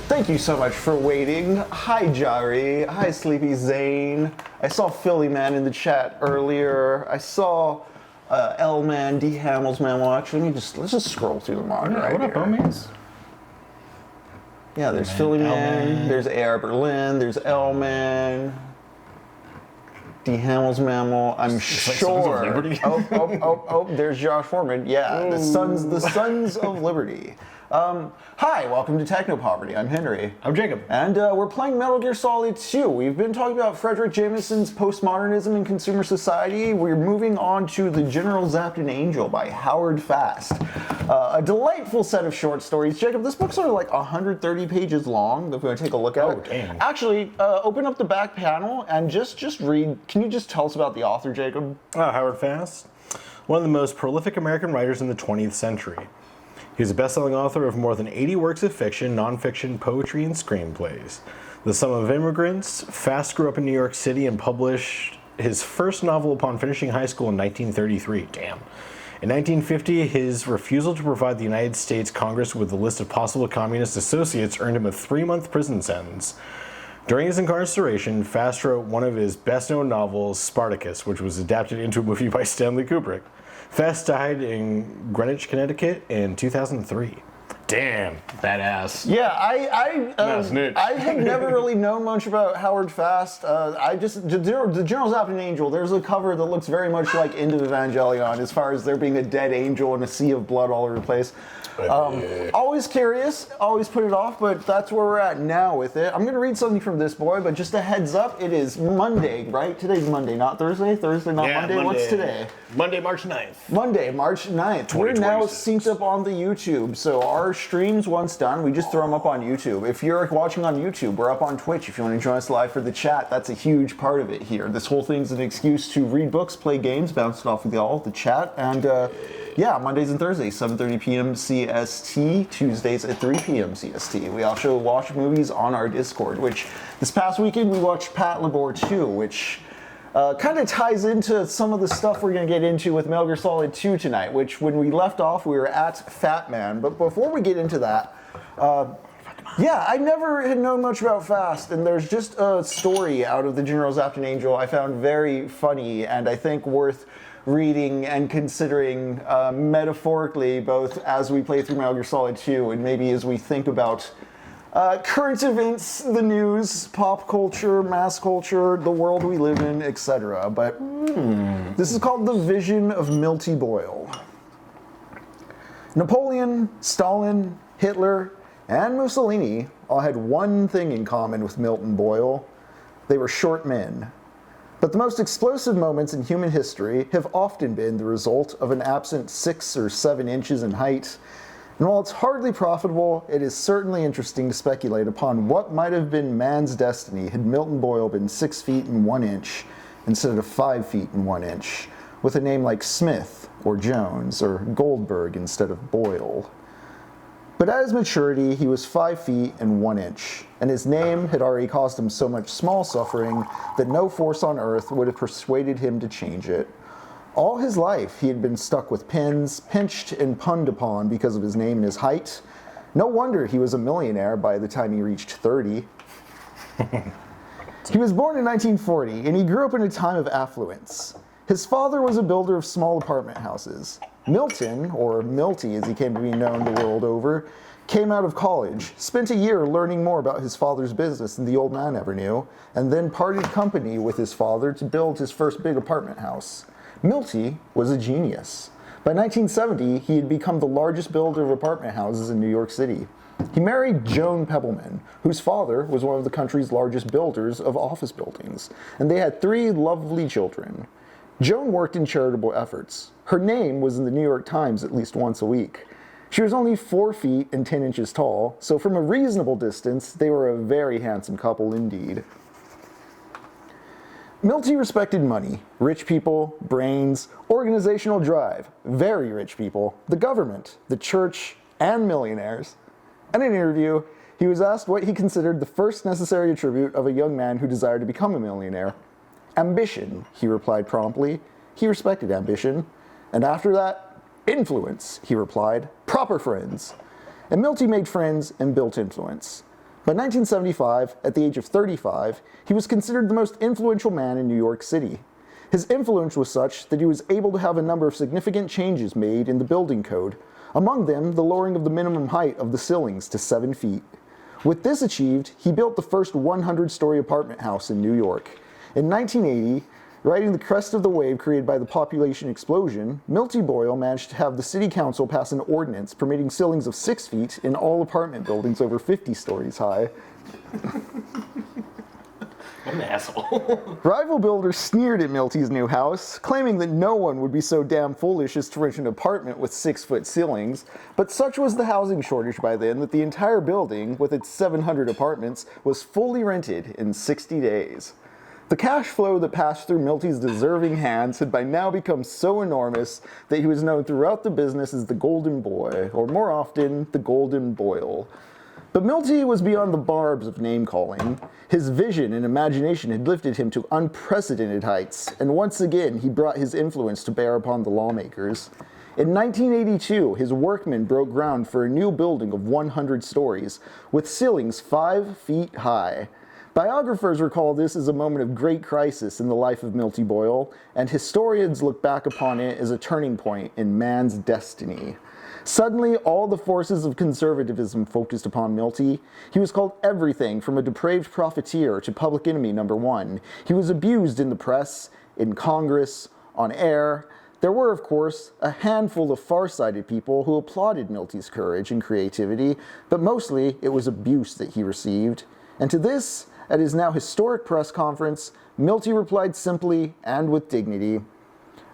Thank you so much for waiting. Hi, Jari. Hi, Sleepy Zane. I saw Philly Man in the chat earlier. I saw L Man, D Hamels Man. Well, actually, let's just scroll through the monitor. Yeah, what up, homies? Yeah, there's Philly Man. There's AR Berlin. There's L Man. D Hamels Mammal. I'm sure. Like Oh! There's Josh Foreman. Yeah, the Sons of Liberty. Hi, welcome to TECHNOPOVERTY. I'm Henry. I'm Jacob. And we're playing Metal Gear Solid 2. We've been talking about Fredric Jameson's Postmodernism in Consumer Society. We're moving on to The General Zapped an Angel by Howard Fast. A delightful set of short stories. Jacob, this book's sort of like 130 pages long, if we want to take a look at it. Oh, dang. Actually, open up the back panel and just read. Can you just tell us about the author, Jacob? Howard Fast, one of the most prolific American writers in the 20th century. He's a best-selling author of more than 80 works of fiction, nonfiction, poetry, and screenplays. The son of immigrants, Fast grew up in New York City and published his first novel upon finishing high school in 1933. Damn. In 1950, his refusal to provide the United States Congress with a list of possible communist associates earned him a 3-month prison sentence. During his incarceration, Fast wrote one of his best-known novels, Spartacus, which was adapted into a movie by Stanley Kubrick. Fast died in Greenwich, Connecticut in 2003. Damn, badass. Yeah, I have never really known much about Howard Fast. The General Zapped an Angel, there's a cover that looks very much like End of Evangelion as far as there being a dead angel and a sea of blood all over the place. Always curious, always put it off, but that's where we're at now with it. I'm going to read something from this boy, but just a heads up, it is Monday, right? Today's Monday, not Thursday? Thursday, not Monday? What's today? Monday, March 9th. Monday, March 9th. We're now synced up on the YouTube, so our streams, once done, we just throw them up on YouTube. If you're watching on YouTube, we're up on Twitch. If you want to join us live for the chat, that's a huge part of it here. This whole thing's an excuse to read books, play games, bounce it off with y'all, the chat, and yeah, Mondays and Thursdays, 7:30 p.m. CST, Tuesdays at 3 p.m. CST. We also watch movies on our Discord, which this past weekend we watched Pat Labor 2, which kind of ties into some of the stuff we're going to get into with Metal Gear Solid 2 tonight, which when we left off, we were at Fat Man. But before we get into that, yeah, I never had known much about Fast, and there's just a story out of The General Zapped an Angel I found very funny, and I think worth reading and considering metaphorically, both as we play through Metal Gear Solid 2 and maybe as we think about current events, the news, pop culture, mass culture, the world we live in, etc. But this is called The Vision of Milty Boyle. Napoleon, Stalin, Hitler, and Mussolini all had one thing in common with Milton Boyle. They were short men. But the most explosive moments in human history have often been the result of an absent 6 or 7 inches in height. And while it's hardly profitable, it is certainly interesting to speculate upon what might have been man's destiny had Milton Boyle been 6 feet and 1 inch instead of 5 feet and 1 inch, with a name like Smith or Jones or Goldberg instead of Boyle. But at his maturity, he was 5 feet and 1 inch, and his name had already caused him so much small suffering that no force on earth would have persuaded him to change it. All his life, he had been stuck with pins, pinched and punned upon because of his name and his height. No wonder he was a millionaire by the time he reached 30. He was born in 1940, and he grew up in a time of affluence. His father was a builder of small apartment houses. Milton, or Milty as he came to be known the world over, came out of college, spent a year learning more about his father's business than the old man ever knew, and then parted company with his father to build his first big apartment house. Milty was a genius. By 1970, he had become the largest builder of apartment houses in New York City. He married Joan Pebbleman, whose father was one of the country's largest builders of office buildings, and they had 3 lovely children. Joan worked in charitable efforts. Her name was in the New York Times at least once a week. She was only 4 feet and 10 inches tall, so from a reasonable distance, they were a very handsome couple indeed. Milty respected money, rich people, brains, organizational drive, very rich people, the government, the church, and millionaires. In an interview, he was asked what he considered the first necessary attribute of a young man who desired to become a millionaire. Ambition, he replied promptly. He respected ambition. And after that, influence, he replied. Proper friends. and Milty made friends and built influence. By 1975, at the age of 35, he was considered the most influential man in New York City. His influence was such that he was able to have a number of significant changes made in the building code, among them the lowering of the minimum height of the ceilings to 7 feet. With this achieved, he built the first 100-story apartment house in New York. In 1980, riding the crest of the wave created by the population explosion, Milty Boyle managed to have the city council pass an ordinance permitting ceilings of 6 feet in all apartment buildings over 50 stories high. What an asshole. Rival builders sneered at Milty's new house, claiming that no one would be so damn foolish as to rent an apartment with 6-foot ceilings, but such was the housing shortage by then that the entire building, with its 700 apartments, was fully rented in 60 days. The cash flow that passed through Milty's deserving hands had by now become so enormous that he was known throughout the business as the Golden Boy, or more often, the Golden Boyle. But Milty was beyond the barbs of name-calling. His vision and imagination had lifted him to unprecedented heights, and once again he brought his influence to bear upon the lawmakers. In 1982, his workmen broke ground for a new building of 100 stories, with ceilings 5 feet high. Biographers recall this as a moment of great crisis in the life of Milty Boyle, and historians look back upon it as a turning point in man's destiny. Suddenly, all the forces of conservatism focused upon Milty. He was called everything from a depraved profiteer to public enemy number one. He was abused in the press, in Congress, on air. There were, of course, a handful of far-sighted people who applauded Milty's courage and creativity, but mostly it was abuse that he received. And to this, at his now historic press conference, Milty replied simply and with dignity,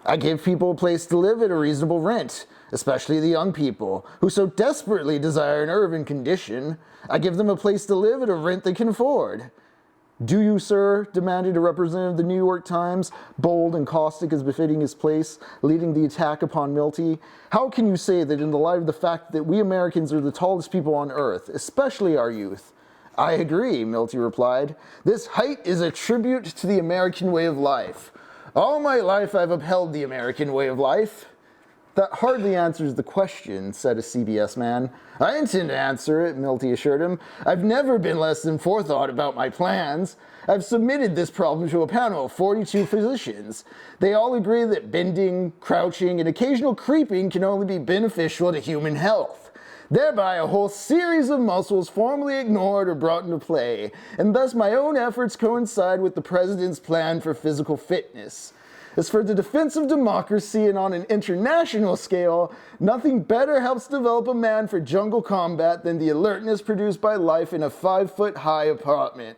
"I give people a place to live at a reasonable rent, especially the young people, who so desperately desire an urban condition. I give them a place to live at a rent they can afford." "Do you, sir?" demanded a representative of the New York Times, bold and caustic as befitting his place, leading the attack upon Milty. "How can you say that in the light of the fact that we Americans are the tallest people on earth, especially our youth?" "I agree," Milty replied. "This height is a tribute to the American way of life. All my life I've upheld the American way of life." "That hardly answers the question," said a CBS man. "I intend to answer it," Milty assured him. "I've never been less than forethought about my plans. I've submitted this problem to a panel of 42 physicians. They all agree that bending, crouching, and occasional creeping can only be beneficial to human health. Thereby a whole series of muscles formerly ignored are brought into play, and thus my own efforts coincide with the President's plan for physical fitness. As for the defense of democracy and on an international scale, nothing better helps develop a man for jungle combat than the alertness produced by life in a 5-foot-high apartment.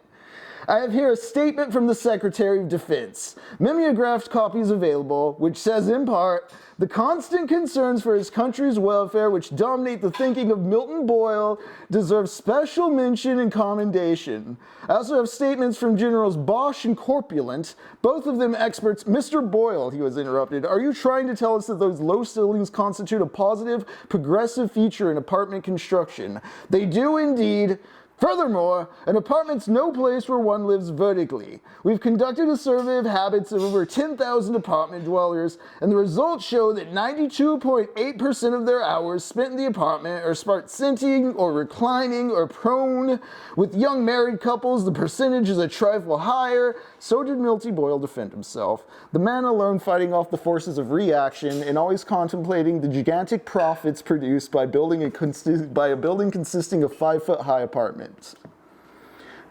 I have here a statement from the Secretary of Defense, mimeographed copies available, which says in part, the constant concerns for his country's welfare which dominate the thinking of Milton Boyle deserve special mention and commendation. I also have statements from Generals Bosch and Corpulent, both of them experts. Mr. Boyle, he was interrupted, are you trying to tell us that those low ceilings constitute a positive, progressive feature in apartment construction? They do indeed. Furthermore, an apartment's no place where one lives vertically. We've conducted a survey of habits of over 10,000 apartment dwellers, and the results show that 92.8% of their hours spent in the apartment are spent sitting or reclining or prone. With young married couples, the percentage is a trifle higher. So did Milty Boyle defend himself, the man alone fighting off the forces of reaction and always contemplating the gigantic profits produced by a building consisting of 5-foot-high apartments.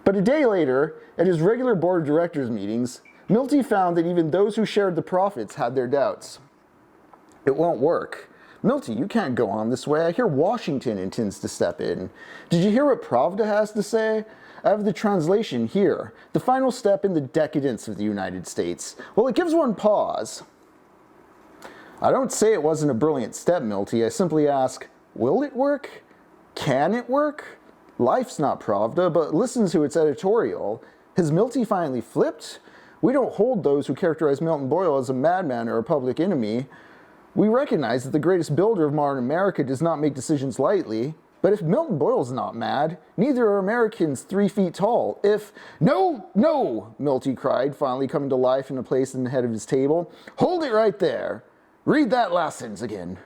But a day later, at his regular board of directors meetings, Milty found that even those who shared the profits had their doubts. It won't work. Milty, you can't go on this way. I hear Washington intends to step in. Did you hear what Pravda has to say? I have the translation here. The final step in the decadence of the United States. Well, it gives one pause. I don't say it wasn't a brilliant step, Milty. I simply ask, will it work? Can it work? Life's not Pravda, but listen to its editorial. Has Milty finally flipped? We don't hold those who characterize Milton Boyle as a madman or a public enemy. We recognize that the greatest builder of modern America does not make decisions lightly. But if Milton Boyle's not mad, neither are Americans 3 feet tall. No, Milty cried, finally coming to life in a place in the head of his table. Hold it right there. Read that last sentence again.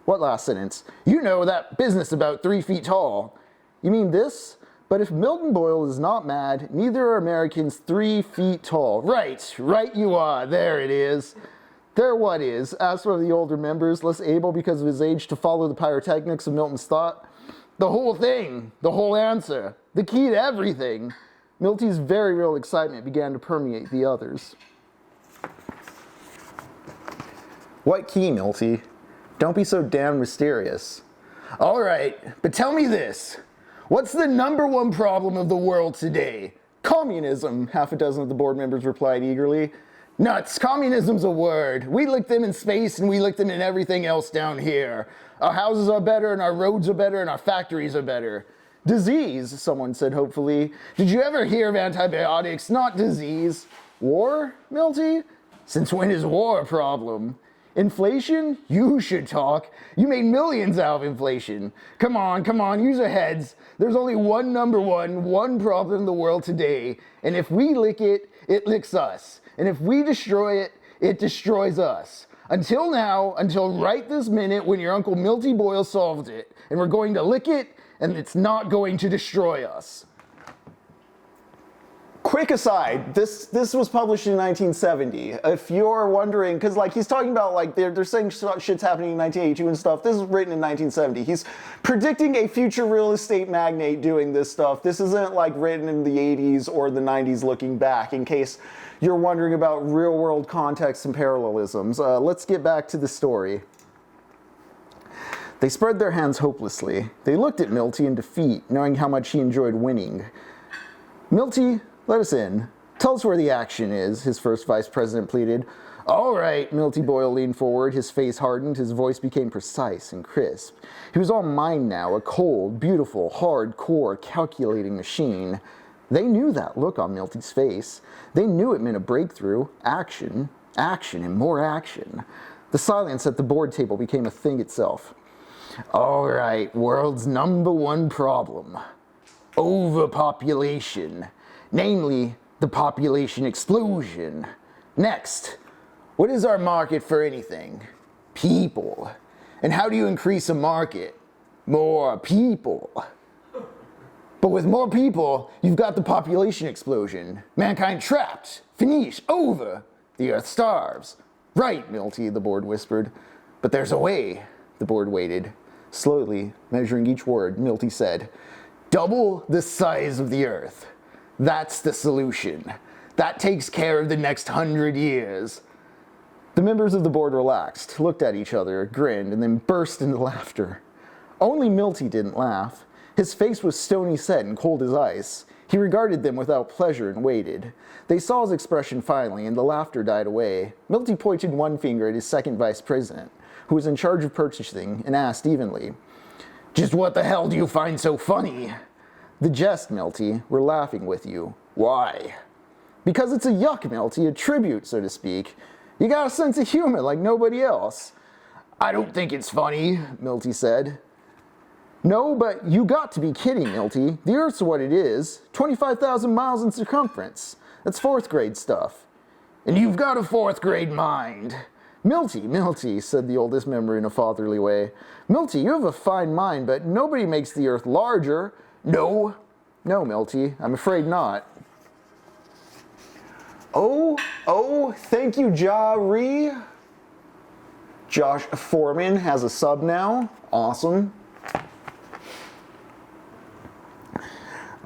What last sentence? You know, that business about 3 feet tall. You mean this? But if Milton Boyle is not mad, neither are Americans 3 feet tall. Right you are, there it is. There what is, asked one of the older members, less able because of his age to follow the pyrotechnics of Milton's thought. The whole thing, the whole answer, the key to everything. Milty's very real excitement began to permeate the others. What key, Milty? Don't be so damn mysterious. All right, but tell me this. What's the #1 problem of the world today? Communism, half a dozen of the board members replied eagerly. Nuts, communism's a word. We lick them in space and we lick them in everything else down here. Our houses are better and our roads are better and our factories are better. Disease, someone said hopefully. Did you ever hear of antibiotics? Not disease. War, Milty? Since when is war a problem? Inflation? You should talk. You made millions out of inflation. Come on, use your heads. There's only one one problem in the world today. And if we lick it, it licks us. And if we destroy it, it destroys us. Until now, until right this minute when your Uncle Milty Boyle solved it. And we're going to lick it, and it's not going to destroy us. Quick aside, this was published in 1970. If you're wondering, because like he's talking about like they're saying shit's happening in 1982 and stuff. This is written in 1970. He's predicting a future real estate magnate doing this stuff. This isn't like written in the 80s or the 90s looking back, in case you're wondering about real world context and parallelisms. Let's get back to the story. They spread their hands hopelessly. They looked at Milty in defeat, knowing how much he enjoyed winning. Milty, let us in. Tell us where the action is, his first vice president pleaded. All right, Milty Boyle leaned forward, his face hardened, his voice became precise and crisp. He was all mind now, a cold, beautiful, hard-core, calculating machine. They knew that look on Milty's face. They knew it meant a breakthrough, action, and more action. The silence at the board table became a thing itself. All right, world's #1 problem. Overpopulation. Namely, the population explosion. Next, what is our market for anything? People. And how do you increase a market? More people. But with more people, you've got the population explosion. Mankind trapped. Finish. Over. The earth starves. Right, Milty, the board whispered. But there's a way. The board waited. Slowly, measuring each word, Milty said, double the size of the earth. That's the solution. That takes care of the next 100 years. The members of the board relaxed, looked at each other, grinned, and then burst into laughter. Only Milty didn't laugh. His face was stony set and cold as ice. He regarded them without pleasure and waited. They saw his expression finally, and the laughter died away. Milty pointed one finger at his second vice president, who was in charge of purchasing, and asked evenly, Just what the hell do you find so funny? The jest, Milty. We're laughing with you. Why? Because it's a yuck, Milty, a tribute, so to speak. You got a sense of humor like nobody else. I don't think it's funny, Milty said. No, but you got to be kidding, Milty. The Earth's what it is. 25,000 miles in circumference. That's 4th grade stuff. And you've got a 4th grade mind. Milty, said the oldest member in a fatherly way. Milty, you have a fine mind, but nobody makes the Earth larger. No, Milty, I'm afraid not. Oh, thank you, Ja-Ree. Josh Foreman has a sub now. Awesome.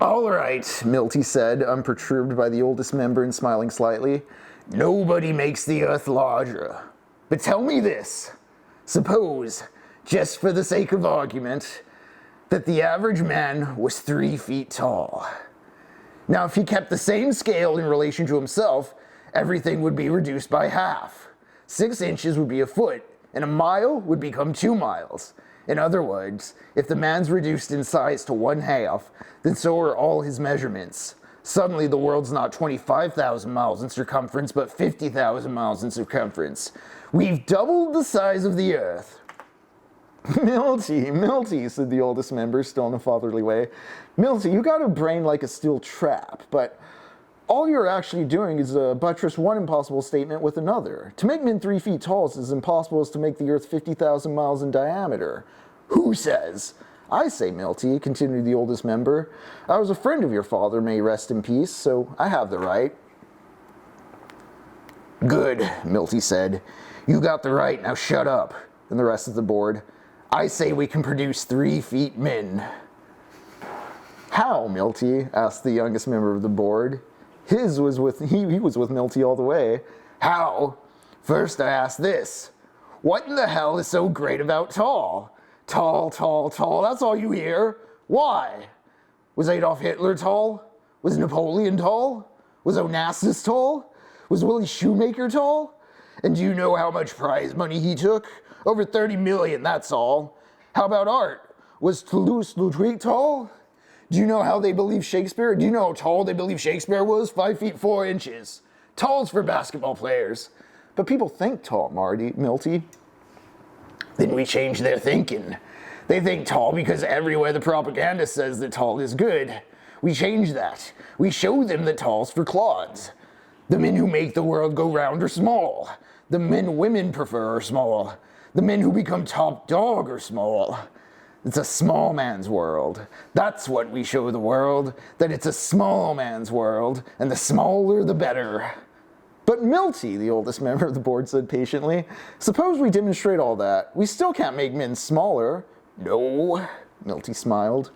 All right, Milty said, unperturbed by the oldest member and smiling slightly. Nobody makes the Earth larger. But tell me this. Suppose, just for the sake of argument, that the average man was 3 feet tall. Now, if he kept the same scale in relation to himself, everything would be reduced by half. 6 inches would be a foot, and a mile would become 2 miles. In other words, if the man's reduced in size to 1/2, then so are all his measurements. Suddenly, the world's not 25,000 miles in circumference, but 50,000 miles in circumference. We've doubled the size of the Earth. Milty, said the oldest member, still in a fatherly way. Milty, you got a brain like a steel trap, but All you're actually doing is buttress one impossible statement with another. To make men 3 feet tall is as impossible as to make the earth 50,000 miles in diameter. Who says? I say, Milty, continued the oldest member. I was a friend of your father, may he rest in peace, so I have the right. Good, Milty said. You got the right, now shut up. And the rest of the board. I say we can produce 3 feet men. How, Milty? Asked the youngest member of the board. He was with Milty all the way. How? First I ask this. What in the hell is so great about tall? Tall, tall, tall, that's all you hear. Why? Was Adolf Hitler tall? Was Napoleon tall? Was Onassis tall? Was Willie Shoemaker tall? And do you know how much prize money he took? Over 30 million, that's all. How about art? Was Toulouse-Lautrec tall? Do you know how they believe Shakespeare? Do you know how tall they believe Shakespeare was? 5 feet 4 inches. Tall's for basketball players. But people think tall, Milty. Then we change their thinking. They think tall because everywhere the propaganda says that tall is good. We change that. We show them that tall's for clods. The men who make the world go round are small. The men women prefer are small. The men who become top dog are small. It's a small man's world. That's what we show the world, that it's a small man's world, and the smaller the better. But Milty, the oldest member of the board said patiently, suppose we demonstrate all that. We still can't make men smaller. No, Milty smiled.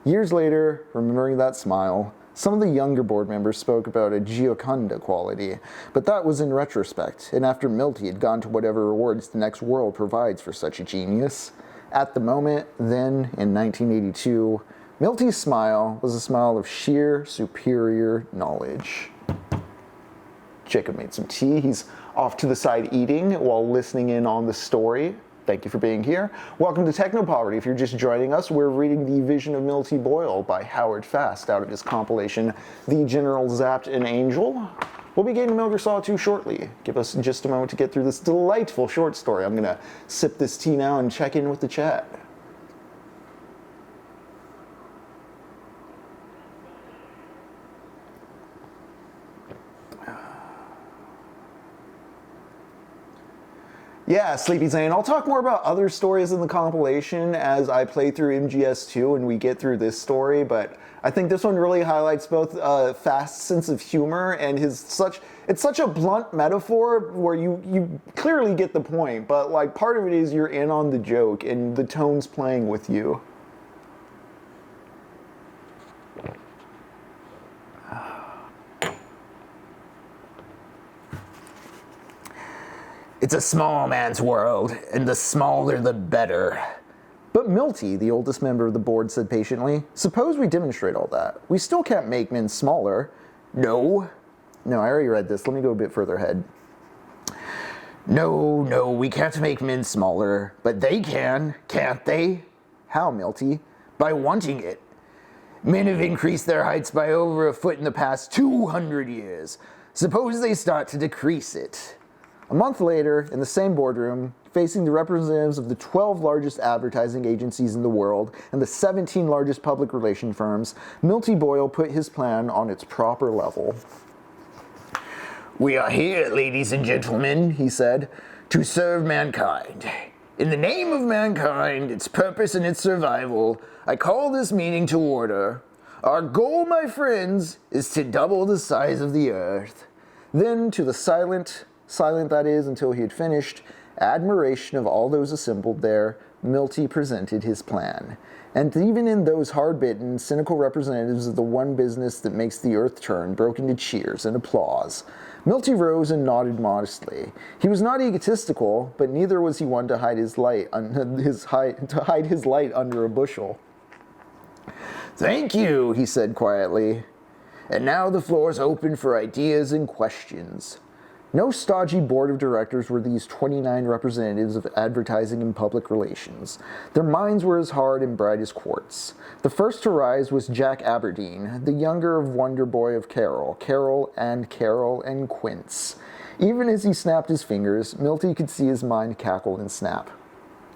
Years later, remembering that smile, some of the younger board members spoke about a Gioconda quality, but that was in retrospect, and after Milty had gone to whatever rewards the next world provides for such a genius. At the moment, then, in 1982, Milty's smile was a smile of sheer, superior knowledge. Jacob made some tea. He's off to the side eating while listening in on the story. Thank you for being here. Welcome to TECHNOPOVERTY. If you're just joining us, we're reading The Vision of Milty Boyle by Howard Fast out of his compilation, The General Zapped an Angel. We'll be getting to Metal Gear Solid 2 shortly. Give us just a moment to get through this delightful short story. I'm going to sip this tea now and check in with the chat. Yeah, Sleepy Zane. I'll talk more about other stories in the compilation as I play through MGS2 and we get through this story, but I think this one really highlights both Fast's sense of humor and it's such a blunt metaphor where you clearly get the point, but like part of it is you're in on the joke and the tone's playing with you. It's a small man's world, and the smaller the better. But Milty, the oldest member of the board, said patiently, suppose we demonstrate all that. We still can't make men smaller. No, I already read this. Let me go a bit further ahead. No, we can't make men smaller, but they can, can't they? How, Milty? By wanting it. Men have increased their heights by over a foot in the past 200 years. Suppose they start to decrease it. A month later, in the same boardroom, facing the representatives of the 12 largest advertising agencies in the world and the 17 largest public relation firms, Milty Boyle put his plan on its proper level. We are here, ladies and gentlemen, he said, to serve mankind. In the name of mankind, its purpose and its survival, I call this meeting to order. Our goal, my friends, is to double the size of the earth. Then, to the silent that is until he had finished, admiration of all those assembled there, Milty presented his plan. And even in those hard-bitten, cynical representatives of the one business that makes the earth turn broke into cheers and applause. Milty rose and nodded modestly. He was not egotistical, but neither was he one to hide his light under a bushel. Thank you, he said quietly. And now the floor is open for ideas and questions. No stodgy board of directors were these 29 representatives of advertising and public relations. Their minds were as hard and bright as quartz. The first to rise was Jack Aberdeen, the younger of Wonder Boy of Carol and Quince. Even as he snapped his fingers, Milty could see his mind cackle and snap.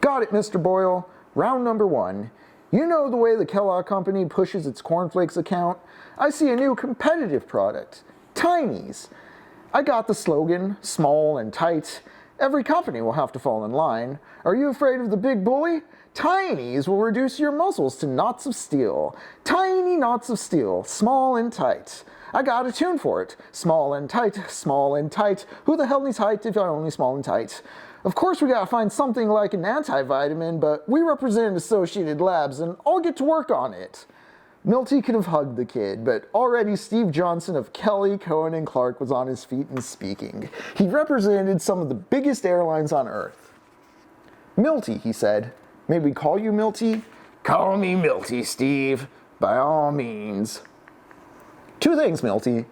Got it, Mr. Boyle. Round number 1. You know the way the Kellogg Company pushes its cornflakes account? I see a new competitive product, Tinies. I got the slogan, small and tight. Every company will have to fall in line. Are you afraid of the big bully? Tinies will reduce your muscles to knots of steel. Tiny knots of steel, small and tight. I got a tune for it. Small and tight, small and tight. Who the hell needs height if you're only small and tight? Of course we gotta find something like an antivitamin, but we represent Associated Labs and I'll get to work on it. Milty could have hugged the kid, but already Steve Johnson of Kelly, Cohen, and Clark was on his feet and speaking. He represented some of the biggest airlines on Earth. Milty, he said. May we call you Milty? Call me Milty, Steve. By all means. Two things, Milty.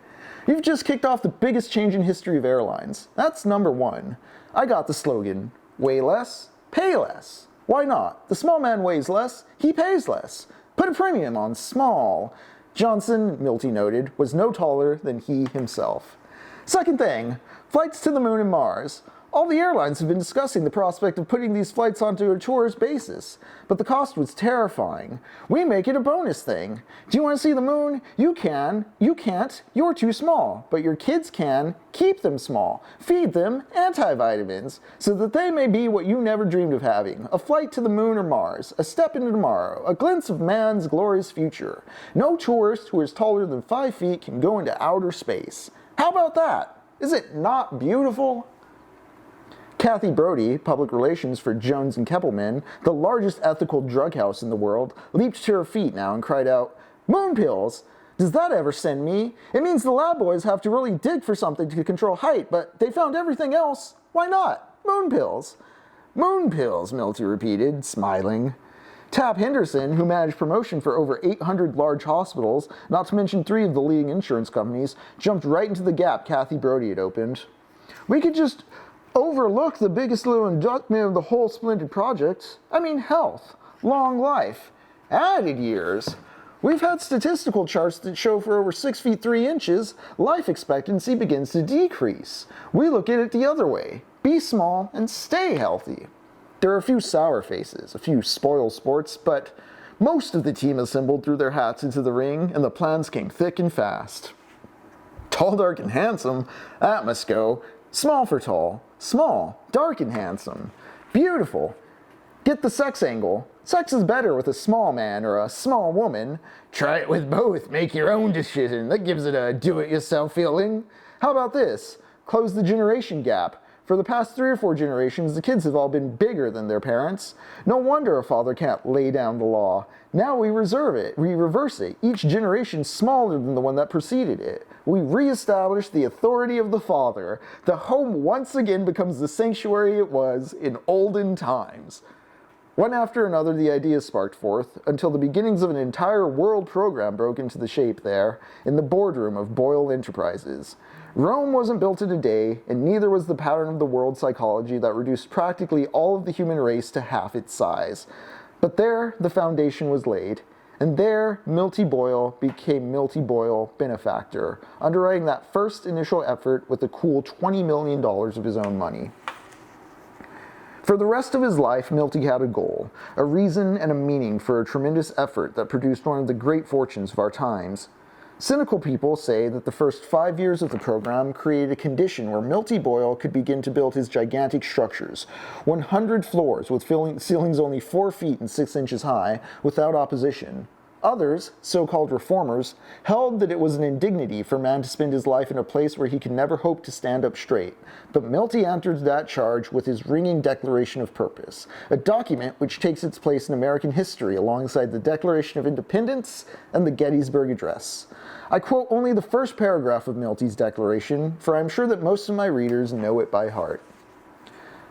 You've just kicked off the biggest change in history of airlines. That's number one. I got the slogan, weigh less, pay less. Why not? The small man weighs less, he pays less. Put a premium on small. Johnson, Milty noted, was no taller than he himself. Second thing, flights to the moon and Mars. All the airlines have been discussing the prospect of putting these flights onto a tourist basis, but the cost was terrifying. We make it a bonus thing. Do you want to see the moon? You can. You can't. You're too small. But your kids can. Keep them small. Feed them antivitamins, so that they may be what you never dreamed of having. A flight to the moon or Mars. A step into tomorrow. A glimpse of man's glorious future. No tourist who is taller than 5 feet can go into outer space. How about that? Is it not beautiful? Kathy Brody, public relations for Jones and Keppelman, the largest ethical drug house in the world, leaped to her feet now and cried out, "Moon pills! Does that ever send me? It means the lab boys have to really dig for something to control height, but they found everything else. Why not? Moon pills." "Moon pills," Milty repeated, smiling. Tab Henderson, who managed promotion for over 800 large hospitals, not to mention 3 of the leading insurance companies, jumped right into the gap Kathy Brody had opened. "We could just overlook the biggest little inductment of the whole splendid project. I mean health, long life, added years. We've had statistical charts that show for over 6 feet 3 inches, life expectancy begins to decrease. We look at it the other way. Be small and stay healthy." There are a few sour faces, a few spoil sports, but most of the team assembled threw their hats into the ring and the plans came thick and fast. Tall, dark, and handsome, that must go. Small for tall, small, dark and handsome. Beautiful. Get the sex angle. Sex is better with a small man or a small woman. Try it with both. Make your own decision. That gives it a do-it-yourself feeling. How about this? Close the generation gap. For the past 3 or 4 generations, the kids have all been bigger than their parents. No wonder a father can't lay down the law. Now we reverse it. Each generation smaller than the one that preceded it. We reestablish the authority of the father. The home once again becomes the sanctuary it was in olden times. One after another, the ideas sparked forth, until the beginnings of an entire world program broke into the shape there, in the boardroom of Boyle Enterprises. Rome wasn't built in a day, and neither was the pattern of the world psychology that reduced practically all of the human race to half its size. But there, the foundation was laid, and there, Milty Boyle became Milty Boyle benefactor, underwriting that first initial effort with a cool $20 million of his own money. For the rest of his life, Milty had a goal, a reason and a meaning for a tremendous effort that produced one of the great fortunes of our times. Cynical people say that the first 5 years of the program created a condition where Milty Boyle could begin to build his gigantic structures, 100 floors with ceilings only 4 feet and 6 inches high, without opposition. Others, so-called reformers, held that it was an indignity for man to spend his life in a place where he could never hope to stand up straight. But Milty answered that charge with his ringing Declaration of Purpose, a document which takes its place in American history alongside the Declaration of Independence and the Gettysburg Address. I quote only the first paragraph of Milty's declaration, for I'm sure that most of my readers know it by heart.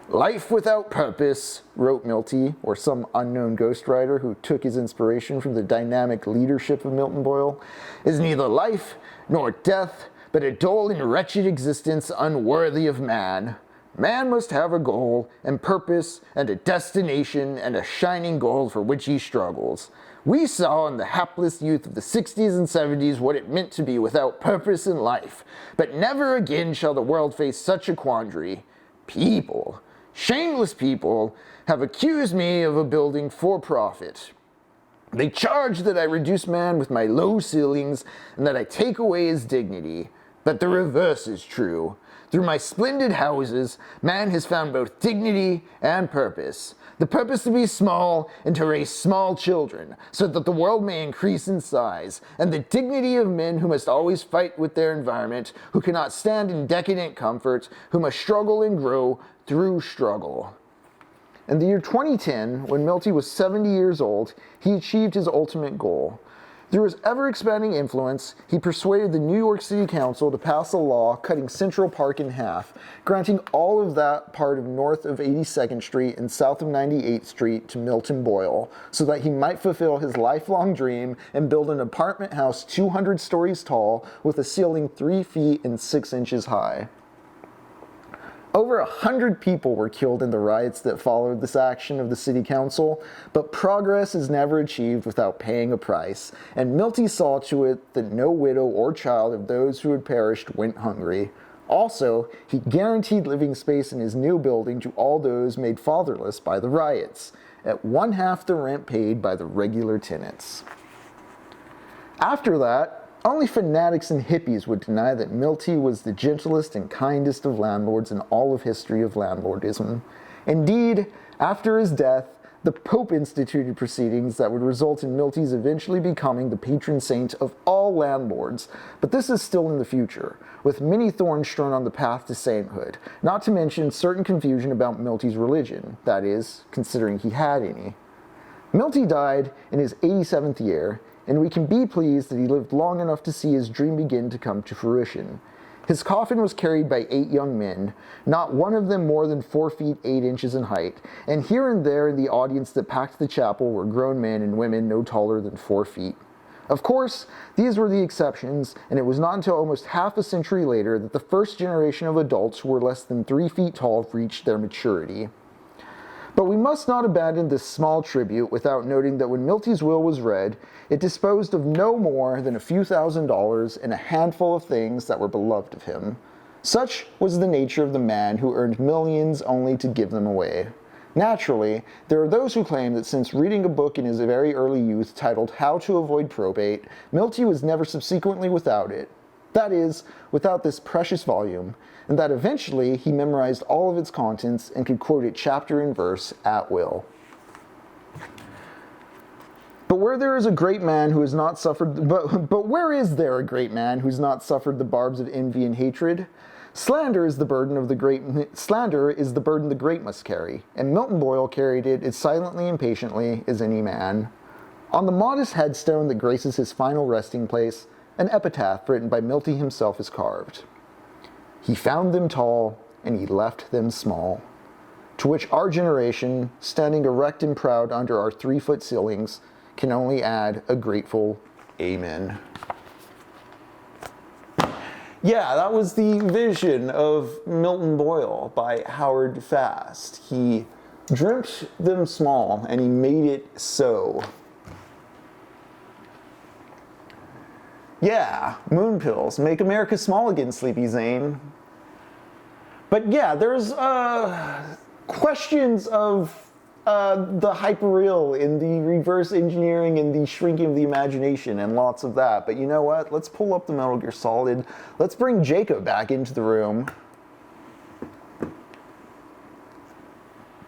"Life without purpose," wrote Milty, or some unknown ghostwriter who took his inspiration from the dynamic leadership of Milton Boyle, "is neither life nor death, but a dull and wretched existence unworthy of man. Man must have a goal and purpose and a destination and a shining goal for which he struggles. We saw in the hapless youth of the 60s and 70s what it meant to be without purpose in life, but never again shall the world face such a quandary. People, shameless people, have accused me of a building for profit." They charge that I reduce man with my low ceilings and that I take away his dignity. But the reverse is true. Through my splendid houses, man has found both dignity and purpose. The purpose to be small and to raise small children, so that the world may increase in size, and the dignity of men who must always fight with their environment, who cannot stand in decadent comfort, who must struggle and grow through struggle. In the year 2010, when Milty was 70 years old, he achieved his ultimate goal. Through his ever-expanding influence, he persuaded the New York City Council to pass a law cutting Central Park in half, granting all of that part of north of 82nd Street and south of 98th Street to Milton Boyle, so that he might fulfill his lifelong dream and build an apartment house 200 stories tall with a ceiling 3 feet and 6 inches high. Over 100 people were killed in the riots that followed this action of the city council, but progress is never achieved without paying a price, and Milty saw to it that no widow or child of those who had perished went hungry. Also, he guaranteed living space in his new building to all those made fatherless by the riots, at 1/2 the rent paid by the regular tenants. After that, only fanatics and hippies would deny that Milty was the gentlest and kindest of landlords in all of history of landlordism. Indeed, after his death, the Pope instituted proceedings that would result in Milty's eventually becoming the patron saint of all landlords, but this is still in the future, with many thorns strewn on the path to sainthood, not to mention certain confusion about Milty's religion, that is, considering he had any. Milty died in his 87th year, and we can be pleased that he lived long enough to see his dream begin to come to fruition. His coffin was carried by 8 young men, not one of them more than 4 feet 8 inches in height, and here and there in the audience that packed the chapel were grown men and women no taller than 4 feet. Of course, these were the exceptions, and it was not until almost half a century later that the first generation of adults who were less than 3 feet tall reached their maturity. But we must not abandon this small tribute without noting that when Milty's will was read, it disposed of no more than a few $1,000s and a handful of things that were beloved of him. Such was the nature of the man who earned millions only to give them away. Naturally, there are those who claim that since reading a book in his very early youth titled How to Avoid Probate, Milty was never subsequently without it. That is, without this precious volume, and that eventually he memorized all of its contents and could quote it chapter and verse at will. But where there is a great man who has not suffered, but where is there a great man who's not suffered the barbs of envy and hatred? Slander is the burden the great must carry, and Milton Boyle carried it as silently and patiently as any man. On the modest headstone that graces his final resting place, an epitaph written by Milty himself is carved. He found them tall, and he left them small. To which our generation, standing erect and proud under our 3-foot ceilings, can only add a grateful amen. Yeah, that was the vision of Milton Boyle by Howard Fast. He dreamt them small, and he made it so. Yeah, moon pills. Make America small again, Sleepy Zane. But yeah, there's questions of the hyperreal in the reverse engineering and the shrinking of the imagination and lots of that. But you know what? Let's pull up the Metal Gear Solid. Let's bring Jacob back into the room.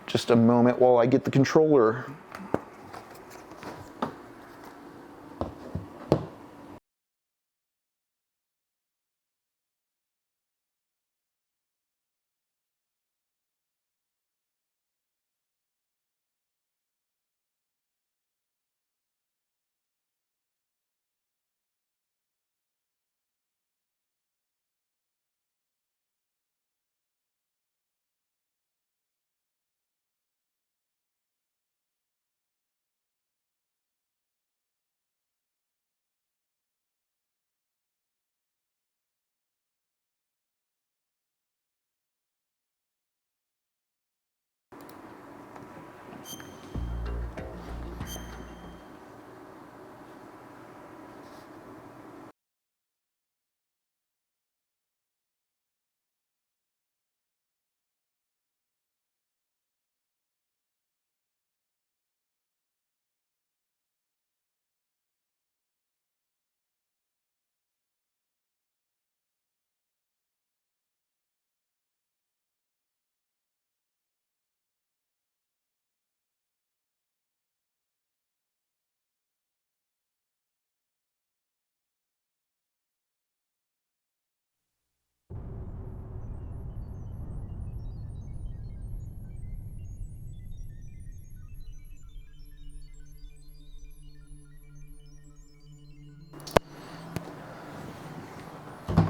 Just a moment while I get the controller.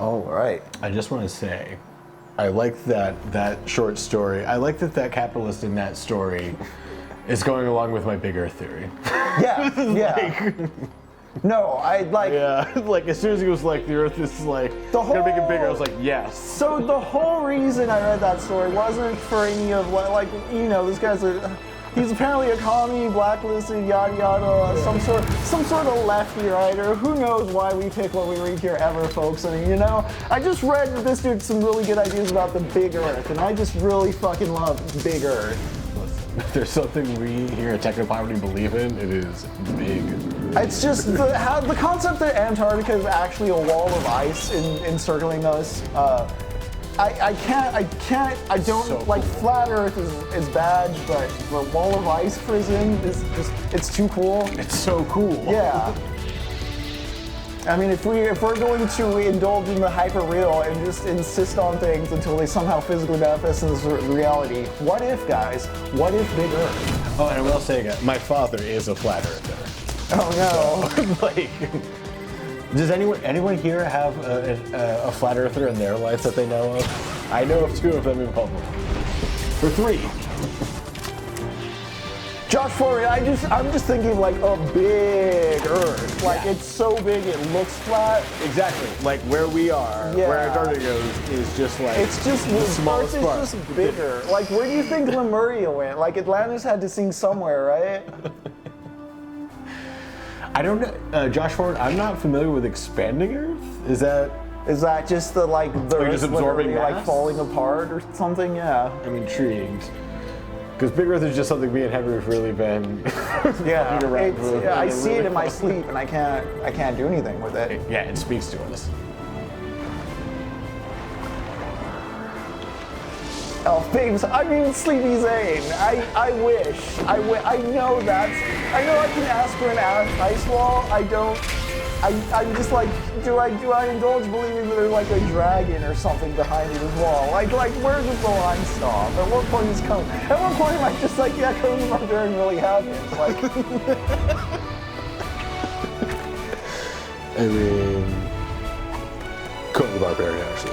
All right. I just want to say, I like that short story. I like that capitalist in that story is going along with my big Earth theory. Yeah, yeah. No, I like. Yeah, like as soon as he was like, the Earth is like gonna make it bigger, I was like, yes. So the whole reason I read that story wasn't for any of like, you know, this guy's he's apparently a commie, blacklisted, yada yada, some sort of lefty writer. Who knows why we pick what we read here ever, folks? And you know, I just read this dude some really good ideas about the big Earth, and I just really fucking love big Earth. If there's something we here at Technopoverty believe in, it is big. It's just the concept that Antarctica is actually a wall of ice encircling us. I don't So like cool. flat Earth is bad, but the wall of ice prison is just, it's too cool. It's so cool. Yeah. I mean, if we're going to indulge in the hyper-real and just insist on things until they somehow physically manifest in this reality, what if, guys? What if big Earth? Oh, and I will say again, my father is a flat earther. Oh no. Like, does anyone here have a flat earther in their life that they know of? I know of 2 of them in public. Or 3. Josh Foreman, I'm just thinking like a big Earth. Like it's so big it looks flat. Exactly. Like where we are, Yeah. where Antarctica is just like It's just the Earth smallest is part. just bigger. Like where do you think Lemuria went? Like Atlantis had to sing somewhere, right? I don't know, Josh Ford. I'm not familiar with expanding Earth. Is that just the like the Like Earth just absorbing literally, like mass? falling apart or something? Yeah. I'm intrigued. Because Big Earth is just something me and Henry have really been Yeah. fucking around It's, with. I see it in my sleep and I can't do anything with it. Yeah, it speaks to us. Oh, babes, I mean, Sleepy Zane. I wish. I know I can ask for an ice wall. I'm just like, do I indulge believing that there's like a dragon or something behind his wall? Like where does the line stop? At what point is coming? At what point am I just like, yeah, Conan the Barbarian really happens? Like, I mean, Conan the Barbarian actually.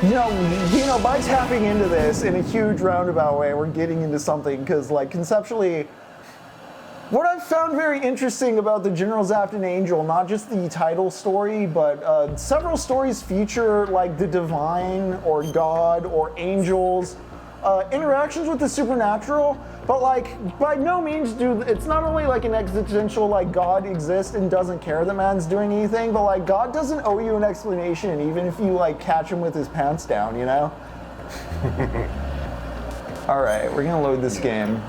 Yeah. you know, by tapping into this in a huge roundabout way, we're getting into something because, like, conceptually, what I've found very interesting about the General Zapped and Angel, not just the title story, but several stories feature like the divine or God or angels, interactions with the supernatural, but like by no means it's not only like an existential like God exists and doesn't care that man's doing anything, but like God doesn't owe you an explanation even if you like catch him with his pants down, you know? All right, we're gonna load this game.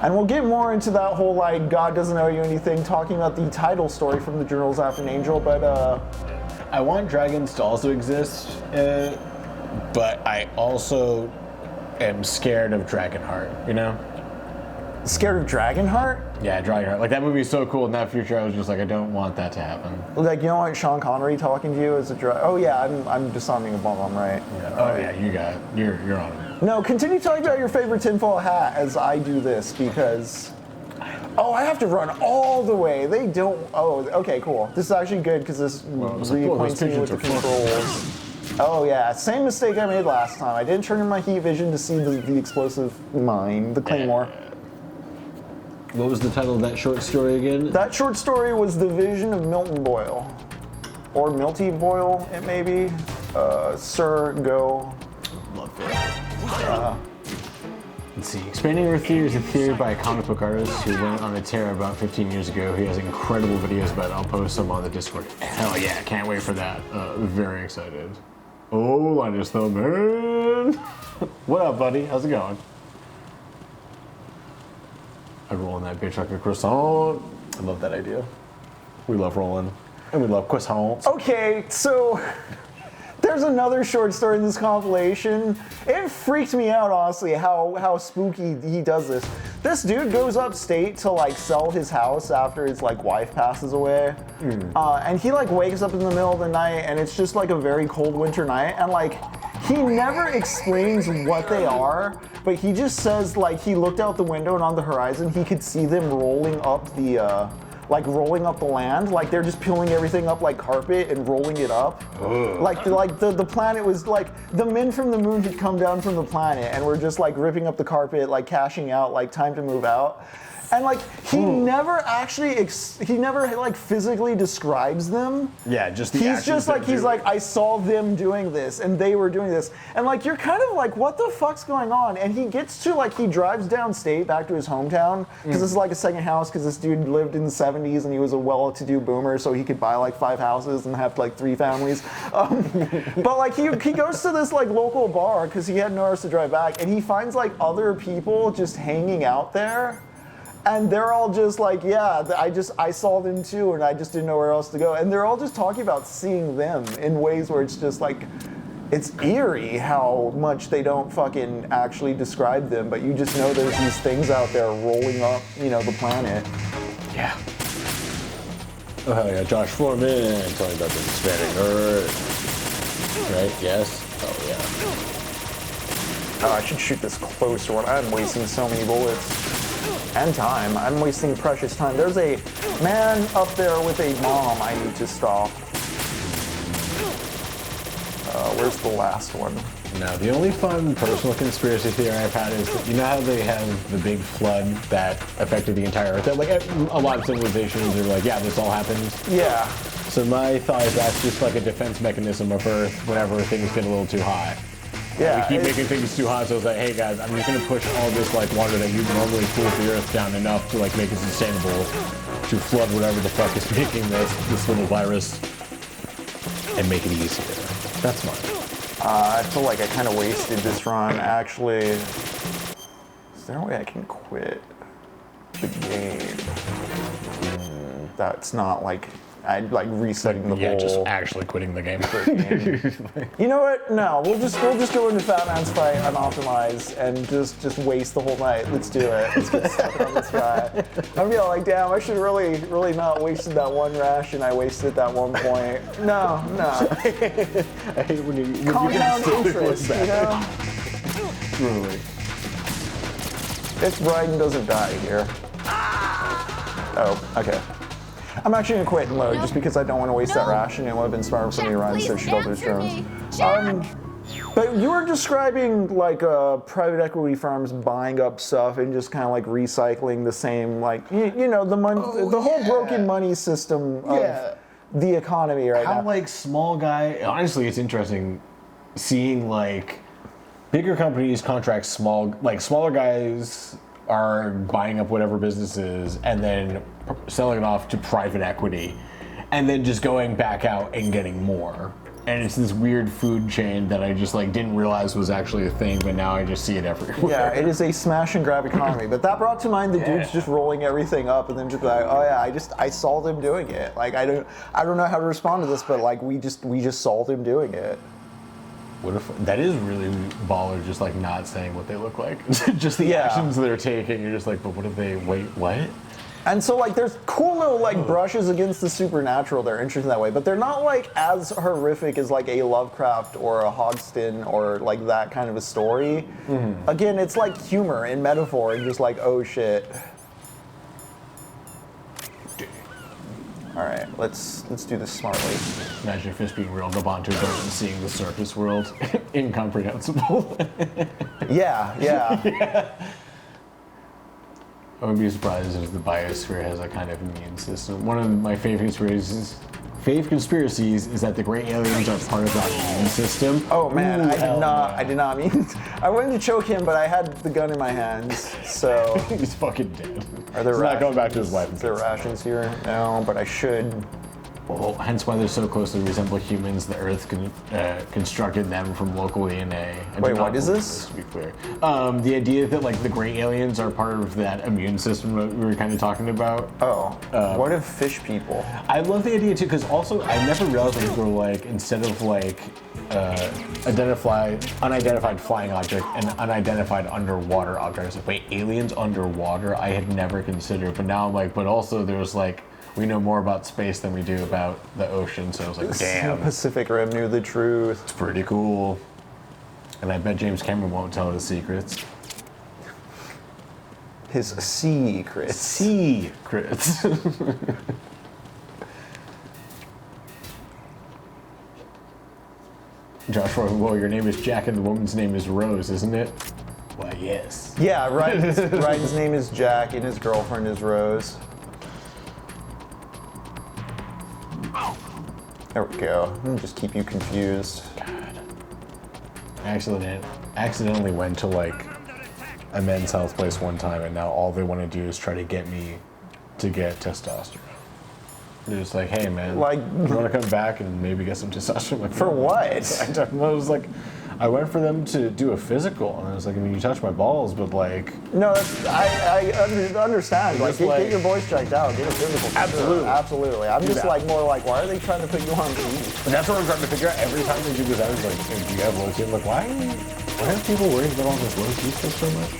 And we'll get more into that whole like God doesn't owe you anything, talking about the title story from the Journal Zapped and Angel, but I want dragons to also exist, but I also am scared of Dragonheart, you know? scared of Dragonheart? Yeah, Dragonheart. Like that movie is so cool in that future, I was just like, I don't want that to happen. Like, you know what, Sean Connery talking to you as a oh yeah, I'm disarming a bomb, right? Yeah. Oh yeah, you got it. You're on it. No, continue talking about your favorite tinfoil hat as I do this because oh, I have to run all the way. They don't. Oh, okay, cool. This is actually good because this reacquaints me with the controls. Oh yeah, same mistake I made last time. I didn't turn in my heat vision to see the explosive mine, the claymore. What was the title of that short story again? That short story was The Vision of Milton Boyle. Or Milty Boyle, it may be. Sir, go. Love it. Let's see. Expanding Earth theory is a theory by a comic book artist who went on a tear about 15 years ago. He has incredible videos about it. I'll post them on the Discord. Hell yeah, can't wait for that. Very excited. Oh, Linus though, man. What up, buddy? How's it going? I roll in that bitch like a croissant. I love that idea. We love rolling. And we love croissants. Okay, so there's another short story in this compilation. It freaked me out, honestly, how spooky he does this. This dude goes upstate to like sell his house after his like wife passes away. And he like wakes up in the middle of the night and it's just like a very cold winter night and like he never explains what they are, but he just says, like, he looked out the window and on the horizon, he could see them rolling up the, rolling up the land, like they're just peeling everything up like carpet and rolling it up. Like the planet was like, the men from the moon had come down from the planet and were just like ripping up the carpet, like cashing out, like time to move out. And like he never actually he never like physically describes them. Yeah, just the he's just like he's like, I saw them doing this and they were doing this, and like you're kind of like, what the fuck's going on? And he gets to like, he drives downstate back to his hometown because this is like a second house because this dude lived in the 70s and he was a well-to-do boomer, so he could buy like 5 houses and have like 3 families. But like he goes to this like local bar because he had nowhere else to drive back, and he finds like other people just hanging out there. And they're all just like, yeah, I saw them too, and I just didn't know where else to go. And they're all just talking about seeing them in ways where it's just like, it's eerie how much they don't fucking actually describe them, but you just know there's these things out there rolling up, you know, the planet. Yeah. Oh, hell yeah, Josh Foreman telling about the Hispanic Earth. Right, yes? Oh, yeah. Oh, I should shoot this closer one. I'm wasting so many bullets. And time. I'm wasting precious time. There's a man up there with a bomb I need to stop. Where's the last one? Now, the only fun personal conspiracy theory I've had is that, you know how they have the big flood that affected the entire Earth? Like, a lot of civilizations are like, yeah, this all happened. Yeah. So my thought is that's just like a defense mechanism of Earth whenever things get a little too hot. Yeah, we keep making things too hot, so it's like, hey guys, I'm just gonna push all this like water that you normally cools the Earth down enough to like make it sustainable to flood whatever the fuck is making this little virus and make it easier. That's fine. I feel like I kind of wasted this run. Actually, is there a way I can quit the game? That's not like I'd like resetting the whole. Just actually quitting the game. You know what? No, we'll just go into Fat Man's Fight unoptimized and just waste the whole night. Let's do it. Let's get stuck on this guy. I'm feeling like, damn, I should really not wasted that one ration I wasted at that one point. No. I hate when you compound interest, you know. Truly. If Bryden doesn't die here. Oh, okay. I'm actually gonna quit and load just because I don't want to waste that ration. It would have been smarter for me to run, so shoot all those drones. But you were describing like private equity firms buying up stuff and just kind of like recycling the same, like you know, the money, the whole broken money system of the economy right now. How like small guy? Honestly, it's interesting seeing like bigger companies contract smaller guys are buying up whatever businesses and then selling it off to private equity and then just going back out and getting more. And it's this weird food chain that I just like didn't realize was actually a thing, but now I just see it everywhere. Yeah, it is a smash and grab economy. But that brought to mind the dudes just rolling everything up and then just like, oh yeah, I saw them doing it. Like I don't know how to respond to this, but like we just saw them doing it. What if that is really baller? Just like not saying what they look like, just the actions they're taking. You're just like, but what if they wait? What? And so like there's cool little like brushes against the supernatural. They're interesting that way, but they're not like as horrific as like a Lovecraft or a Hodgson or like that kind of a story. Mm-hmm. Again, it's like humor and metaphor and just like, oh shit. All right, let's do this smartly. Imagine if it's being reeled up onto a boat and seeing the surface world. Incomprehensible. Yeah. I wouldn't be surprised if the biosphere has a kind of immune system. One of my favorite conspiracies is that the gray aliens are part of that immune system. Oh man, I did not mean. I wanted to choke him, but I had the gun in my hands, so. He's fucking dead. Are there He's not going back to his wife. Is there rations here? No, but I should. Well, hence why they're so closely resemble humans. The Earth constructed them from local DNA. Wait, what is this? To be clear, the idea that like the gray aliens are part of that immune system that we were kind of talking about. Oh, what if fish people? I love the idea too, because also I never realized that we were like, instead of like unidentified flying object and unidentified underwater object, I was like, wait, aliens underwater? I had never considered, but now I'm like, but also there's like. We know more about space than we do about the ocean, so I was like, damn. The Pacific Rim knew the truth. It's pretty cool. And I bet James Cameron won't tell his secrets. His secrets. Secrets. Joshua, well, your name is Jack and the woman's name is Rose, isn't it? Why, yes. Yeah, Ryan's name is Jack and his girlfriend is Rose. There we go. Let me just keep you confused. God. I accidentally went to like a men's health place one time, and now all they want to do is try to get me to get testosterone. They're just like, hey man, like, you want to come back and maybe get some testosterone? Like, for what? I don't know. It was like, I went for them to do a physical, and I was like, I mean, you touched my balls, but like. No, I understand. Like, get your voice checked out, get a physical. Absolutely. Sure. Absolutely. I'm just like more like, why are they trying to put you on leave? And that's what I'm trying to figure out. Every time they do this, I was like, hey, do you have low T? I'm like, why are people worried about all this low T stuff so much?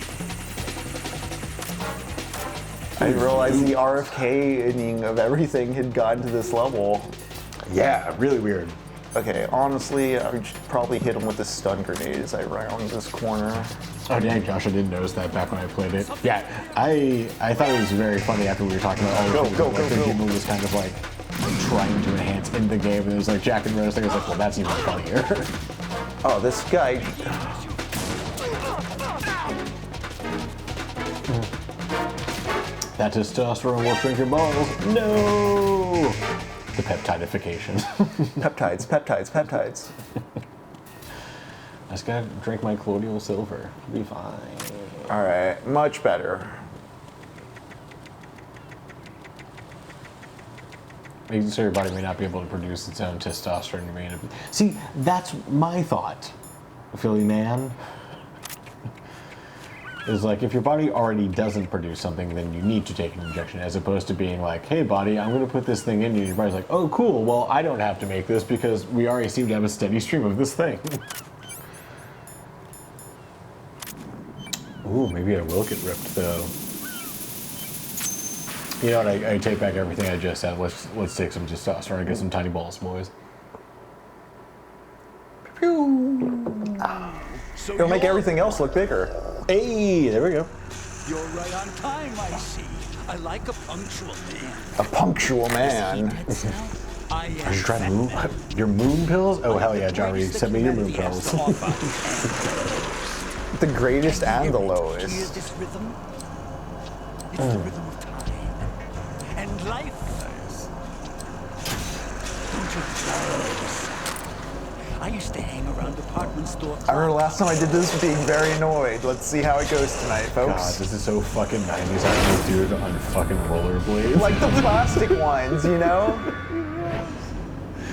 I didn't realize the RFK-ing of everything had gotten to this level. Yeah, really weird. Okay, honestly, I would probably hit him with a stun grenade as I round this corner. Oh dang, Josh, I didn't notice that back when I played it. Yeah, I thought it was very funny after we were talking about all the things that the game was kind of like trying to enhance in the game, and it was like Jack and Rose thing. I was like, well, that's even funnier. Oh, this guy. That testosterone will shrink your balls. No! The peptidification. Peptides. I just gotta drink my colloidal silver. It'll be fine. All right, much better. Making sure your body may not be able to produce its own testosterone. See, that's my thought, Philly man. Is like, if your body already doesn't produce something, then you need to take an injection, as opposed to being like, hey body, I'm gonna put this thing in you. Your body's like, oh cool, well I don't have to make this because we already seem to have a steady stream of this thing. Ooh, maybe I will get ripped though. You know what, I take back everything I just said. Let's take some testosterone and get some tiny balls, boys. It'll make everything else look bigger. Hey, there we go. You're right on time, I see. I like a punctual man. A punctual man. I Are you trying to move your moon pills? Oh hell yeah, Johnny, send me your moon pills. The greatest and the Hear lowest. this rhythm? It's the rhythm of time and life. Don't you love this? I used to hang around department store. I remember last time I did this being very annoyed. Let's see how it goes tonight, folks. God, this is so fucking 90s. I just do it on fucking rollerblades. Like the plastic ones, you know?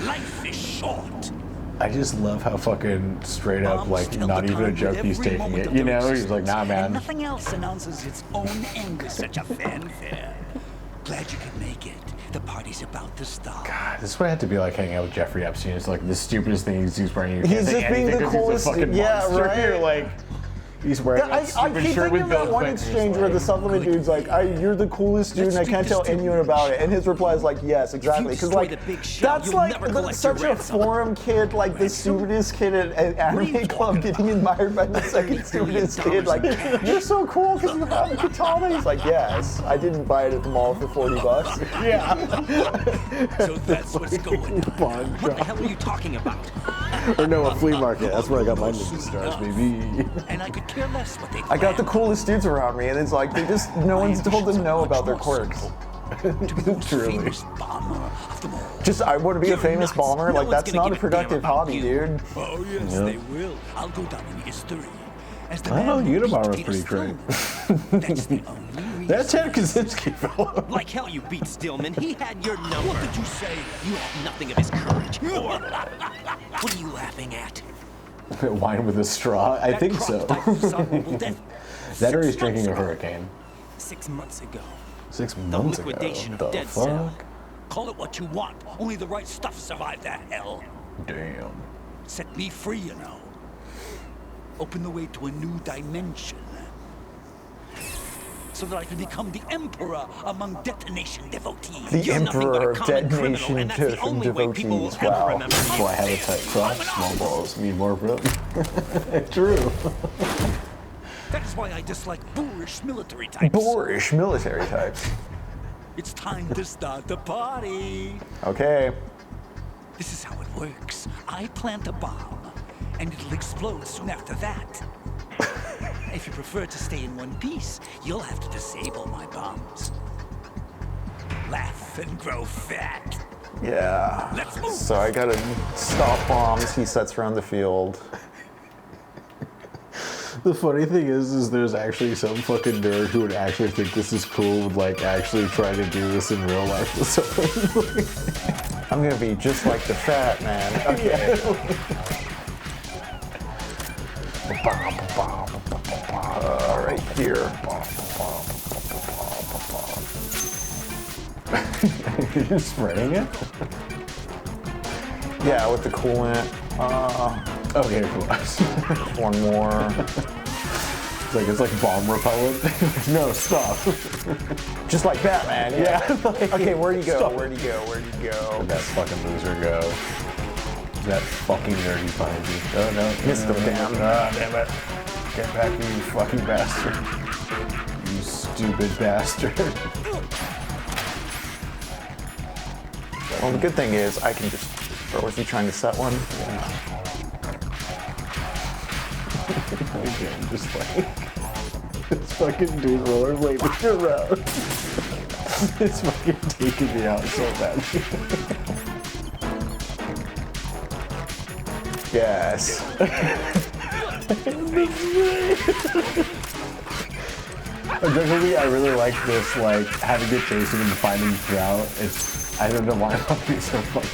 Life is short. I just love how fucking straight up, like, not even a joke he's taking it. You know, he's like, nah, man. And nothing else announces its own end with such a fanfare. Glad you could make it. The party's about to start. God, this would have to be like hanging out with Jeffrey Epstein. It's like the stupidest thing he's wearing. You He's can't just think being anything the 'cause he's a coolest. fucking Yeah, monster. right. You're like, he's wearing I that stupid keep shirt thinking with Bill about one Clinton. exchange where the supplement dude's like, "You're the coolest dude, and I can't tell anyone about it." And his reply is like, "Yes, exactly." Because like, that's like such a forum kid, like the stupidest kid at anime club getting admired by the second stupidest kid. Like, you're so cool because you have a katana. He's like, "Yes, I didn't buy it at the mall for $40." Yeah. So that's what's going on. What the hell are you talking about? Or no, a flea market. That's where I got my ninja stars, baby. And I could care less what they I got the coolest dudes around me, and it's like they just no one's told them no about their quirks. Truly. Just I want to be a famous bomber. Like that's not a productive hobby, dude. Oh yes, Yep. they will. I'll go down in history as the I don't man know, who Unabomber's beat pretty Peter great. Stillman. That's the only reason. That's Ted Kaczynski, fellow. Like hell you beat Stillman. He had your number. What did you say? You have nothing of his courage. Or What are you laughing at? Wine with a straw? I think so. That or he's drinking a hurricane. 6 months ago. 6 months ago. liquidation of The Dead Cell. fuck? Call it what you want. Only the right stuff survived that hell. Damn. Set me free, you know. Open the way to a new dimension. so that I can become the emperor among detonation devotees. The You're nothing but a Emperor of common criminal, Detonation and that's the only way people will Devotees. ever Wow. remember. That's why I have a tight crotch. Small balls mean more for them. True. That is why I dislike boorish military types. Boorish military types. It's time to start the party. Okay. This is how it works. I plant a bomb, and it'll explode soon after that. If you prefer to stay in one piece, you'll have to disable my bombs. Laugh and grow fat. Yeah. Let's move. So I gotta stop bombs he sets around the field. The funny thing is there's actually some fucking nerd who would actually think this is cool, would like actually try to do this in real life with someone. I'm gonna be just like the fat man. Okay. Right here. You're spraying it? Yeah, with the coolant. Okay, cool. One more. It's like bomb repellent. No, stop. Just like Batman. Yeah. Okay, where'd you go? Stop. Where'd you go? Where'd you go? Where'd that fucking loser go? That fucking nerdy behind you. Oh no. Missed him, damn. Ah, damn it. Get back, you fucking bastard. You stupid bastard. Well, the good thing is I can just. Or was he trying to set one? Yeah. Again, just like this fucking dude rollerblading around. It's fucking taking me out so bad. Yes. Definitely, I really like this, like having to chase him and finding throughout. I don't know why it would be so funny.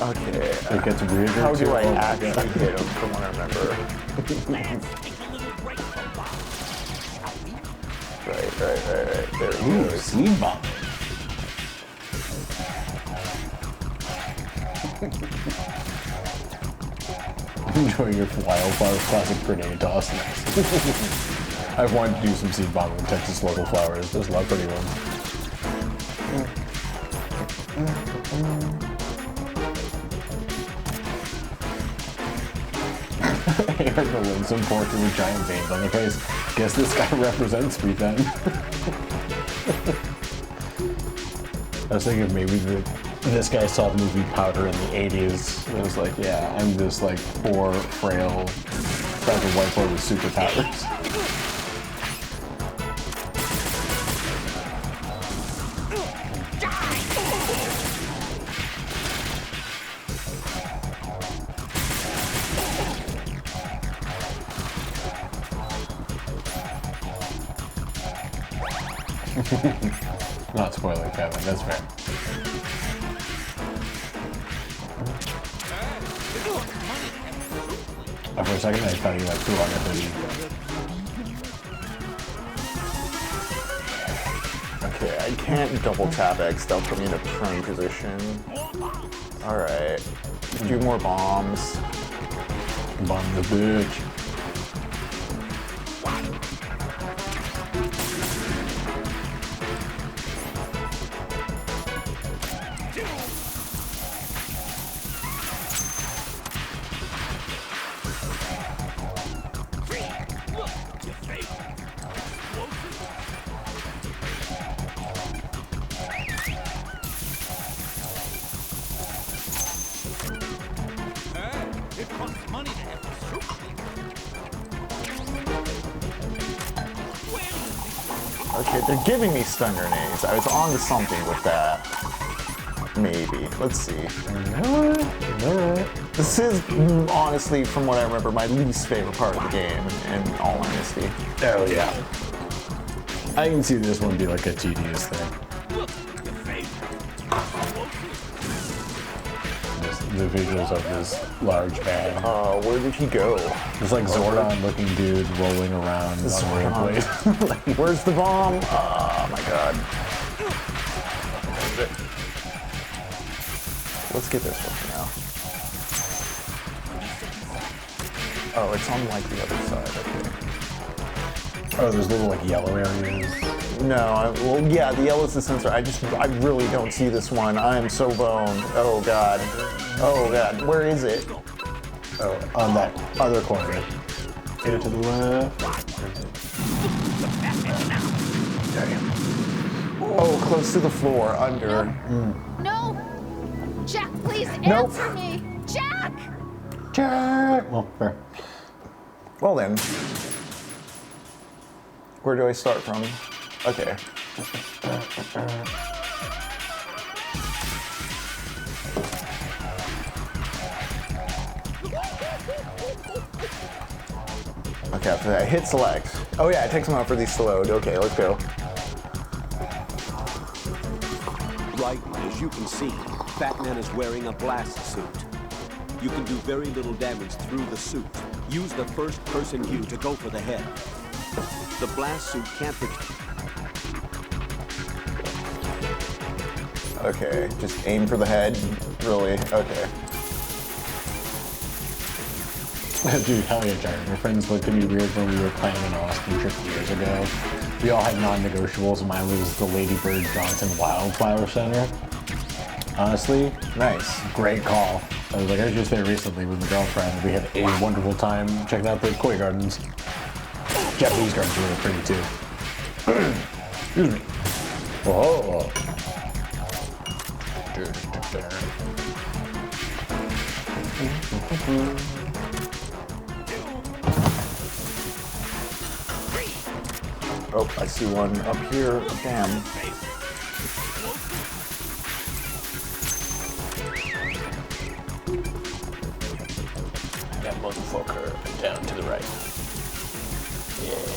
Okay. It gets weirder. How do too. I Oh my actually God. hit him from what I remember? Right. There he Ooh, goes. seed bomb. Enjoying your wildflower classic grenade toss. Nice. I've wanted to do some seed bombing in Texas local flowers. There's a lot of pretty ones. Eric the Winsome portrait with giant veins on the face. Guess this guy represents me then. I was thinking maybe this guy saw the movie Powder in the 80s. And it was like, yeah, I'm this like poor, frail, fragile white boy with superpowers. Not spoiling, Kevin. That's fair. For a second, I thought you like threw on your hoodie. Okay, I can't double tap X. That'll put me in a prone position. Alright. Do more bombs. Bomb the bitch. Okay, they're giving me stun grenades. I was on to something with that. Maybe. Let's see. Alright. This is, honestly, from what I remember, my least favorite part of the game, in all honesty. Oh, yeah. I can see this one be like a tedious thing. The visuals of this large man. Where did he go? It's like Zordon looking dude rolling around on a rollerblade. Where's the bomb? Oh my god. Let's get this one for now. Oh, it's on like the other side. Okay. Oh, there's little like yellow areas. No, well, yeah, the yellow's the sensor. I really don't see this one. I am so boned. Oh god. Oh god. Where is it? Oh, on that other corner. Hit it to the left. Damn. Oh, close to the floor, under. No! Jack, please Nope. answer me! Jack! Jack! Well, fair. Well then. Where do I start from? Okay. Okay, after that, hit select. Oh yeah, it takes them out for these to load. Okay, let's go. Right, as you can see, Batman is wearing a blast suit. You can do very little damage through the suit. Use the first-person view to go for the head. The blast suit can't protect. Okay, just aim for the head. Really? Okay. Dude, hell yeah, Jared. My friends looked at me weird when we were playing an Austin trip years ago. We all had non-negotiables, and mine was the Lady Bird Johnson Wildflower Center. Honestly, Nice. great call. I was like, I was just there recently with my girlfriend. We had a wonderful time checking out the koi gardens. Japanese gardens were really pretty too. Excuse me. Whoa. Oh, I see one up here. Damn. That motherfucker down to the right.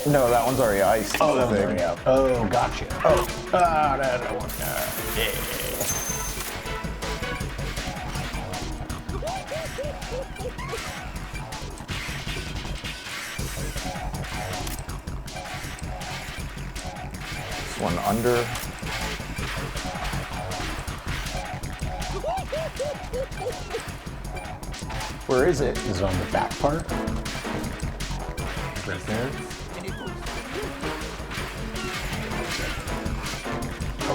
No, that one's already iced. Oh, that one's thing. already out. Oh, gotcha. Oh, that one. Yeah. This one under. Where is it? Is it on the back part? Right there.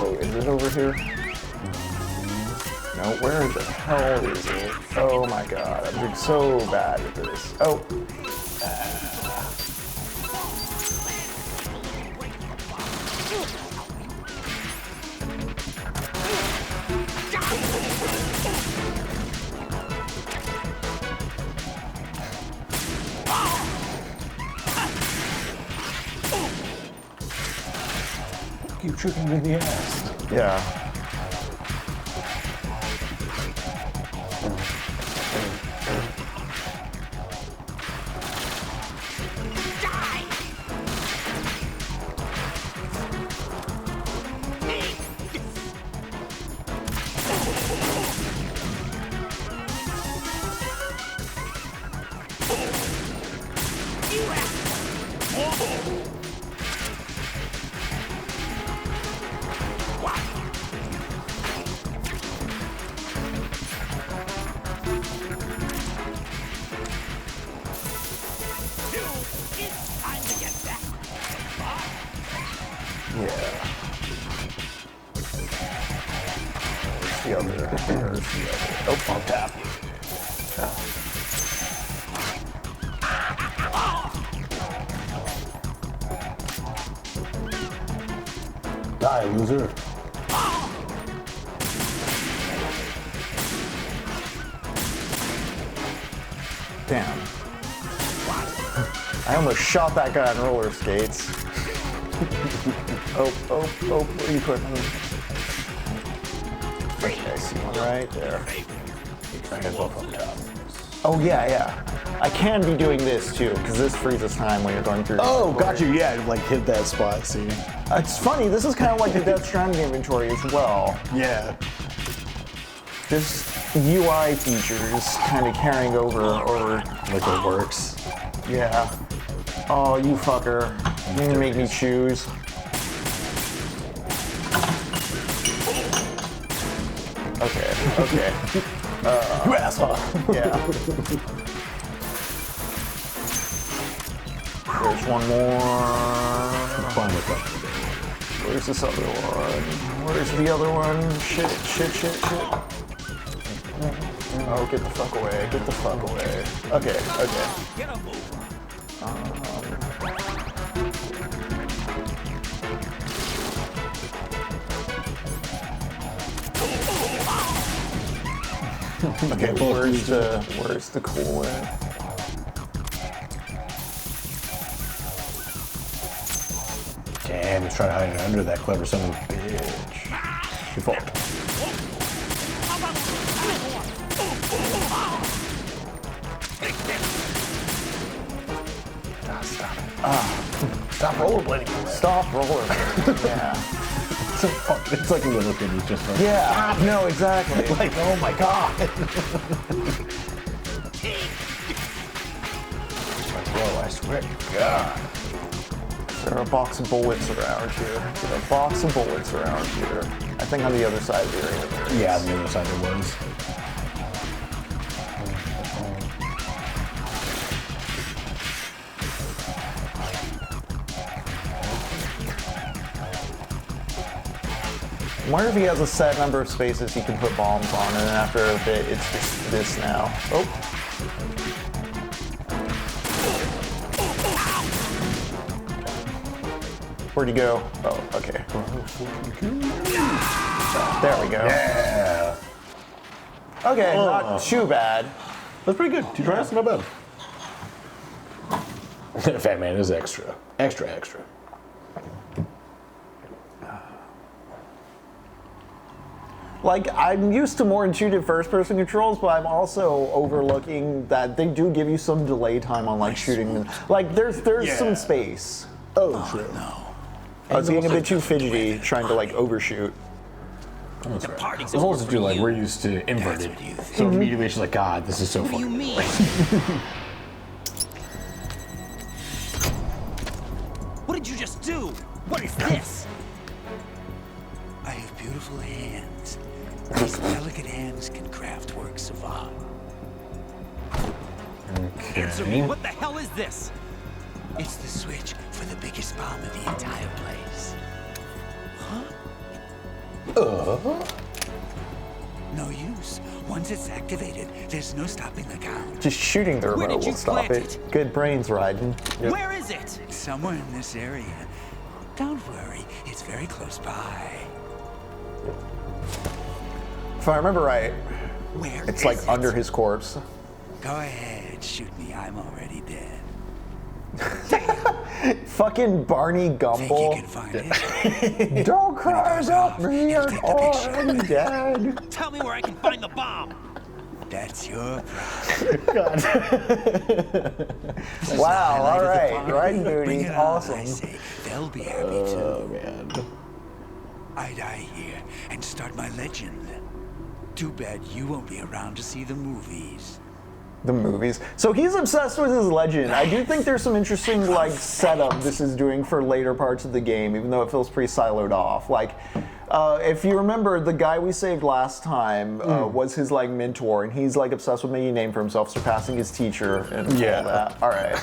Oh, is it over here? No, where the hell is it? Oh my god, I'm doing so bad at this. Oh. Keep shooting me in the ass. Yeah. Oh, on tap. Die, loser. Damn. I almost shot that guy on roller skates. Oh, what are you putting? Okay, I see one right there. Oh yeah. I can be doing this too, because this freezes time when you're going through. Oh, got you. Yeah, like hit that spot. See. It's funny. This is kind of like the Death Stranding inventory as well. Yeah. Just UI features kind of carrying over, or Like it works. yeah. Oh, you fucker! You didn't make me choose. Okay. You asshole. Yeah. There's one more. Fine with that. Where's this other one? Where's the other one? Shit. Oh, get the fuck away. Get the fuck away. Okay. Get a move. Okay, where's the cool way? Damn, he's trying to hide it under that clever son of a bitch. Good fault. Stop rollerblading. Stop rollerblading. Yeah. It's like a little kid who's just like, Yeah. No, exactly. like, oh my god. Bro, I swear to God. There are a box of bullets around here. There are a box of bullets around here. I think on the other side of the arena there is. Yeah, on the other side there was. I wonder if he has a set number of spaces he can put bombs on, and then after a bit, it's just this now. Oh. Where'd he go? Oh, okay. There we go. Yeah. Okay, not too bad. That's pretty good. 2 tries, not bad. Fat Man is extra. Extra. Like, I'm used to more intuitive first-person controls, but I'm also overlooking that they do give you some delay time on, like, shooting them. Like, there's some space. Oh, true. No. I was getting a bit too fidgety trying to, like, overshoot. That's The right. party's As long as over you for like, you. we're used to inverted. That's what you think. So immediately she's like, God, this is so What do you fucking mean? What did you just do? What is this? I have beautiful hands. These delicate hands can craft works of art. Answer me. What the hell is this? It's the switch for the biggest bomb in the entire place. No use. Once it's activated, there's no stopping the count. Just shooting the Where remote did you will stop plant it. it? Good brains, Raiden. Where is it? Somewhere in this area. Don't worry, it's very close by. If I remember right, Where it's is like it? under his corpse. Go ahead, shoot me. I'm already dead. Fucking Barney Think you Gumble. can find it? Don't cry about me, I'm already dead. Tell me where I can find the bomb. That's your problem. Wow, all right. Party. Raiden Bring booty, it on, I awesome. say. They'll be happy too. Oh, man. I die here and start my legend. Too bad you won't be around to see the movies. The movies. So he's obsessed with his legend. I do think there's some interesting like setup this is doing for later parts of the game, even though it feels pretty siloed off. Like, if you remember, the guy we saved last time was his like mentor, and he's like obsessed with making a name for himself, surpassing his teacher and all that. All right.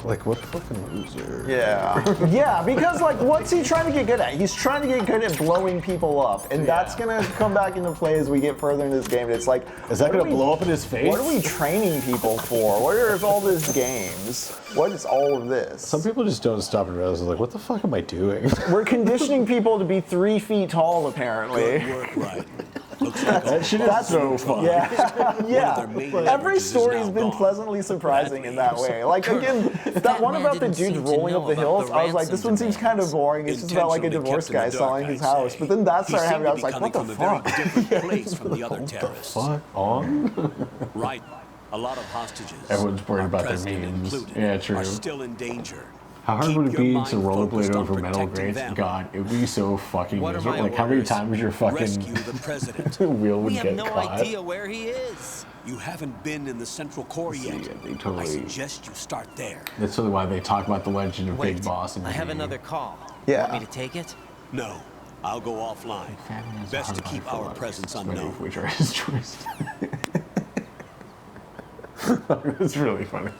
Like, what fucking loser? Yeah. Yeah, because like, what's he trying to get good at? He's trying to get good at blowing people up, and that's gonna come back into play as we get further into this game. And it's like, Is that what gonna are we- blow up in his face? What are we training people for? What are all these games? What is all of this? Some people just don't stop and realize, like, what the fuck am I doing? We're conditioning people to be 3 feet tall, apparently. Good work, right. Looks like That shit is so fun. Yeah, yeah. their main Every leverages is story's now been gone. pleasantly surprising in that way. Like again, that one man about the didn't dudes seem to rolling know up the about hills, the I was like, this ransom one seems kind of demands. boring. It's just about like a Intentionally divorced kept in guy the dark, selling his I'd house. say. But then that He started happening. I was seemed like, to what be the coming from a fuck? very different place from the other terrorists. Fuck on? Right. A lot of hostages. Everyone's worried our about their president memes. included, Yeah, true. Are still in danger. How hard Keep would it your be mind to rollerblade focused on over metal protecting grates? them. God, it would be so fucking What are miserable. my Like, how many orders? times your fucking Rescue the president. wheel would We have get no caught? idea where he is. You haven't been in the central core See, yet. yeah, they totally- I suggest you start there. That's totally why they talk about the legend of Wait, Big Boss. And I have Big. another call. Yeah. Want me to take it? No, I'll go offline. Best to keep our presence unknown. Which are his choice. It's really funny.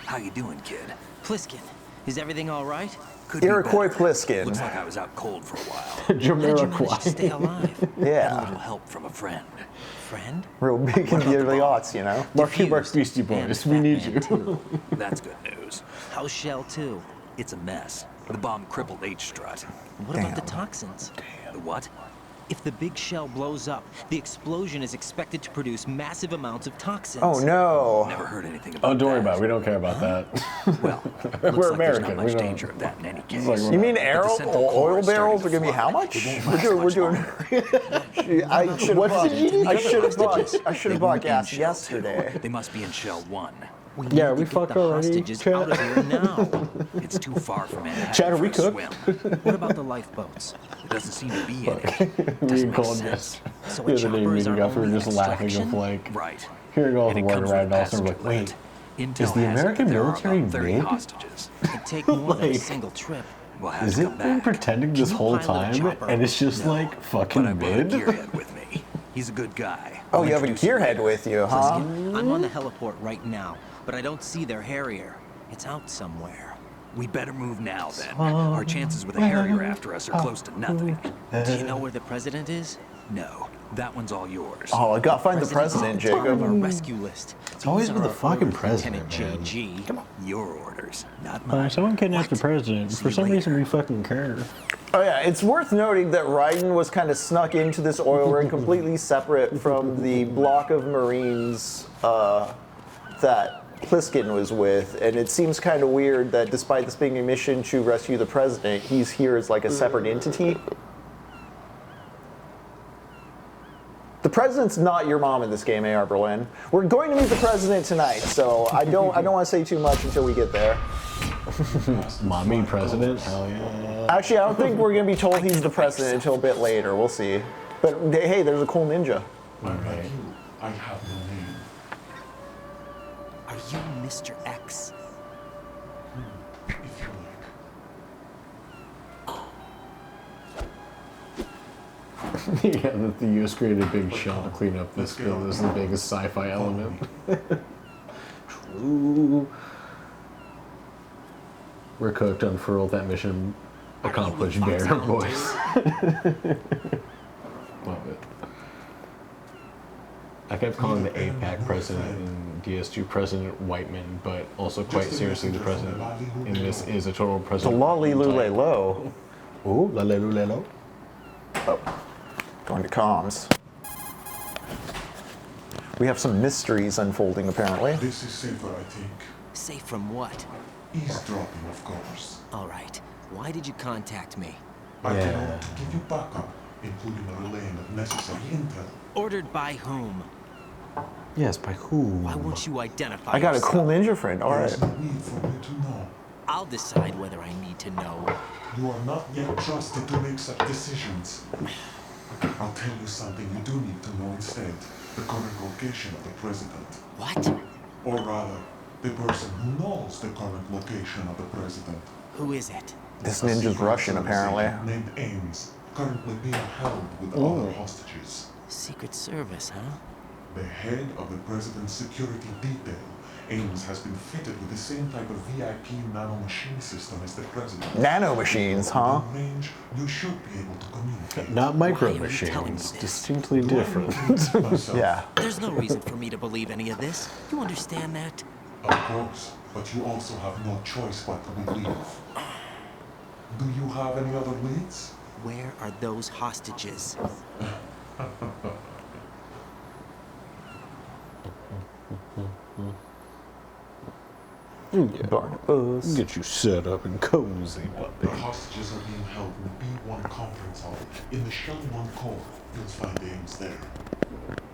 How you doing, kid? Pliskin, is everything all right? Could be Erich better. Pliskin. Looks like I was out cold for a while. How did you manage to stay alive? Had a Yeah. little help from a friend. Friend? Real big in the early aughts, you know? Marky Mark Beastie Boys, we need you. Too. That's good news. How's Shell 2? It's a mess. The bomb crippled H-strut. What about the toxins? The what? If the big shell blows up, the explosion is expected to produce massive amounts of toxins. Oh no. Never heard anything about Oh, don't worry that. about it. We don't care about that. Well, looks We're like there's American. not We much don't- danger of that in any case. like You mean central core oil is barrels are starting gonna be to how flood. much? It won't last We're much doing. longer. I should What have did you do? bought. I should They have bought weren't in gas Shell yesterday. 2. They must be in Shell 1. We Yeah, need we to get fucked the already, hostages Chad. out of here now. It's too far from Manhattan Chad, are for we a cooked? swim. What about the lifeboats? There doesn't seem to be any. Me Doesn't and make Colin sense. just So the a other day chopper is meeting our up, we were only just laughing of extraction? like Right. hearing all And the it word comes around with and also we're like, passenger wait, lit. Intel is the has it American that there are military about 30 mid? hostages. It'd take more than a Like, single trip. We'll have is to it come been back. pretending this you whole pilot a time chopper? and it's just like But I fucking brought a mid? gearhead with me. He's a good guy. Oh, I'll you have a introduce you gearhead later. with you, huh? I'm on the heliport right now, but I don't see their Harrier. It's out somewhere. We better move now, then. Our chances with a Harrier after us are close to nothing. Do you know where the president is? No, that one's all yours. Oh, I gotta find the president, Top of our Jacob. rescue list. It's always These been are the our fucking orders, president, Lieutenant man. JG. Come on. Your orders, not mine. Someone kidnapped the president. See For you some reason, later. we fucking care. Oh yeah, it's worth noting that Raiden was kind of snuck into this oil rig completely separate from the block of Marines that Pliskin was with, and it seems kind of weird that despite this being a mission to rescue the president, he's here as like a separate entity. The president's not your mom in this game, AR Berlin. We're going to meet the president tonight, so I don't want to say too much until we get there. Mommy president? Hell yeah. Actually, I don't think we're going to be told he's the president until a bit later. We'll see. But hey, there's a cool ninja. Okay. I have no name. Are you Mr. X? If you like. Yeah, that the US created a big shell to clean up this field is the biggest sci-fi element. True. We're cooked, unfurled, that mission accomplished, bear boys. Love it. I kept calling the APAC president and DS2 President Whiteman, but also quite seriously the president in this is a total The president. lolly lule low. Ooh, la la lule lo. Oh, going to comms. We have some mysteries unfolding apparently. This is safer, I think. Safe from what? Eavesdropping, of course. All right. Why did you contact me? I Yeah. can order to give you backup, including a relaying of necessary intel. Ordered by whom? Yes, by who? Why won't you identify I got a yourself? cool ninja friend. All There right. is no need for me to know. I'll decide whether I need to know. You are not yet trusted to make such decisions. I'll tell you something you do need to know instead. The current location of the president. What? Or rather, the person who knows the current location of the president. Who is it? This A ninja's secret Russian service apparently. agent named Aengus, currently being held with other hostages. Secret Service, huh? The head of the president's security detail, Aengus, has been fitted with the same type of VIP nanomachine system as the president. Nano machines, huh? Within range, you should be able to communicate. Not micro Why are you telling me machines, this? distinctly Do I different. need to repeat myself? Yeah. There's no reason for me to believe any of this. You understand that? Of course, but you also have no choice but to believe. Do you have any other leads? Where are those hostages? Barnabas. Get you set up and cozy, The puppy. hostages are being held in the B1 conference hall. In the Shell 1 core, you'll find Ames there.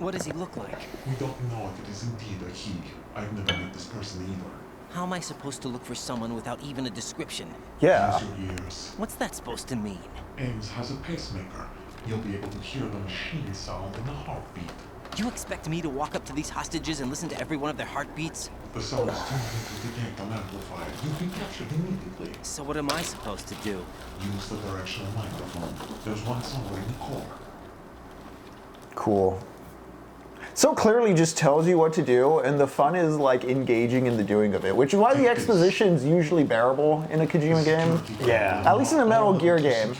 What does he look like? We don't know if it is indeed a he. I've never met this person either. How am I supposed to look for someone without even a description? Yeah. Use your ears. What's that supposed to mean? Ames has a pacemaker. You'll be able to hear the machine sound in a heartbeat. You expect me to walk up to these hostages and listen to every one of their heartbeats? The sound is tuned into the detect amplifier. You'll be captured immediately. So what am I supposed to do? Use the directional microphone. There's one somewhere in the core. Cool. so clearly just tells you what to do, and the fun is like engaging in the doing of it, which is why the exposition's usually bearable in a Kojima game. Yeah. At least in a Metal Gear game.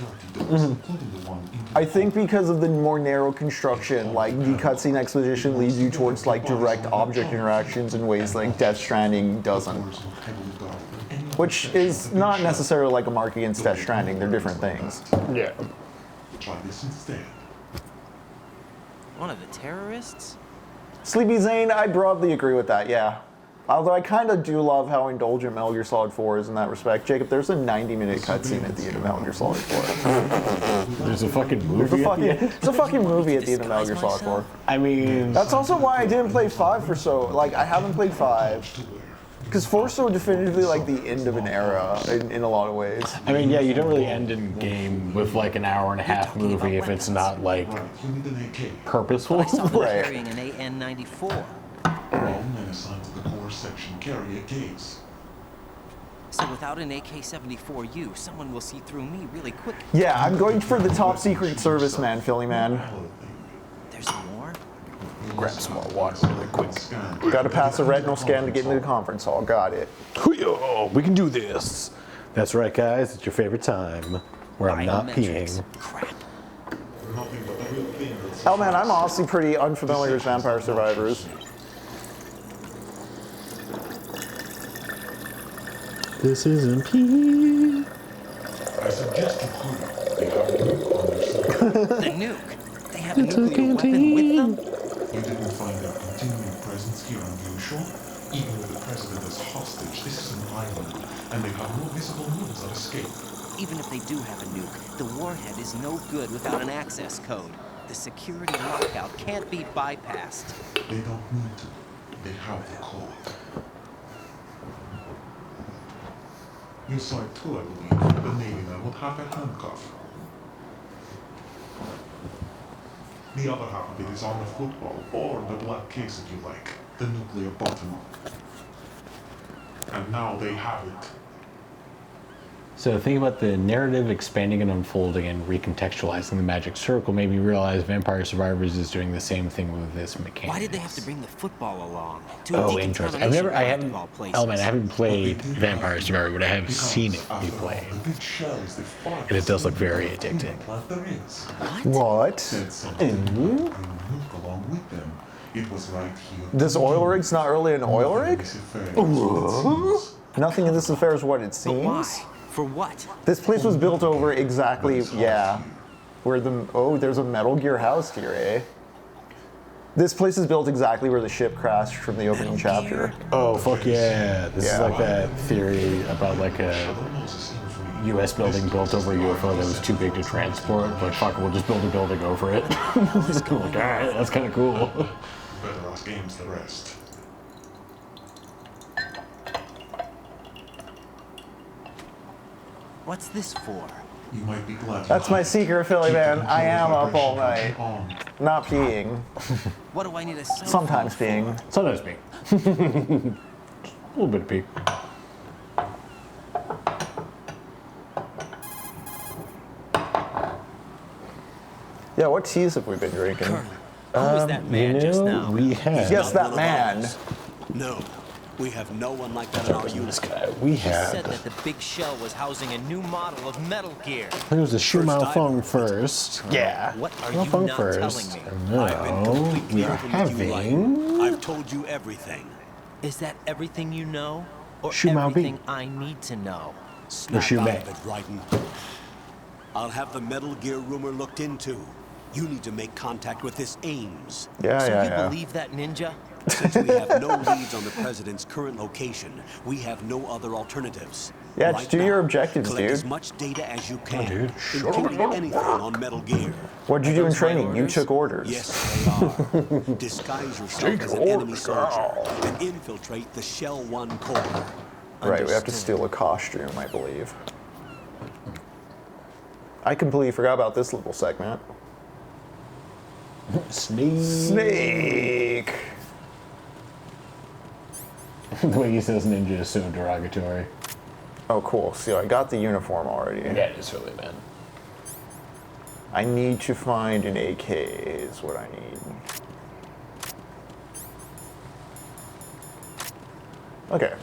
I think because of the more narrow construction, like the cutscene exposition leads you towards like direct object interactions in ways like Death Stranding doesn't. Which is not necessarily like a mark against Death Stranding, they're different things. Yeah. Try this instead. One of the terrorists? Sleepy Zane, I broadly agree with that, yeah. Although I kind of do love how indulgent Metal Gear Solid 4 is in that respect. Jacob, there's a 90-minute cutscene at the end of Metal Gear Solid 4. There's a fucking movie. There's a fucking movie at the end of Metal Gear Solid 4. I mean, That's also why I didn't play 5 for so... Like, I haven't played 5. Because 4's so definitively like the end of an era in a lot of ways. I mean, yeah, you don't really end a game with like an hour-and-a-half movie if it's not like You need an AK. purposeful. I saw them Right. carrying an AN-94. All men assigned to the core section carry AKs. So without an AK-74U, someone will see through me really quick. Yeah, I'm going for the top secret service man, Philly man. There's more? Grab some more water really quick. Gotta pass a retinal scan to get into the conference hall, got it. Oh, we can do this. That's right, guys. It's your favorite time where I'm not Biometrics. peeing. Crap. Nothing but the real thing that's Oh man, I'm honestly pretty unfamiliar with Vampire Survivors. This isn't pee. I suggest you could. They have a nuke on their side. The nuke. They have a nuclear weapon with them? You didn't find their continuing presence here unusual? Even with the president as hostage, this is an island, and they have no visible means of escape. Even if they do have a nuke, the warhead is no good without an access code. The security lockout can't be bypassed. They don't need to. They have the code. You saw it too, I believe. The Navy man will have a handcuff. The other half of it is on the football, or the black case if you like, the nuclear bottom. And now they have it. So think about the narrative expanding and unfolding and recontextualizing the magic circle made me realize Vampire Survivors is doing the same thing with this mechanic. Why did they have to bring the football along? To a Oh, interesting. I decontamination haven't, of all places. oh man, I haven't played Vampire Survivor, but I have seen it be played. The big shell is the farthest And it does look very addicting. implant there is. What? Said something. Bring a nuke along with them. It was right here. This oil rig's not really an oil rig? This affair is what it seems. Nothing in this affair is what it But why? seems. For what? This place was built over exactly, yeah. Where the, oh, there's a Metal Gear house here, eh? This place is built exactly where the ship crashed from the opening chapter. Oh, fuck yeah. This is Yeah. like that theory about like a US building built over a UFO that was too big to transport. But fuck, we'll just build a building over it. It's cool. Like, alright, that's kind of cool. Better ask Ames the rest. What's this for? You might be glad. That's my secret, Philly man. I am up all night. Not peeing. What do I need a cell phone Sometimes for? peeing. Sometimes me. A little bit of peak. Yeah, what teas have we been drinking? Colonel, who was that man just now? we have Yes, that man. No, we have no one like that in our this unit. guy. We He said had. that the big shell was housing a new model of Metal Gear. There was a shoe First malfung first. Yeah. What are you Malfung not first. telling me? I've been No, completely we are open with you, having. I've told you everything. Is that everything you know? Or Shu Mao Bi. everything I need to know? Snap Shoe out Mei. of it, Raiden. I'll have the Metal Gear rumor looked into. You need to make contact with this Ames. Yeah, So yeah, you yeah. believe that ninja? Since we have no leads on the president's current location, we have no other alternatives. Yeah, just do your objectives, collect as dude. much data as you can, dude. including anything on Metal Gear. What'd you do in those my training? You orders? took orders. Yes, they are. Disguise yourself as an enemy soldier and infiltrate the Shell 1 core. Right, we have to Understood. steal a costume, I believe. I completely forgot about this little segment. Snake. Snake! The way he says ninja is so derogatory. Oh, cool. So I got the uniform already. Yeah, it is really, man. I need to find an AK is what I need. Okay.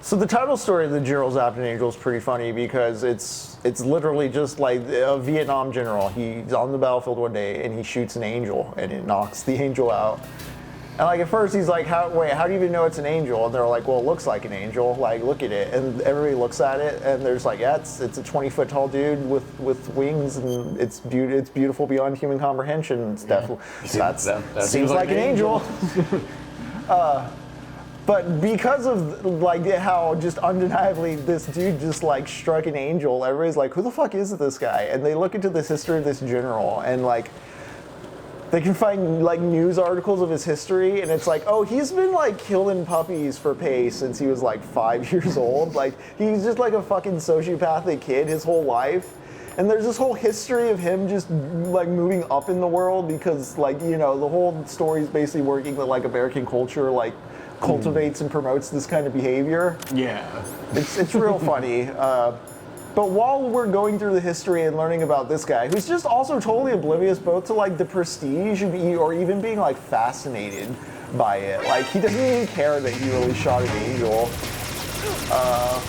So the title story of the General Zapped Angel is pretty funny because it's literally just like a Vietnam general. He's on the battlefield one day and he shoots an angel and it knocks the angel out. And like at first he's like, how do you even know it's an angel? And they're like, well, it looks like an angel. Like, look at it. And everybody looks at it and there's like, yeah, it's a 20-foot tall dude with wings and it's beautiful beyond human comprehension. It's definitely that seems like an angel. But because of like how just undeniably this dude just like struck an angel, everybody's like, who the fuck is this guy? And they look into this history of this general and like they can find like news articles of his history and it's like, oh, he's been like killing puppies for pay since he was like 5 years old. Like he's just like a fucking sociopathic kid his whole life. And there's this whole history of him just like moving up in the world because like, you know, the whole story is basically working that like American culture like cultivates and promotes this kind of behavior. Yeah. It's real funny. But while we're going through the history and learning about this guy, who's just also totally oblivious both to like the prestige or even being like fascinated by it. Like he doesn't even care that he really shot an angel.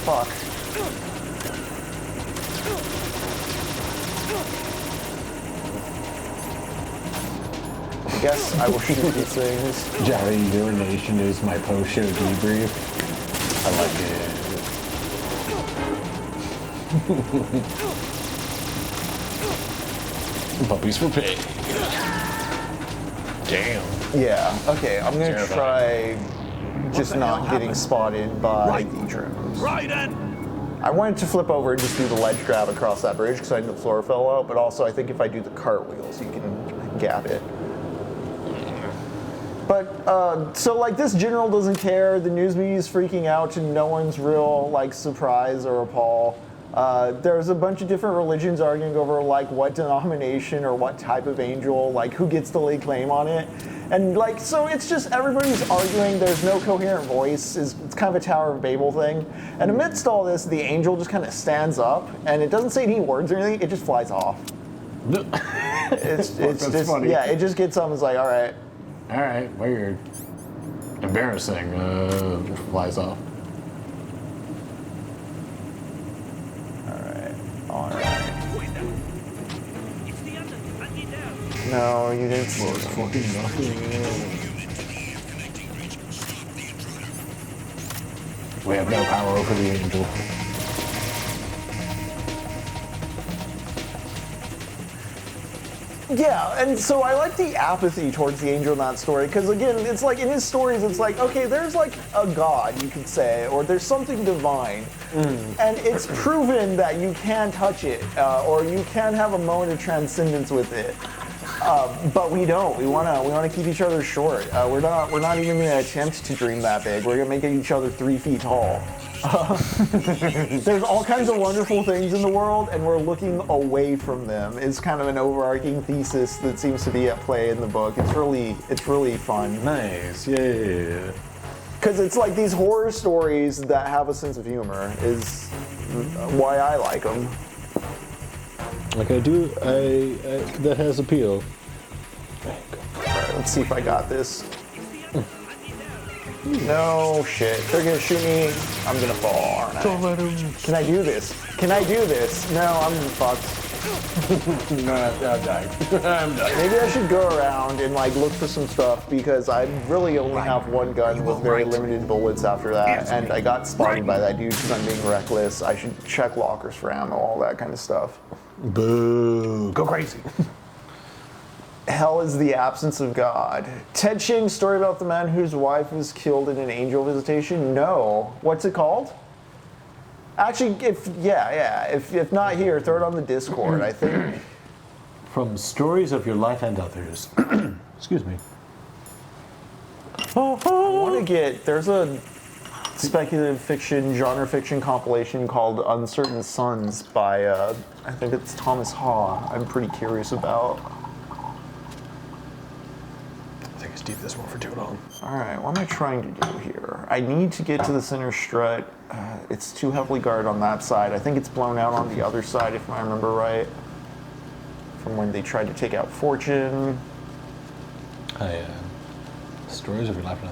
Fuck. I guess I will shoot these things. Jolly urination is my post-show debrief. I like it. Puppies for pay. Damn. Yeah, okay, I'm gonna try just not getting spotted by the drones. Right in! I wanted to flip over and just do the ledge grab across that bridge because I knew the floor fell out, but also I think if I do the cartwheels, you can gap it. But, so like this general doesn't care, the news media is freaking out to no one's real like surprise or appall. There's a bunch of different religions arguing over like what denomination or what type of angel, like who gets to lay claim on it. And like, so it's just everybody's arguing, there's no coherent voice, it's kind of a Tower of Babel thing. And amidst all this, the angel just kind of stands up and it doesn't say any words or anything, it just flies off. It's just funny. Yeah, it just gets up and is like, all right. All right, weird. Embarrassing. Flies off. All right. No, you didn't slow it. Fucking nothing. We have no power over the angel. Yeah, and so I like the apathy towards the angel in that story, because again, it's like in his stories, it's like, okay, there's like a god, you could say, or there's something divine, and it's proven that you can touch it, or you can have a moment of transcendence with it. But we don't. We wanna keep each other short. We're not even gonna attempt to dream that big. We're gonna make each other 3 feet tall. There's all kinds of wonderful things in the world, and we're looking away from them. It's kind of an overarching thesis that seems to be at play in the book. It's really fun. Nice, yeah. Because it's like these horror stories that have a sense of humor is why I like them. Like I do, that has appeal. Alright, let's see if I got this. No shit. They're gonna shoot me. I'm gonna fall, aren't I? Don't let him. Can I do this? Can I do this? No, I'm fucked. No, I'm dying. I'm dying. Maybe I should go around and like look for some stuff because I really only have one gun with very limited bullets after that, and I got spotted by that dude because I'm being reckless. I should check lockers for ammo, all that kind of stuff. Boo. Go crazy. Hell is the absence of God. Ted Ching's story about the man whose wife was killed in an angel visitation? No. What's it called? Actually, if not here, throw it on the Discord, I think. From Stories of Your Life and Others. Excuse me. I want to get, there's a speculative fiction, genre fiction compilation called Uncertain Suns by, I think it's Thomas Haw, I'm pretty curious about. I think it's deep this one for too long. Alright, what am I trying to do here? I need to get to the center strut. It's too heavily guarded on that side. I think it's blown out on the other side, if I remember right. From when they tried to take out Fortune. Stories of your life and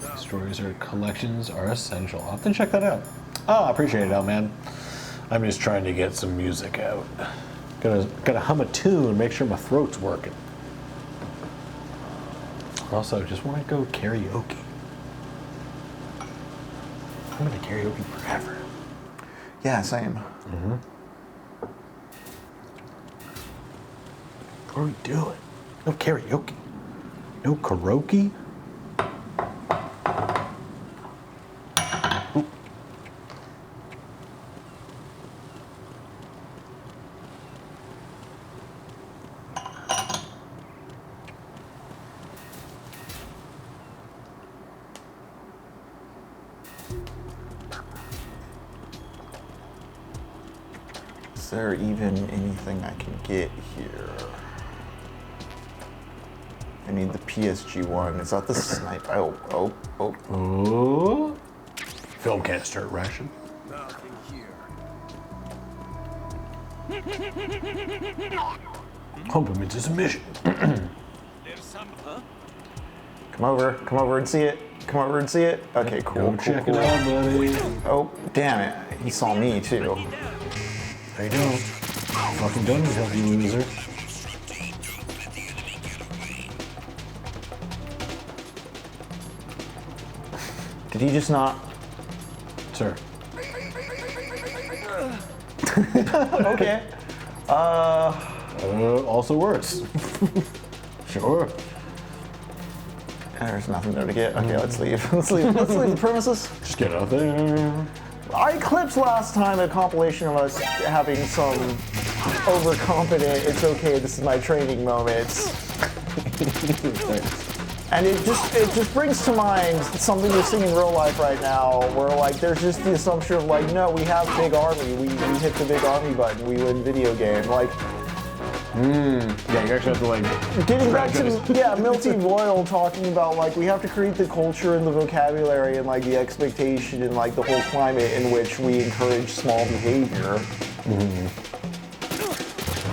others. Stories or collections are essential. I'll have to check that out. Oh, I appreciate it, Al, man. I'm just trying to get some music out. Gotta hum a tune, make sure my throat's working. Also, just want to go karaoke. I'm gonna karaoke forever. Yeah, same. Mm-hmm. What are we doing? No karaoke. No karaoke? Ooh. Is there even anything I can get here? I need the PSG one. Is that the snipe? Oh. Oh. Film can't start rushing. Nothing here. Compliment is a mission. There's some, huh? Come over and see it. Come over and see it. Okay, cool. Go check it out, buddy. Oh, damn it. He saw me too. I don't. Fucking done with help, you loser. Did he just not? Sir. Okay. Also works. Sure. There's nothing there to get. Okay, let's leave. Let's leave the premises. Just get out there. I clipped last time a compilation of us having some overconfident, it's okay, this is my training moments. And it just brings to mind something we're seeing in real life right now, where like there's just the assumption of like, no, we have big army, we hit the big army button, we win video game. Like, Yeah, you actually have to like. getting back to Milty Boyle talking about like we have to create the culture and the vocabulary and like the expectation and like the whole climate in which we encourage small behavior.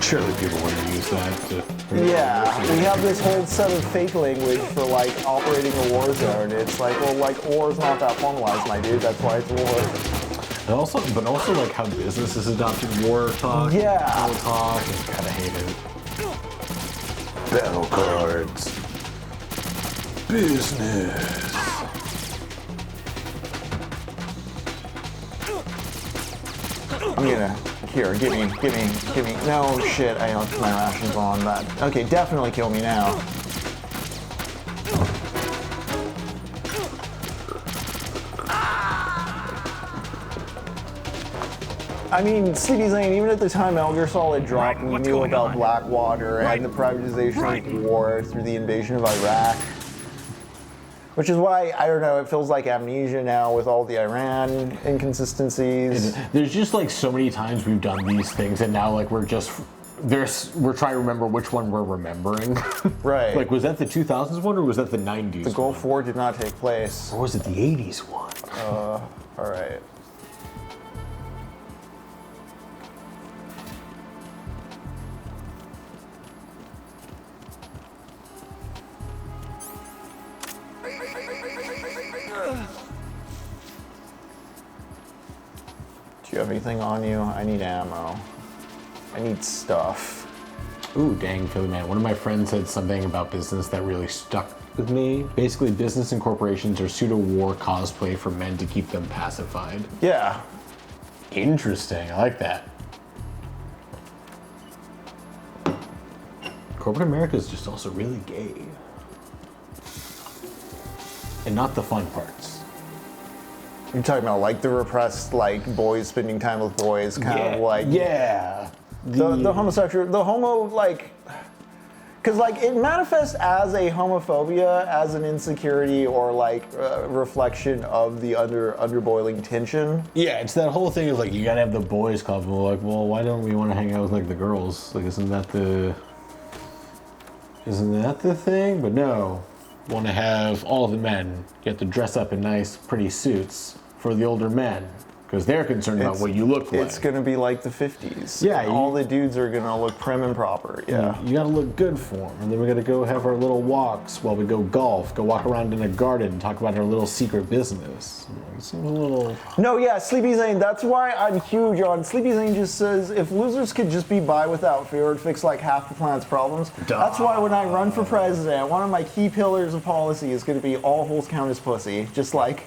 Surely people want to use that to. Yeah, we have this whole set of fake language for like operating a war zone. It's like, well, like war's not that formalized, my dude. That's why it's war. And also, but also like how business is adopting war talk. Yeah. Battle talk. I kinda hate it. Battle cards. Business. I'm gonna, here, give me. No shit, I left my rations on that. Okay, definitely kill me now. I mean, Sleepy Zane, even at the time Elgersol had dropped, we knew about Blackwater and the privatization of war through the invasion of Iraq. Which is why, I don't know, it feels like amnesia now with all the Iran inconsistencies. There's just like so many times we've done these things, and now like we're trying to remember which one we're remembering. Right. Like, was that the 2000s one or was that the 90s? The Gulf War did not take place. Or was it the 80s one? All right. Do you have anything on you? I need ammo. I need stuff. Ooh, dang, Philly man. One of my friends said something about business that really stuck with me. Basically, business and corporations are pseudo-war cosplay for men to keep them pacified. Yeah. Interesting. I like that. Corporate America is just also really gay. And not the fun parts. You're talking about like the repressed, like boys spending time with boys, kind of like Yeah. the homosexual, the homo, like, because like it manifests as a homophobia, as an insecurity, or like reflection of the underboiling tension. Yeah, it's that whole thing of like you gotta have the boys club. And we're like, well, why don't we want to hang out with like the girls? Like, isn't that the thing? But no, want to have all the men get to dress up in nice, pretty suits for the older men, because they're concerned about what you look like. It's gonna be like the 50s. Yeah, and all the dudes are gonna look prim and proper. Yeah. You gotta look good for them. And then we're gonna go have our little walks while we go golf, go walk around in a garden and talk about our little secret business. It seems a little... No, yeah, Sleepy Zane, that's why I'm huge on... Sleepy Zane just says, if losers could just be by without fear, it'd fix like half the planet's problems. That's why when I run for president, one of my key pillars of policy is gonna be all holes count as pussy. Just like...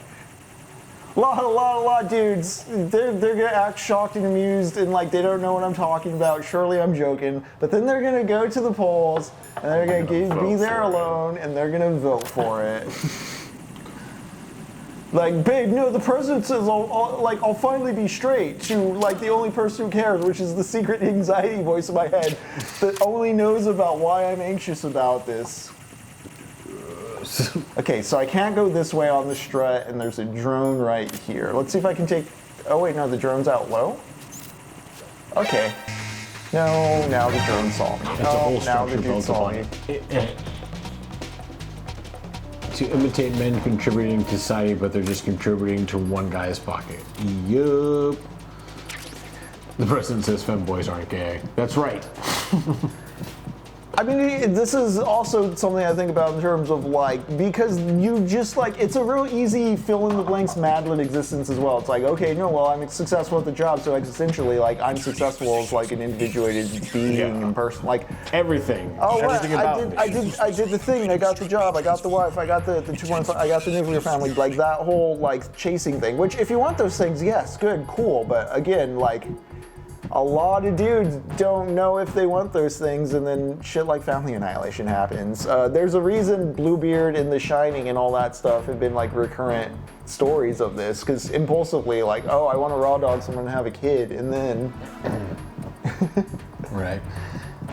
A lot of dudes, they're gonna act shocked and amused and like they don't know what I'm talking about. Surely I'm joking. But then they're gonna go to the polls and they're gonna be there alone and they're gonna vote for it. Like, babe, no, the president says I'll finally be straight, to like the only person who cares, which is the secret anxiety voice in my head that only knows about why I'm anxious about this. Okay, so I can't go this way on the strut, and there's a drone right here. Let's see if I can take... Oh, wait, no, the drone's out low? Okay. No, now the drone saw me. Oh, now the dude saw me. To imitate men contributing to society, but they're just contributing to one guy's pocket. Yup. The president says femboys aren't gay. That's right. I mean, this is also something I think about in terms of like, because you just like, it's a real easy fill-in-the-blanks Madeline existence as well. It's like, okay, no, well, I'm successful at the job, so existentially, like, I'm successful as like an individuated being and person, like everything. Oh, everything about I did the thing. I got the job. I got the wife. I got the 2.5. I got the nuclear family. Like that whole like chasing thing. Which, if you want those things, yes, good, cool. But again, like. A lot of dudes don't know if they want those things, and then shit like family annihilation happens. There's a reason Bluebeard and The Shining and all that stuff have been like recurrent stories of this, because impulsively, like, oh, I want to raw dog someone and have a kid, and then... Right.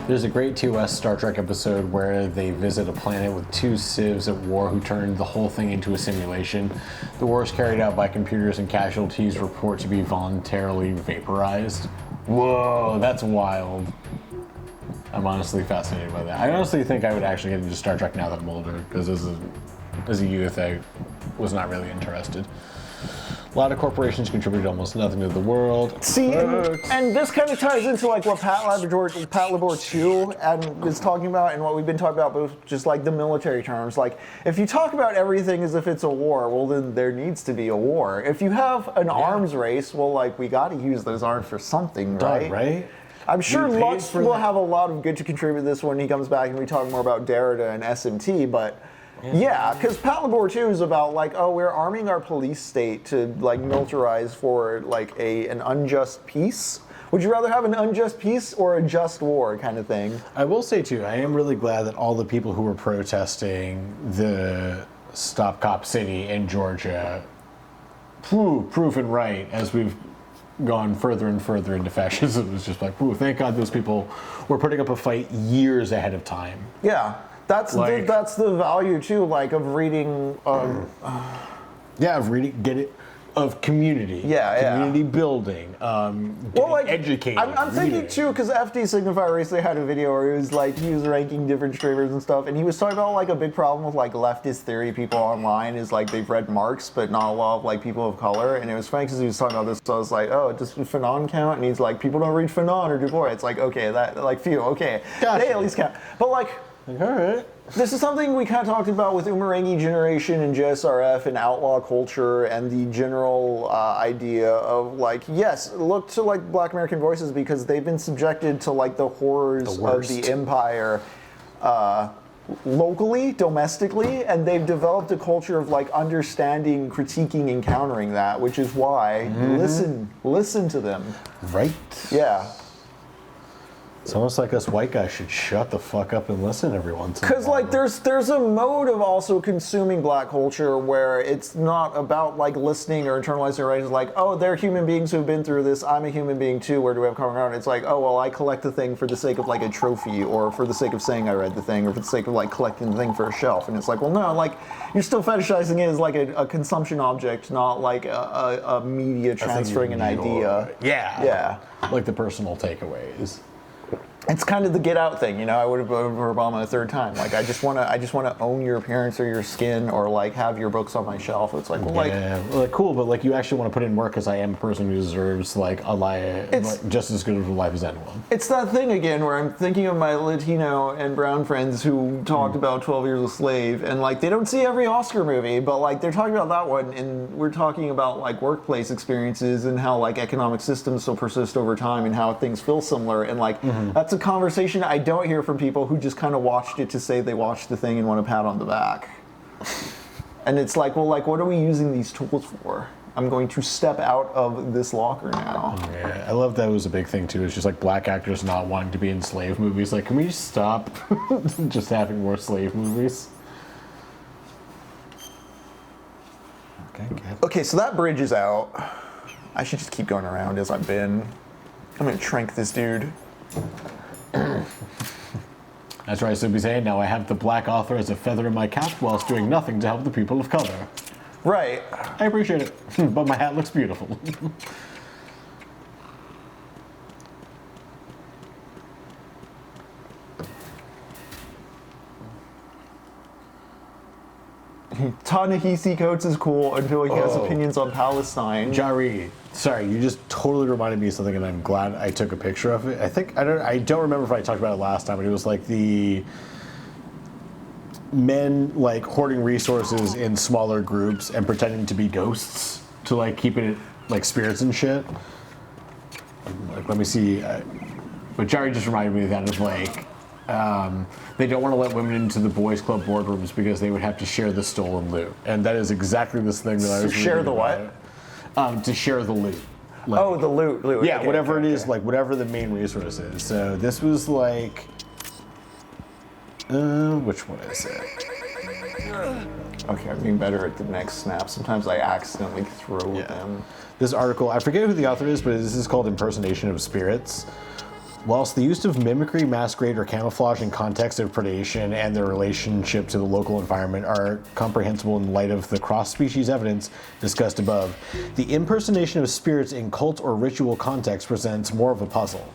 There's a great TOS Star Trek episode where they visit a planet with two civs at war who turned the whole thing into a simulation. The war is carried out by computers and casualties report to be voluntarily vaporized. Whoa, that's wild. I'm honestly fascinated by that. I honestly think I would actually get into Star Trek now that I'm older, because as a youth, I was not really interested. A lot of corporations contributed almost nothing to the world. See, and this kind of ties into like what Pat Labor 2 is talking about, and what we've been talking about, both just like the military terms. Like, if you talk about everything as if it's a war, well, then there needs to be a war. If you have an arms race, well, like, we got to use those arms for something, right? Right? I'm sure Lux will have a lot of good to contribute to this when he comes back and we talk more about Derrida and SMT, but. Yeah, because Pat Labor 2 is about like, oh, we're arming our police state to like militarize for like an unjust peace. Would you rather have an unjust peace or a just war kind of thing? I will say too, I am really glad that all the people who were protesting the Stop Cop City in Georgia, proven right as we've gone further and further into fascism. It was just like, thank God those people were putting up a fight years ahead of time. Yeah. That's like, that's the value too, like of reading. Of community. Community building. Educating. I'm thinking too, because FD Signify recently had a video where he was ranking different streamers and stuff, and he was talking about like a big problem with like leftist theory people online is like they've read Marx, but not a lot of like people of color. And it was funny because he was talking about this, so I was like, oh, does Fanon count? And he's like, people don't read Fanon or Du Bois. It's like, okay, that like few, okay, gotcha. They at least count. But like all right. This is something we kind of talked about with Umarangi Generation and JSRF and outlaw culture and the general idea of like, yes, look to like Black American voices because they've been subjected to like the horrors of the empire locally, domestically, and they've developed a culture of like understanding, critiquing, and countering that, which is why listen to them. Right. Yeah. It's almost like us white guys should shut the fuck up and listen every once in a while. Because like there's a mode of also consuming black culture where it's not about like listening or internalizing, right? It's like, oh, they're human beings who've been through this. I'm a human being too. Where do we have common ground? It's like, oh, well, I collect the thing for the sake of like a trophy, or for the sake of saying I read the thing, or for the sake of like collecting the thing for a shelf. And it's like, well, no, like you're still fetishizing it as like a consumption object, not like a media transferring an idea. Yeah. Yeah. Like the personal takeaways. It's kind of the Get Out thing, you know. I would have voted for Obama a third time. Like, I just want to own your appearance or your skin, or like have your books on my shelf. It's like, well, like cool, but like you actually want to put in work because I am a person who deserves like a life, like, just as good of a life as anyone. It's that thing again where I'm thinking of my Latino and brown friends who talked about 12 Years a Slave, and like they don't see every Oscar movie, but like they're talking about that one, and we're talking about like workplace experiences and how like economic systems still persist over time and how things feel similar, and like that's a conversation I don't hear from people who just kind of watched it to say they watched the thing and want a pat on the back. And it's like, well, like, what are we using these tools for? I'm going to step out of this locker now. Yeah, I love that it was a big thing too. It's just like black actors not wanting to be in slave movies. Like, can we just stop just having more slave movies? Okay, so that bridge is out. I should just keep going around as I've been. I'm gonna trank this dude. That's right, Soupy saying, now I have the black author as a feather in my cap whilst doing nothing to help the people of color. Right. I appreciate it, but my hat looks beautiful. Ta-Nehisi Coates is cool until he has opinions on Palestine. Jari, sorry, you just totally reminded me of something, and I'm glad I took a picture of it. I don't remember if I talked about it last time, but it was like the men like hoarding resources in smaller groups and pretending to be ghosts to like keep it like spirits and shit. Like, let me see. But Jari just reminded me of that of like. They don't want to let women into the boys' club boardrooms because they would have to share the stolen loot, and that is exactly this thing that I was. Share the what? To share the loot. Like, oh, the loot. Yeah, okay, whatever okay, it is, like whatever the main resource is. So this was like, which one is it? Okay, I'm being better at the next snap. Sometimes I accidentally throw them. This article, I forget who the author is, but this is called Impersonation of Spirits. Whilst the use of mimicry, masquerade, or camouflage in context of predation and their relationship to the local environment are comprehensible in light of the cross-species evidence discussed above, the impersonation of spirits in cult or ritual context presents more of a puzzle.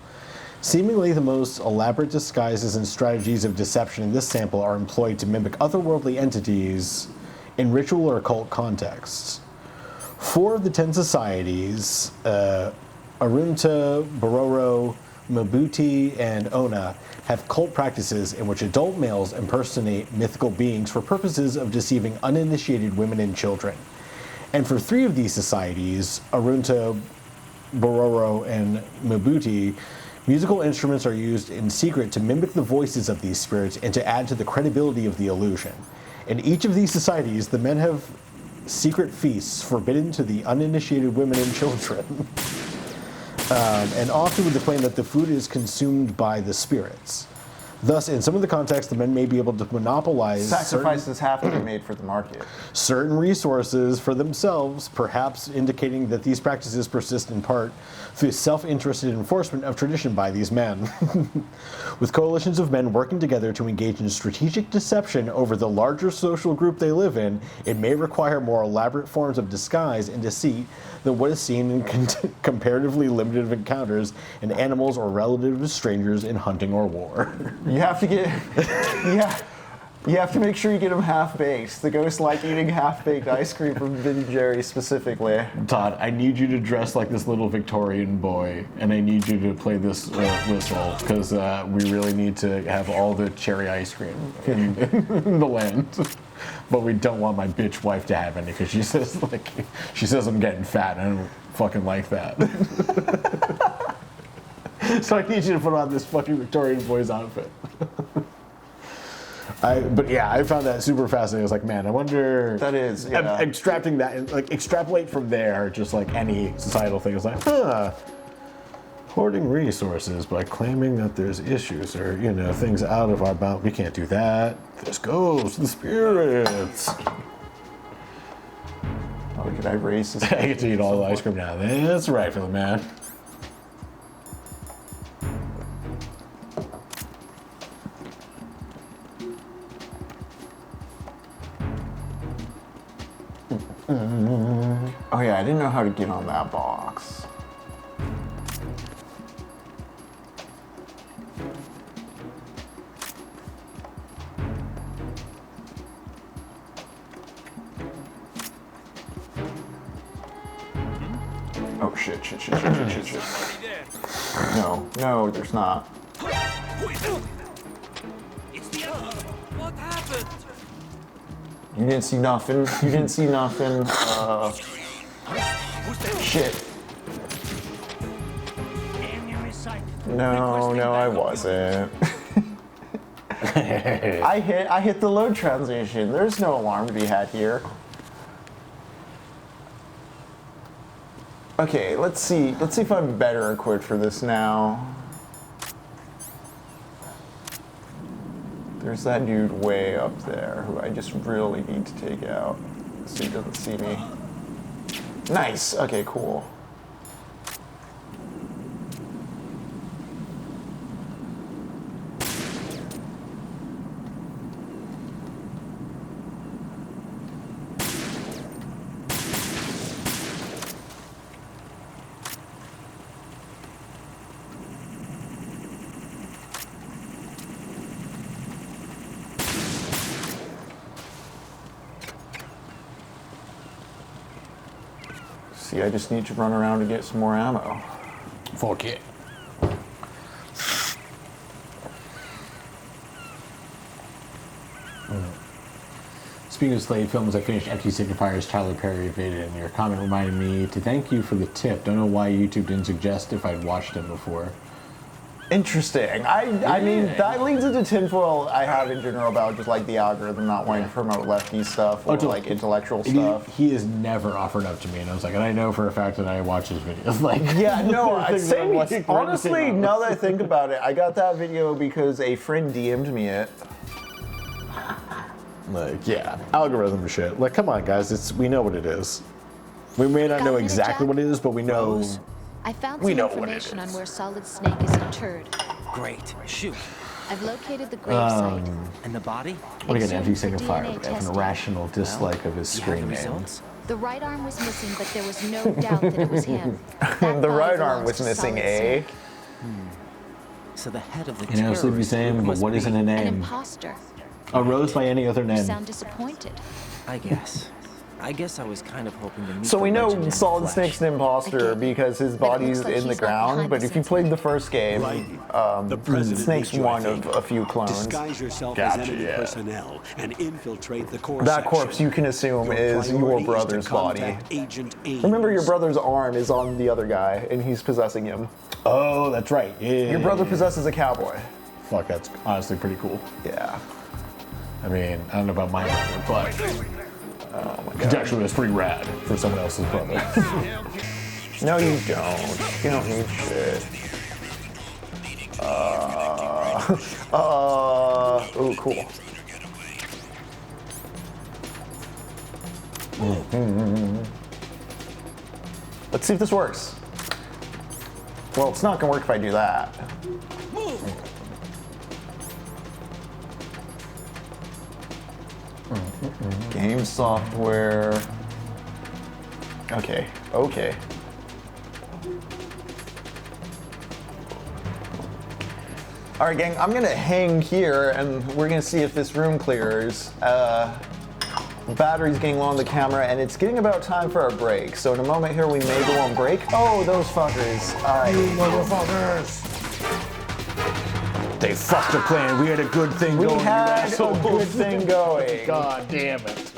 Seemingly the most elaborate disguises and strategies of deception in this sample are employed to mimic otherworldly entities in ritual or occult contexts. 4 of the 10 societies, Arunta, Bororo, Mabuti, and Ona, have cult practices in which adult males impersonate mythical beings for purposes of deceiving uninitiated women and children. And for 3 of these societies, Arunta, Bororo, and Mabuti, musical instruments are used in secret to mimic the voices of these spirits and to add to the credibility of the illusion. In each of these societies, the men have secret feasts forbidden to the uninitiated women and children. And often with the claim that the food is consumed by the spirits. Thus, in some of the contexts, the men may be able to monopolize sacrifices have to be made for the market. Certain resources for themselves, perhaps indicating that these practices persist in part through self-interested enforcement of tradition by these men. With coalitions of men working together to engage in strategic deception over the larger social group they live in, it may require more elaborate forms of disguise and deceit than what is seen in comparatively limited encounters in animals or relative strangers in hunting or war. You have to get, you have to make sure you get them half-baked. The ghosts like eating half-baked ice cream from Ben & Jerry's specifically. Todd, I need you to dress like this little Victorian boy, and I need you to play this whistle, because we really need to have all the cherry ice cream in the land. But we don't want my bitch wife to have any, because she says I'm getting fat, and I don't fucking like that. So I need you to put on this fucking Victorian boy's outfit. But yeah, I found that super fascinating. I was like, man, I wonder. That is, yeah. Extracting that, like, extrapolate from there, just like any societal thing. It's like, hoarding resources by claiming that there's issues or, things out of our bound. We can't do that. There's ghosts, the spirits. Oh, did I raise this? I get to eat all the ice cream now. That's right for the man. Oh yeah, I didn't know how to get on that box. Oh shit. No, there's not. What happened? You didn't see nothing. Shit. No, I wasn't. I hit the load transition. There's no alarm to be had here. Okay, let's see if I'm better equipped for this now. There's that dude way up there who I just really need to take out so he doesn't see me. Nice. Okay, cool. See, I just need to run around to get some more ammo. Fuck it. Speaking of Slade films, I finished Empty Signifiers, Tyler Perry evaded, and your comment reminded me to thank you for the tip. Don't know why YouTube didn't suggest if I'd watched it before. Interesting. I mean, that leads into tinfoil I have in general about just like the algorithm not wanting to promote lefty stuff or like intellectual stuff. He has never offered up to me, and I was like, and I know for a fact that I watch his videos. Like, yeah, no, honestly, now that I think about it, I got that video because a friend DM'd me it. Like, yeah, algorithm shit. Like, come on, guys, we know what it is. We may not know exactly what it is, but we know. Rose? I found some information on where Solid Snake is interred. Great. Shoot. I've located the gravesite. And the body? What again, Empty Exhumed for Signifier. DNA I have an testing. irrational dislike of his You have the screen name. results? The right arm was missing, but there was no doubt that it was him. The right arm was missing, eh? So the head of the You know, Sleepy saying, but what isn't a An name? imposter. A rose by any other You name. sound disappointed. I guess I was kind of hoping to meet So the we know legend in the Solid flesh. Snake's an imposter because his But it body's looks like in the he's not ground, behind but the if you scenes played with the first game, The president Snake's needs you, I one of think. a few clones. Disguise yourself Gotcha, as enemy yeah. personnel and infiltrate the core That section. corpse you can assume is your priority brother's to body. contact Agent Aengus. Remember, your brother's arm is on the other guy, and he's possessing him. Oh, that's right. Yeah. Your brother possesses a cowboy. Fuck, that's honestly pretty cool. Yeah. I mean, I don't know about my brother, but Oh my it actually was pretty rad for someone else's brother. No, you don't. You don't need shit. Oh, cool. Let's see if this works. Well, it's not gonna work if I do that. Game software. Okay. All right, gang, I'm gonna hang here and we're gonna see if this room clears. Battery's getting low on the camera and it's getting about time for our break. So in a moment here, we may go on break. Oh, those fuckers. All right. You motherfuckers! They fucked the plan. We had a good thing We going, you had a assholes. good thing going. God damn it.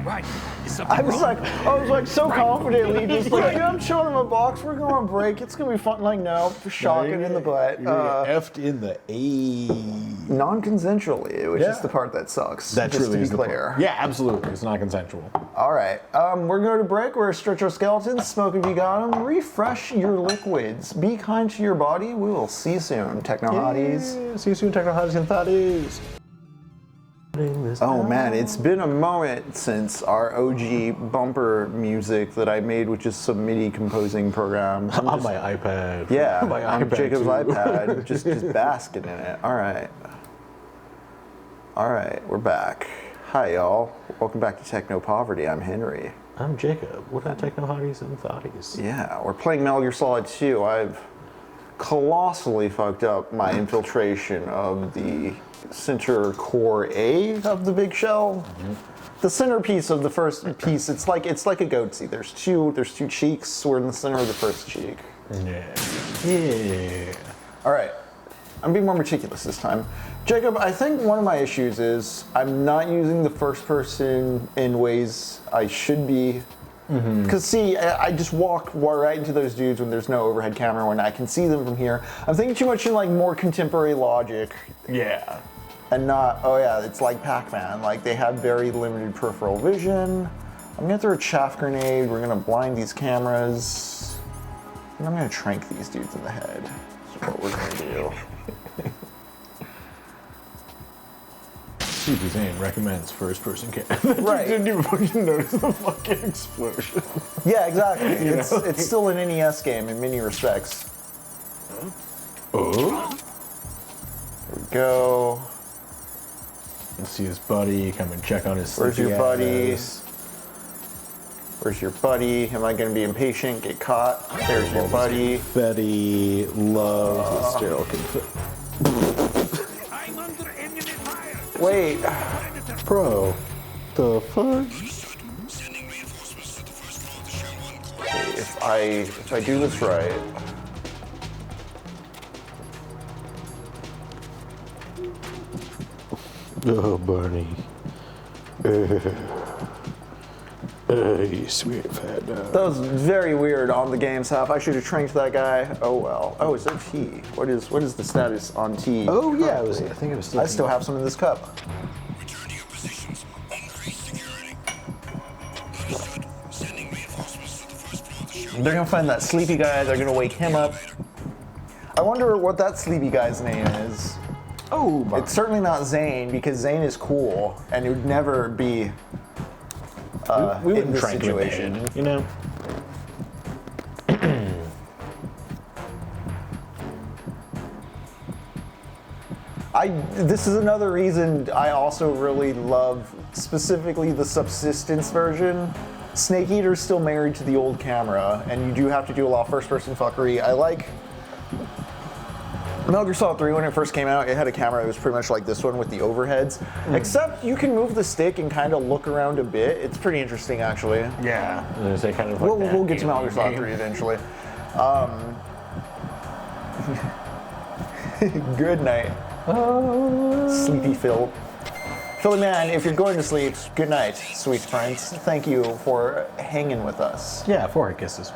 Right. Is I something was wrong? like so confidently, just like, yeah, I'm chilling in my box. We're going on break. It's gonna be fun. Like, no, shocking in the butt. Effed in the A. Non-consensually, which is Yeah. the part that sucks. That just truly to be is the clear. part. Yeah, absolutely. It's not consensual. All right, we're going to break. We're gonna stretch our skeletons, smoke if you got them, refresh your liquids, be kind to your body. We will see you soon, Techno Hotties. Yeah, see you soon, Techno Hotties and Thotties. Oh man, it's been a moment since our OG bumper music that I made, which is some MIDI composing program. On my iPad. Yeah, my on iPad Jacob's too. iPad, just basking in it. All right, we're back. Hi y'all, welcome back to Techno Poverty. I'm Henry. I'm Jacob. What are Techno Hotties and Thotties? Yeah, we're playing Metal Gear Solid 2. I've colossally fucked up my infiltration of the center core A of the big shell. the centerpiece of the first piece. It's like a goatee. There's two cheeks. We're in the center of the first cheek. Yeah. All right. I'm being more meticulous this time. Jacob, I think one of my issues is I'm not using the first person in ways I should be. Because see, I just walk right into those dudes when there's no overhead camera, when I can see them from here. I'm thinking too much in like more contemporary logic. Yeah. And not, oh yeah, it's like Pac-Man. Like they have very limited peripheral vision. I'm gonna throw a chaff grenade. We're gonna blind these cameras. And I'm gonna trank these dudes in the head. That's what we're gonna do. Sleepy Zane recommends first-person camera. Right. Didn't even fucking notice the fucking explosion. Yeah, exactly. It's still an NES game in many respects. Oh. There we go. Let's see his buddy. Come and check on his. Where's your buddy? ass. Where's your buddy? Am I gonna be impatient? Get caught? There's your buddy. Betty loves sterile confit. I'm under enemy fire. Wait. Bro, the fuck? If I do this right. Oh, Barney. You sweet fat dog. That was very weird on the game, Seth. I should have tranked that guy. Oh well. Oh, is that T? What is the status on T? Oh yeah, I currently? think it was still. I still have some in this cup. Return to your positions. Increase security. Understood. Sending reinforcements to the first floor of the ship. They're gonna find that sleepy guy. They're gonna wake him up. I wonder what that sleepy guy's name is. Oh, It's certainly not Zane, because Zane is cool and it would never be we in wouldn't this try and do it, situation. you know. This is another reason I also really love specifically the subsistence version. Snake Eater's still married to the old camera, and you do have to do a lot of first-person fuckery. I like Metal Gear Solid 3, when it first came out, it had a camera that was pretty much like this one with the overheads. Except you can move the stick and kind of look around a bit. It's pretty interesting, actually. Yeah. They kind of like We'll get to Metal Gear Solid 3 eventually. Good night. Sleepy Phil. Philly man, if you're going to sleep, good night, sweet friends. Thank you for hanging with us. Yeah, forehead kisses.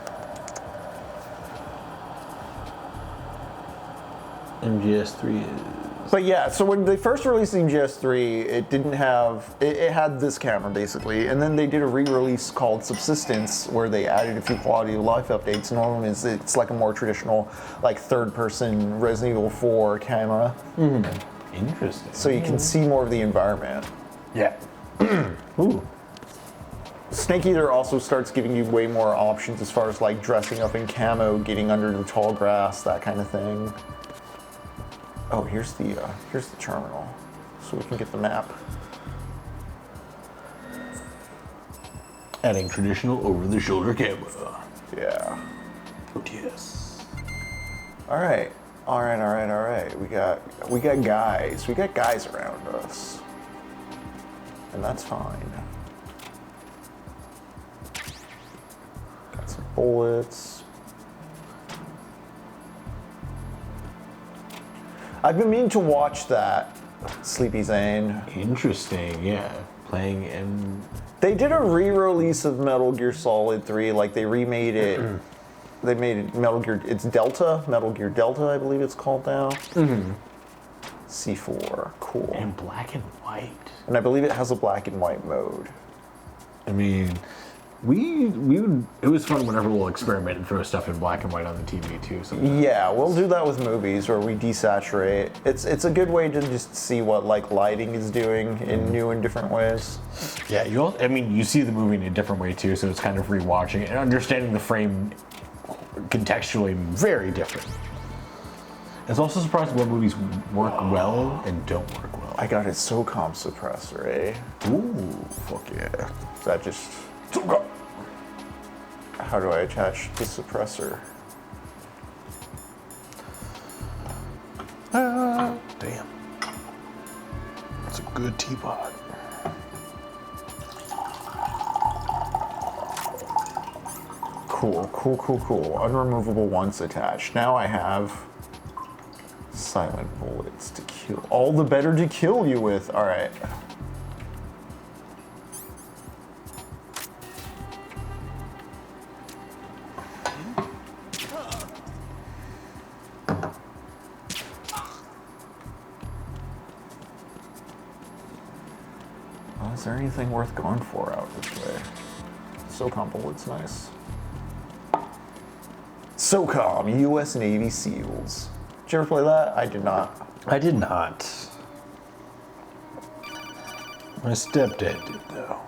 MGS3 is. But yeah, so when they first released the MGS3, it didn't have, it had this camera basically, and then they did a re-release called Subsistence where they added a few quality of life updates, and one of them is it's like a more traditional, like third-person Resident Evil 4 camera. Interesting. So you can see more of the environment. Yeah. Ooh. Snake Eater also starts giving you way more options as far as like dressing up in camo, getting under the tall grass, that kind of thing. Oh, here's the terminal, so we can get the map. Adding traditional over-the-shoulder camera. Yeah. Oh yes. All right. We got guys. We got guys around us, and that's fine. Got some bullets. I've been meaning to watch that, Sleepy Zane. Interesting, yeah. Playing in. They did a re-release of Metal Gear Solid 3, like they remade it. They made it Metal Gear, it's Delta, Metal Gear Delta, I believe it's called now. C4, cool. In black and white. And I believe it has a black and white mode. I mean, we would, it was fun whenever we'll experiment and throw stuff in black and white on the TV too. Sometimes. Yeah, we'll do that with movies where we desaturate. It's a good way to just see what like lighting is doing in new and different ways. Yeah, you see the movie in a different way too, so it's kind of rewatching it and understanding the frame contextually very different. It's also surprising what movies work well and don't work well. I got a SOCOM suppressor, eh? Ooh, fuck yeah. Is that just... How do I attach the suppressor? Damn. That's a good teapot. Cool. Unremovable once attached. Now I have silent bullets to kill. All the better to kill you with. All right. Is there anything worth going for out this way? SOCOM bullets, nice. SOCOM, U.S. Navy SEALs. Did you ever play that? I did not. I did not. My stepdad did, though.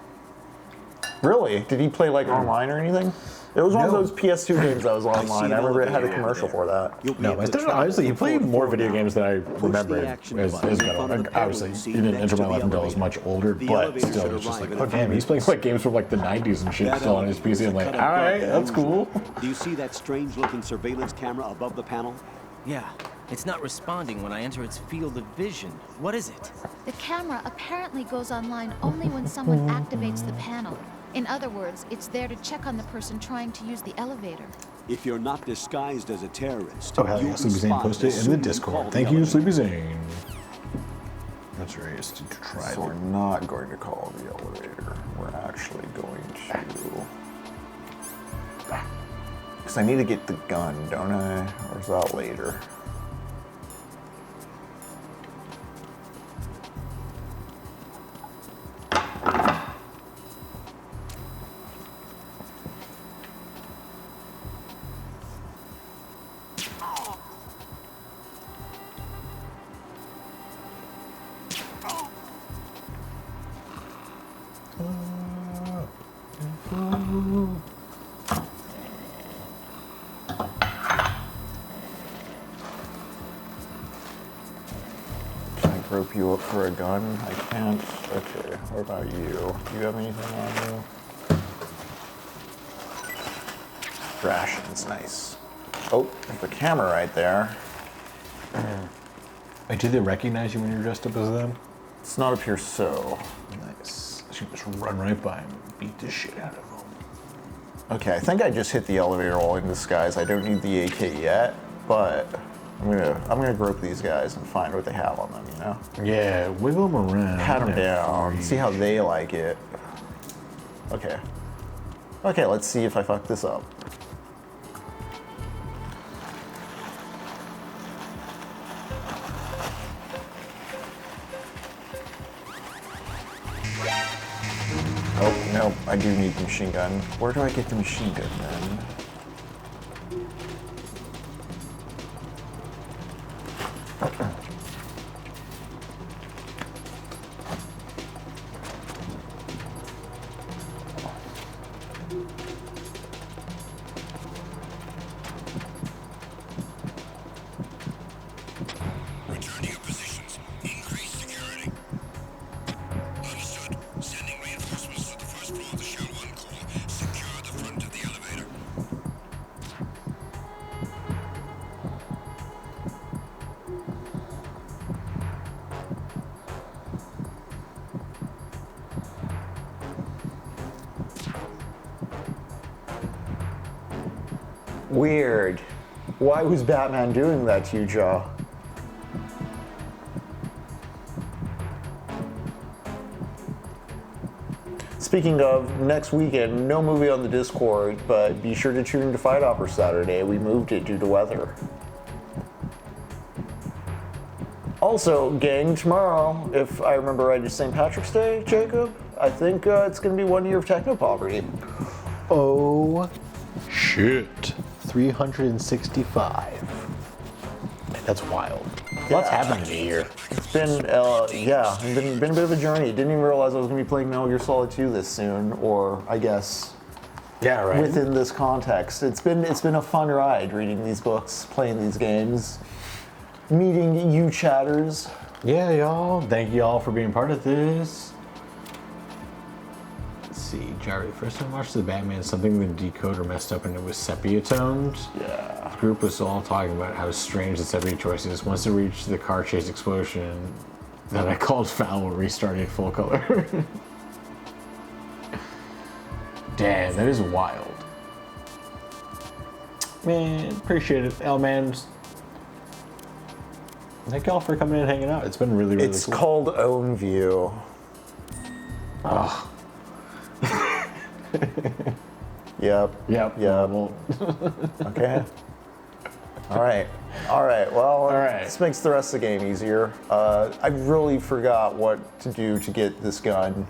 Really? Did he play like online or anything? It was one of those PS2 games that was online. I remember it had a commercial for that. No, my stepdad, honestly, he played more video games than I remember as going. Obviously, he didn't enter my life until I was much older, but still, it was just like, oh damn, he's playing like games from like the 90s and shit still on his PC. I'm like, all right, that's cool. Do you see that strange-looking surveillance camera above the panel? Yeah. It's not responding when I enter its field of vision. What is it? The camera apparently goes online only when someone activates the panel. In other words, it's there to check on the person trying to use the elevator. If you're not disguised as a terrorist, Oh, hell yeah, Sleepy Zane posted it in the Discord. Thank you, Sleepy Zane. That's right, it's to try. So we're not going to call the elevator. We're actually going to... Because I need to get the gun, don't I? Or is that later? Rope you up for a gun? I can't. Okay, what about you? Do you have anything on you? Rations, nice. Oh, there's the camera right there. Wait, do they recognize you when you're dressed up as them? It's not appear so. Nice. So you just run right by him and beat the shit out of him. Okay, I think I just hit the elevator while in disguise. I don't need the AK yet, but I'm gonna grope these guys and find what they have on them, you know? Yeah, wiggle them around. Pat them down, see how they like it. Okay. Okay, let's see if I fuck this up. Oh, no, I do need the machine gun. Where do I get the machine gun then? Return to your positions. Increase security. Understood. Sending reinforcements to the first floor of the Shell 1 core. Secure the front of the elevator. Weird. Why was Batman doing that to you, Joe? Speaking of, next weekend, no movie on the Discord, but be sure to tune into Fight Opera Saturday. We moved it due to weather. Also, gang, tomorrow, if I remember right, is St. Patrick's Day, Jacob? I think it's going to be 1 year of TECHNOPOVERTY. Oh, shit. 365. Man, that's wild. Lots happened in a year. It's been, yeah, been a bit of a journey. Didn't even realize I was going to be playing Metal Gear Solid 2 this soon, or I guess Yeah, right. within this context. It's been a fun ride reading these books, playing these games, meeting you chatters. Yeah, y'all. Thank you all for being part of this. Let's see, Jerry. First time I watched the Batman, something the decoder messed up and it was sepia toned. Yeah. The group was all talking about how strange the sepia choice is. Once it reached the car chase explosion that I called foul, restarted full color. Damn, that is wild. Man, appreciate it, L-Man. Thank y'all for coming in and hanging out. It's been really, really It's cool. called Own View. Oh. Yep. Yep. Well, okay. All right. Well, this makes the rest of the game easier. I really forgot what to do to get this gun.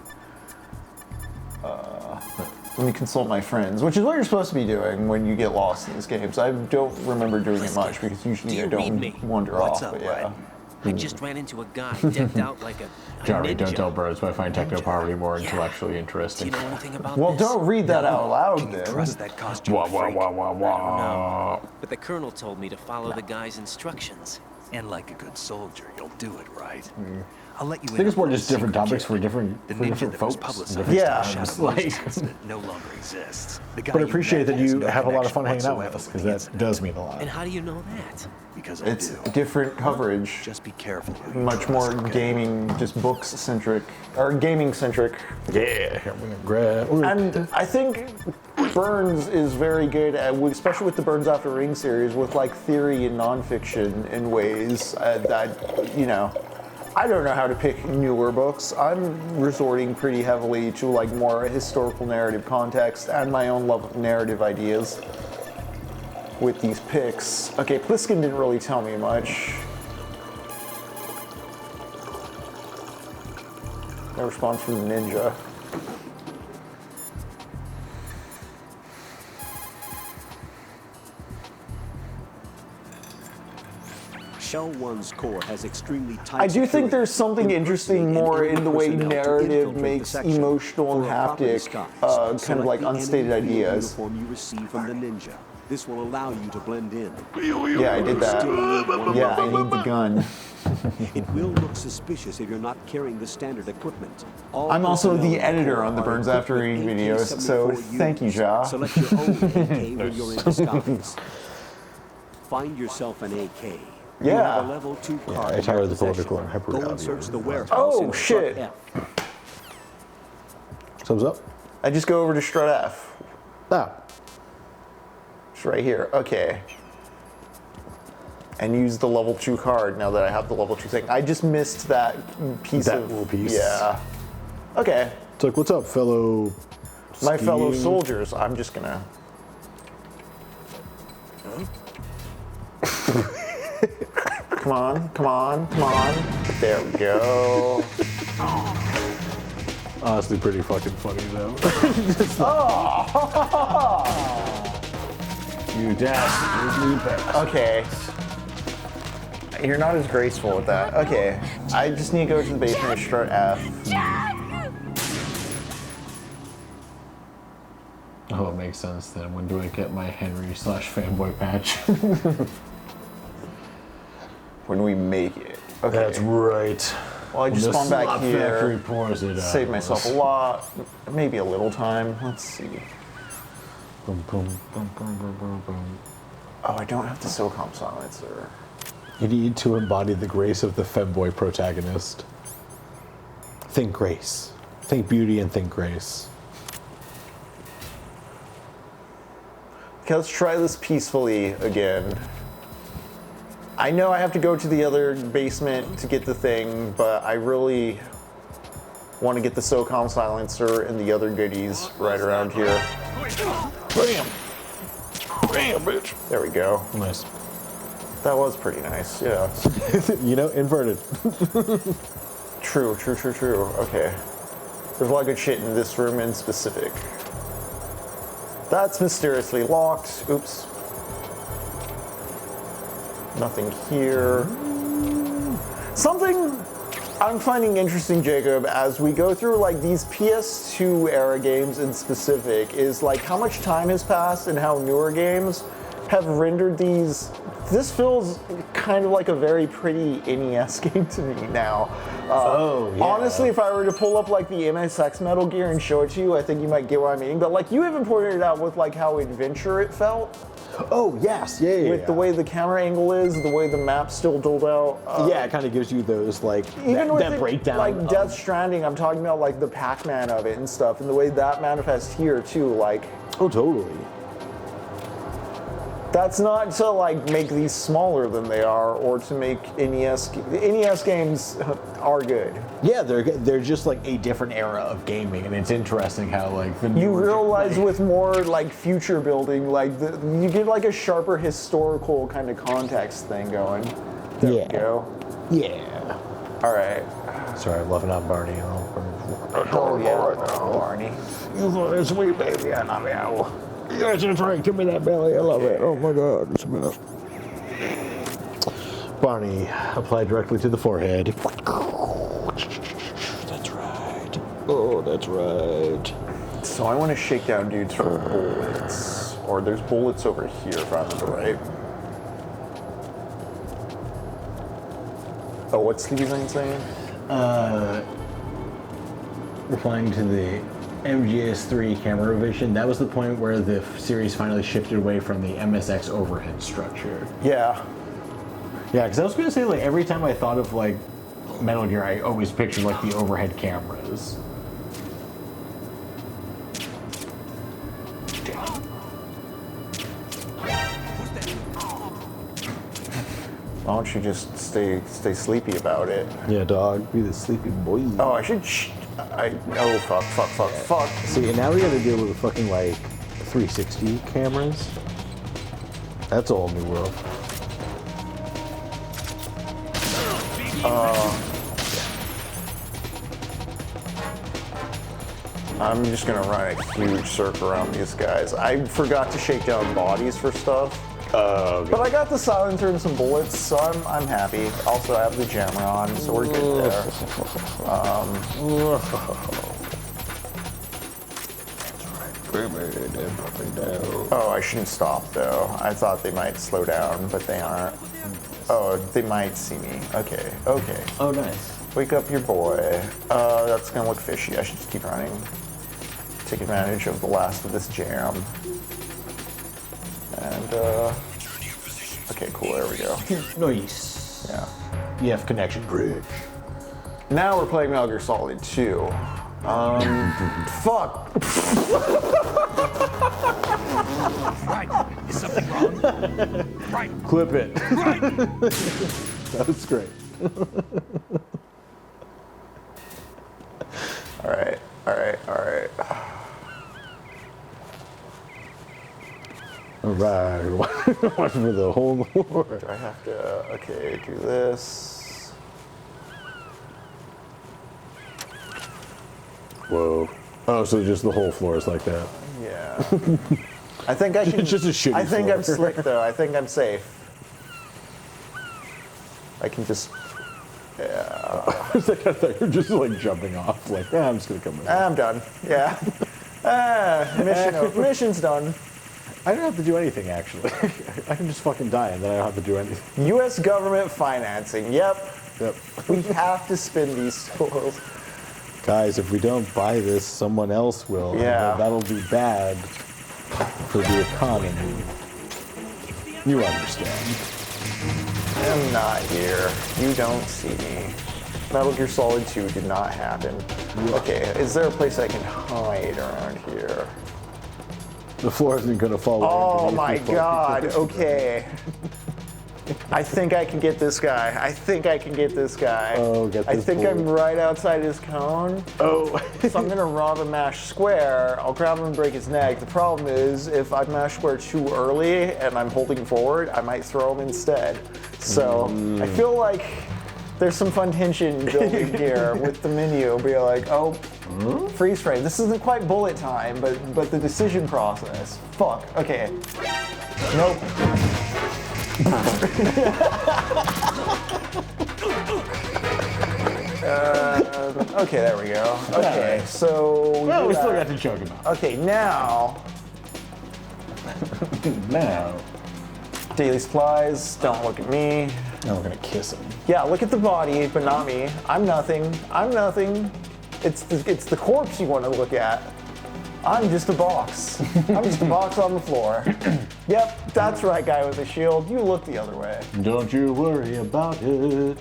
Let me consult my friends, which is what you're supposed to be doing when you get lost in these games. I don't remember doing it much because usually I don't wander off. But yeah. I just ran into a guy decked out like a Jeremy, ninja. don't tell birds, but I find technopoverty more intellectually Do interesting. you know anything about Well, this? don't read that out loud then. Trust that costume. Wah, wah, freak. wah, wah, wah. But the colonel told me to follow the guy's instructions. And like a good soldier, you'll do it right. I'll let you I think it's more just different topics for The different ninja that was folks. publicized different Yeah. times. like Like, that no longer exists. The guy but I you appreciate met that has you no have a lot of fun connection hanging out with whatsoever us, because the that incident. does mean a lot. And how do you know that? Because I It's do. different coverage. Just be careful. who you Much more trust, okay? gaming, just books centric, or gaming centric. Yeah, here we go. Grab. And I think Burns is very good at, especially with the Burns After Ring series, with like theory and nonfiction in ways that, you know, I don't know how to pick newer books. I'm resorting pretty heavily to like more historical narrative context and my own love of narrative ideas with these picks. Okay, Pliskin didn't really tell me much. No response from the ninja. Shell 1's core has extremely tight I do think security. there's something interesting more in the way Personnel to narrative infiltrate the makes section. emotional and For a proper haptic, disguise, kind of select like the unstated enemy ideas. uniform you receive from the ninja. This will allow you to blend in. Yeah, I did that. Yeah, I need the gun. It will look suspicious if you're not carrying the standard equipment. All I'm also personnel the in editor core on the are Burns equipped After with Reading videos, so AK-74 thank you, units. Ja. Select your own AK when you're in disguise. Find yourself an AK. You Yeah. have a level 2 card. I in tired your of the political possession. and hyper Go and reality search the arguments. warehouse. Oh, in shit. Strut F. Thumbs up? I just go over to Strut F. Ah. It's right here. Okay. And use the level 2 card now that I have the level 2 thing. I just missed that piece That of little piece. Yeah. Okay. It's like, what's up, fellow My fellow skiing- soldiers, I'm just gonna. Come on, come on, come on. There we go. Honestly, pretty fucking funny, though. You dastardly Okay. You're not as graceful with that. Okay. I just need to go to the basement and Strut F. Oh, it makes sense then. When do I get my Henry/fanboy patch? When we make it. Okay. That's right. Well, I just When the spawn back slop factory here. pours it out. Save myself a lot. Maybe a little time. Let's see. Boom, boom, boom, boom, boom, boom, boom. Oh, I don't have the SOCOM silencer. You need to embody the grace of the femboy protagonist. Think grace. Think beauty and think grace. Okay, let's try this peacefully again. I know I have to go to the other basement to get the thing, but I really want to get the SOCOM silencer and the other goodies right around here. Bam! Bam, bitch! There we go. Nice. That was pretty nice, yeah. You know, inverted. True. Okay. There's a lot of good shit in this room in specific. That's mysteriously locked. Oops. Nothing here. Something I'm finding interesting, Jacob, as we go through like these PS2 era games in specific, is like how much time has passed and how newer games have rendered these. This feels kind of like a very pretty NES game to me now. Yeah. Honestly, if I were to pull up like the MSX Metal Gear and show it to you, I think you might get what I mean. But like you even pointed it out with like how adventure it felt. Oh, yes. Yeah. With the way the camera angle is, the way the map's still doled out. Yeah, it kind of gives you those, like, Even with that it, breakdown. like of- Death Stranding, I'm talking about like the Pac-Man of it and stuff, and the way that manifests here too. Like Oh, totally. That's not to like make these smaller than they are, or to make NES. The NES games are good. Yeah, they're just like a different era of gaming, and it's interesting how like the You realize with more like future building, like you get like a sharper historical kind of context thing going. There we go. Yeah. All right. Sorry, I'm loving on Barney. Oh yeah, Barney. You fucking sweet baby, I love you. Yes, that's right. Give me that belly. I love it. Oh my God. It's about Barney, apply directly to the forehead. That's right. Oh, that's right. So I want to shake down dudes for bullets. Or there's bullets over here if I remember right. Oh, what's Stevie Zane saying? Replying to the MGS3 camera revision, that was the point where the series finally shifted away from the MSX overhead structure. Yeah. Yeah, because I was going to say, like, every time I thought of, like, Metal Gear, I always pictured, like, the overhead cameras. Why don't you just stay sleepy about it? Yeah, dog. Be the sleepy boy. Oh, I should. Oh, fuck. See, and now we got to deal with the fucking like 360 cameras. That's a whole new world. I'm just gonna run a huge circle around these guys. I forgot to shake down bodies for stuff. Okay. But I got the silencer and some bullets, so I'm happy. Also, I have the jammer on, so we're good there. Oh, I shouldn't stop though. I thought they might slow down, but they aren't. Oh, they might see me. Okay. Oh, nice. Wake up your boy. That's gonna look fishy. I should just keep running. Take advantage of the last of this jam. And, okay, cool, there we go. Nice. Yeah. EF connection bridge. Now we're playing Metal Gear Solid 2. Fuck. Right. Is something wrong? Right. Clip it. Right. That was great. All right. All right. Watch for the whole Lord. Do I have to, okay, do this. Whoa. Oh, so just the whole floor is like that. Yeah. I think I can. It's just a shitty I think floor. I'm slick though. I think I'm safe. I can just. Yeah. It's like I thought you were just like jumping off. Like, I'm just gonna come in. I'm done. Yeah. Mission's done. I don't have to do anything actually. I can just fucking die and then I don't have to do anything. U.S. government financing. Yep. Yep. We have to spin these stores. Guys, if we don't buy this, someone else will. and Yeah. that'll be bad for the economy. You understand. I'm not here. You don't see me. Metal Gear Solid 2 did not happen. Okay, is there a place I can hide around here? The floor isn't gonna fall away. Oh underneath my the floor. god, okay. I think I can get this guy. Oh, get I this think I'm bullet. right outside his cone. Oh. So I'm gonna rob a mash square. I'll grab him and break his neck. The problem is, if I mash square too early and I'm holding forward, I might throw him instead. So I feel like there's some fun tension building here with the menu. Be like, oh, freeze frame. This isn't quite bullet time, but the decision process. Fuck. Okay. Nope. Okay, there we go. Okay, so Well, we still got to choke him out. Okay, now Now. daily supplies. Don't look at me. Now we're gonna kiss him. Yeah, look at the body, but not me. I'm nothing. It's the corpse you want to look at. I'm just a box. I'm just a box on the floor. Yep, that's right, guy with the shield. You look the other way. Don't you worry about it.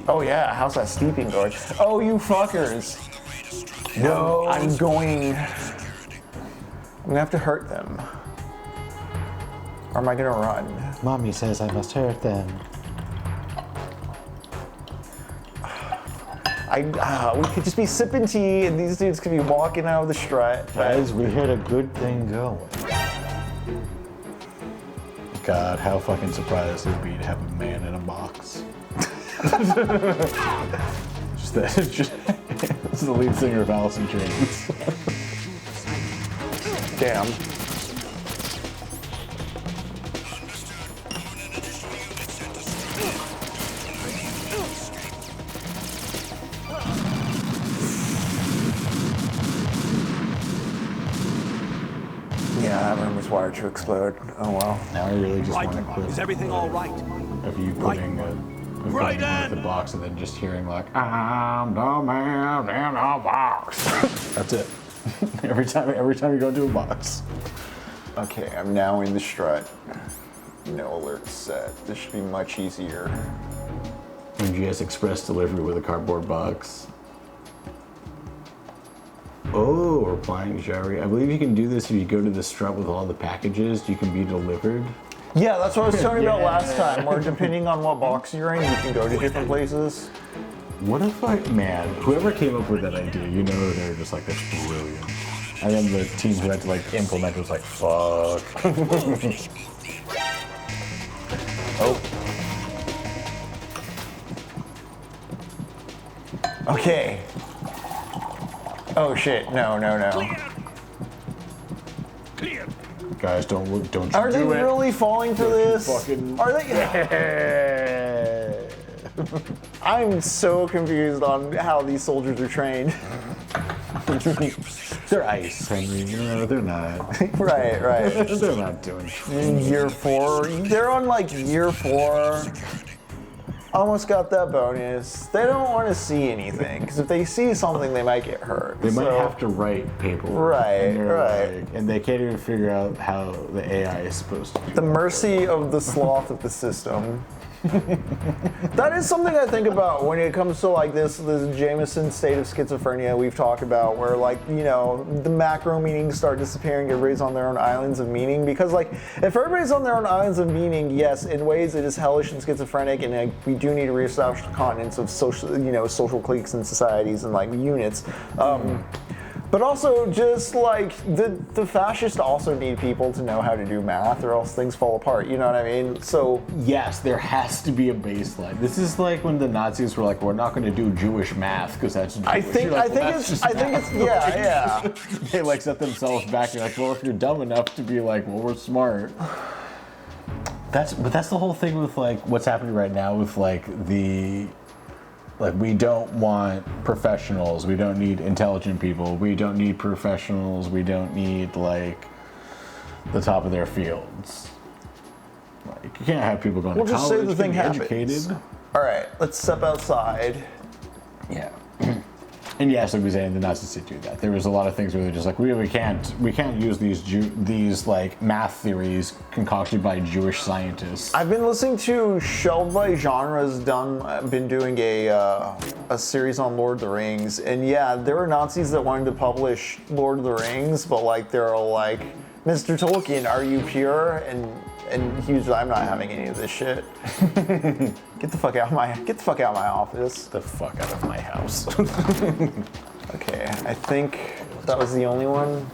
Oh yeah, how's that steeping going? Oh, you fuckers. No, I'm going. I'm gonna have to hurt them. Or am I gonna run? Mommy says I must hurt them. We could just be sipping tea and these dudes could be walking out of the strut. Guys, we had a good thing going. God, how fucking surprised it would be to have a man in a box. This is the lead singer of Alice in Chains. Damn. Yeah, that room was wired to explode. Oh well. Now I really just Right. want to clip Is everything all right? of you putting Right with the box and then just hearing like, I'm the man in a box. That's it. every time you go into a box. Okay, I'm now in the strut. No alerts set. This should be much easier. MGS Express delivery with a cardboard box. Oh, replying to Jerry. I believe you can do this if you go to the strut with all the packages. You can be delivered. Yeah, that's what I was telling you about last time, where depending on what box you're in, you can go to different places. What if man, whoever came up with that idea, you know they're just like, that's brilliant. And then the team who had to like implement it was like, fuck. Oh. Okay. Oh shit, no. Clear. Guys, don't you Are they do it. really falling for this? Fucking... Are they? I'm so confused on how these soldiers are trained. They're ice, Henry. No, they're not. Right. They're not doing shit. Year 4. They're on like year 4. Almost got that bonus. They don't want to see anything, because if they see something, they might get hurt. They might have to write paperwork. Right. And they can't even figure out how the AI is supposed to do The mercy of the sloth of the system. That is something I think about when it comes to like this Jameson state of schizophrenia we've talked about, where like, you know, the macro meanings start disappearing, everybody's on their own islands of meaning. Because like, if everybody's on their own islands of meaning, yes, in ways it is hellish and schizophrenic, and like, we do need to reestablish the continents of social, you know, social cliques and societies and like units. But also, just like, the fascists also need people to know how to do math, or else things fall apart, you know what I mean? So, yes, there has to be a baseline. This is like when the Nazis were like, we're not going to do Jewish math because that's Jewish. I think it's yeah. They like set themselves back. You're like, well, if you're dumb enough to be like, well, we're smart. That's the whole thing with like what's happening right now with like we don't want professionals. We don't need intelligent people. We don't need professionals. We don't need like the top of their fields. Like you can't have people going to college. We'll just say the thing happens. Educated. All right, let's step outside. Yeah. And yes, like we saying, the Nazis did do that. There was a lot of things where they're just like, we can't use these like math theories concocted by Jewish scientists. I've been listening to Shelved by Genre's been doing a series on Lord of the Rings, and yeah, there were Nazis that wanted to publish Lord of the Rings, but like they're all like, Mr. Tolkien, are you pure? And he was like, I'm not having any of this shit. Get the fuck out of my office. The fuck out of my house. Okay, I think that was the only one.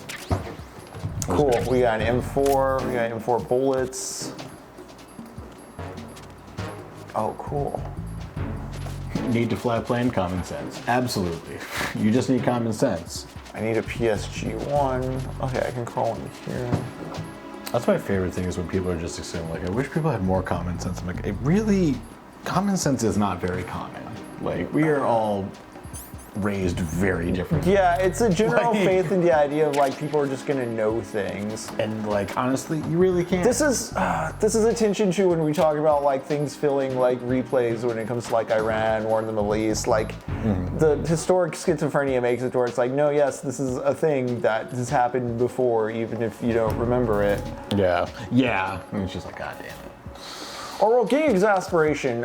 Cool, we got an M4, we got M4 bullets. Oh, cool. Need to fly a plane? Common sense. Absolutely. You just need common sense. I need a PSG-1. Okay, I can crawl in here. That's my favorite thing is when people are just assuming, like, I wish people had more common sense. I'm like, common sense is not very common. Like, we are all raised very differently. Yeah, it's a general faith in the idea of, like, people are just gonna know things. And, like, honestly, you really can't. This is attention to when we talk about, like, things feeling like replays when it comes to, like, Iran, war in the Middle East. Like, the historic schizophrenia makes it to where it's like, no, yes, this is a thing that has happened before, even if you don't remember it. Yeah. Yeah. And it's just like, God damn it. Or, well, getting exasperation.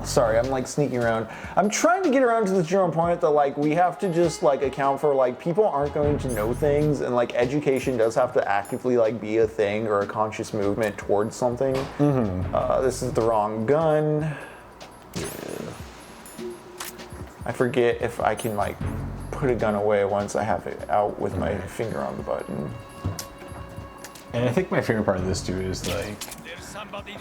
Sorry, I'm like sneaking around. I'm trying to get around to this general point that like we have to just like account for like people aren't going to know things, and like education does have to actively like be a thing or a conscious movement towards something. This is the wrong gun. I forget if I can like put a gun away once I have it out with my finger on the button. And I think my favorite part of this too is like,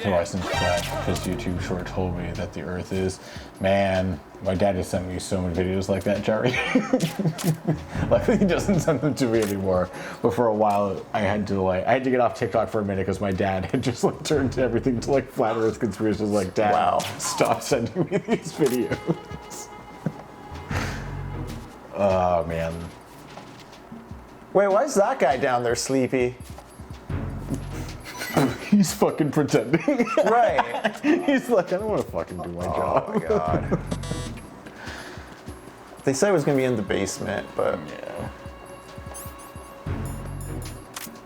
Horizon Flash, because YouTube short told me that the Earth is, man, my dad has sent me so many videos like that, Jerry. Like he doesn't send them to me anymore. But for a while, I had to get off TikTok for a minute because my dad had just like turned everything to like flat Earth conspiracies. Like, Dad, wow, stop sending me these videos. Oh man. Wait, why is that guy down there sleepy? He's fucking pretending. Right. He's like, I don't want to fucking do my job. Oh my god. They said it was gonna be in the basement, but Yeah.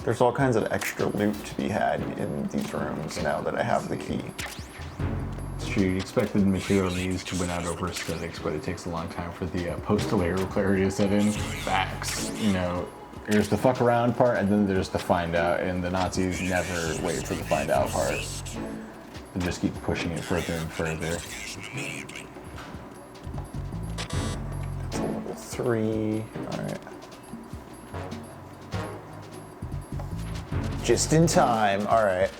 there's all kinds of extra loot to be had in these rooms now that I have the key. It's true, you expect the material needs to win out over aesthetics, but it takes a long time for the post-layer clarity to set in. Facts. You know, there's the fuck around part, and then there's the find out, and the Nazis never wait for the find out part. They just keep pushing it further and further. Level 3, alright. Just in time, alright.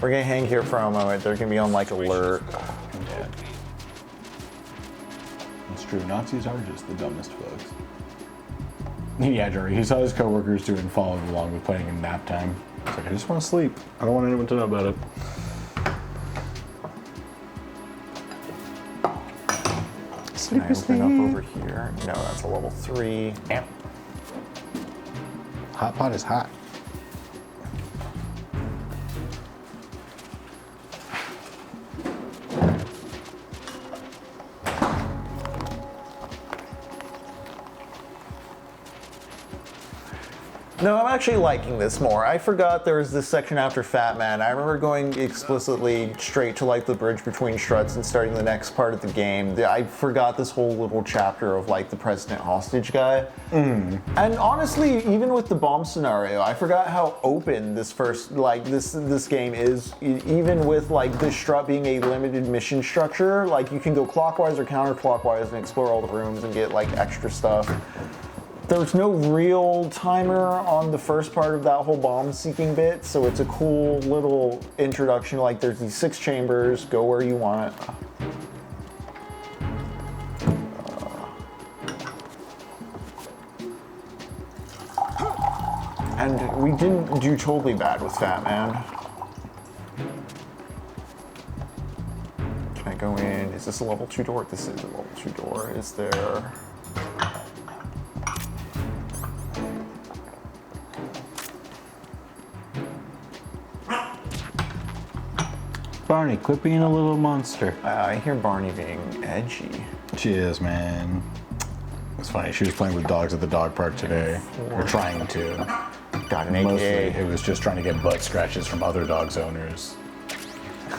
We're gonna hang here for a moment. They're gonna be on like alert. Yeah. It's true, Nazis are just the dumbest folks. Yeah, Jerry, he saw his coworkers do it and followed along with playing in nap time. It's like, I just want to sleep. I don't want anyone to know about it. Can I open up over here? No, that's a level 3. Damn. Hot pot is hot. No, I'm actually liking this more. I forgot there was this section after Fat Man. I remember going explicitly straight to like the bridge between struts and starting the next part of the game. I forgot this whole little chapter of like the president hostage guy. And honestly, even with the bomb scenario, I forgot how open this first, like this game is. Even with like the strut being a limited mission structure, like you can go clockwise or counterclockwise and explore all the rooms and get like extra stuff. There's no real timer on the first part of that whole bomb-seeking bit, so it's a cool little introduction. Like, there's these 6 chambers, go where you want. And we didn't do totally bad with Fat Man. Can I go in? Is this a level 2 door? This is a level 2 door. Is there... Barney, quit being a little monster. I hear Barney being edgy. She is, man. It's funny, she was playing with dogs at the dog park today. Or trying to. Got an Mostly, AKA. it was just trying to get butt scratches from other dogs' owners.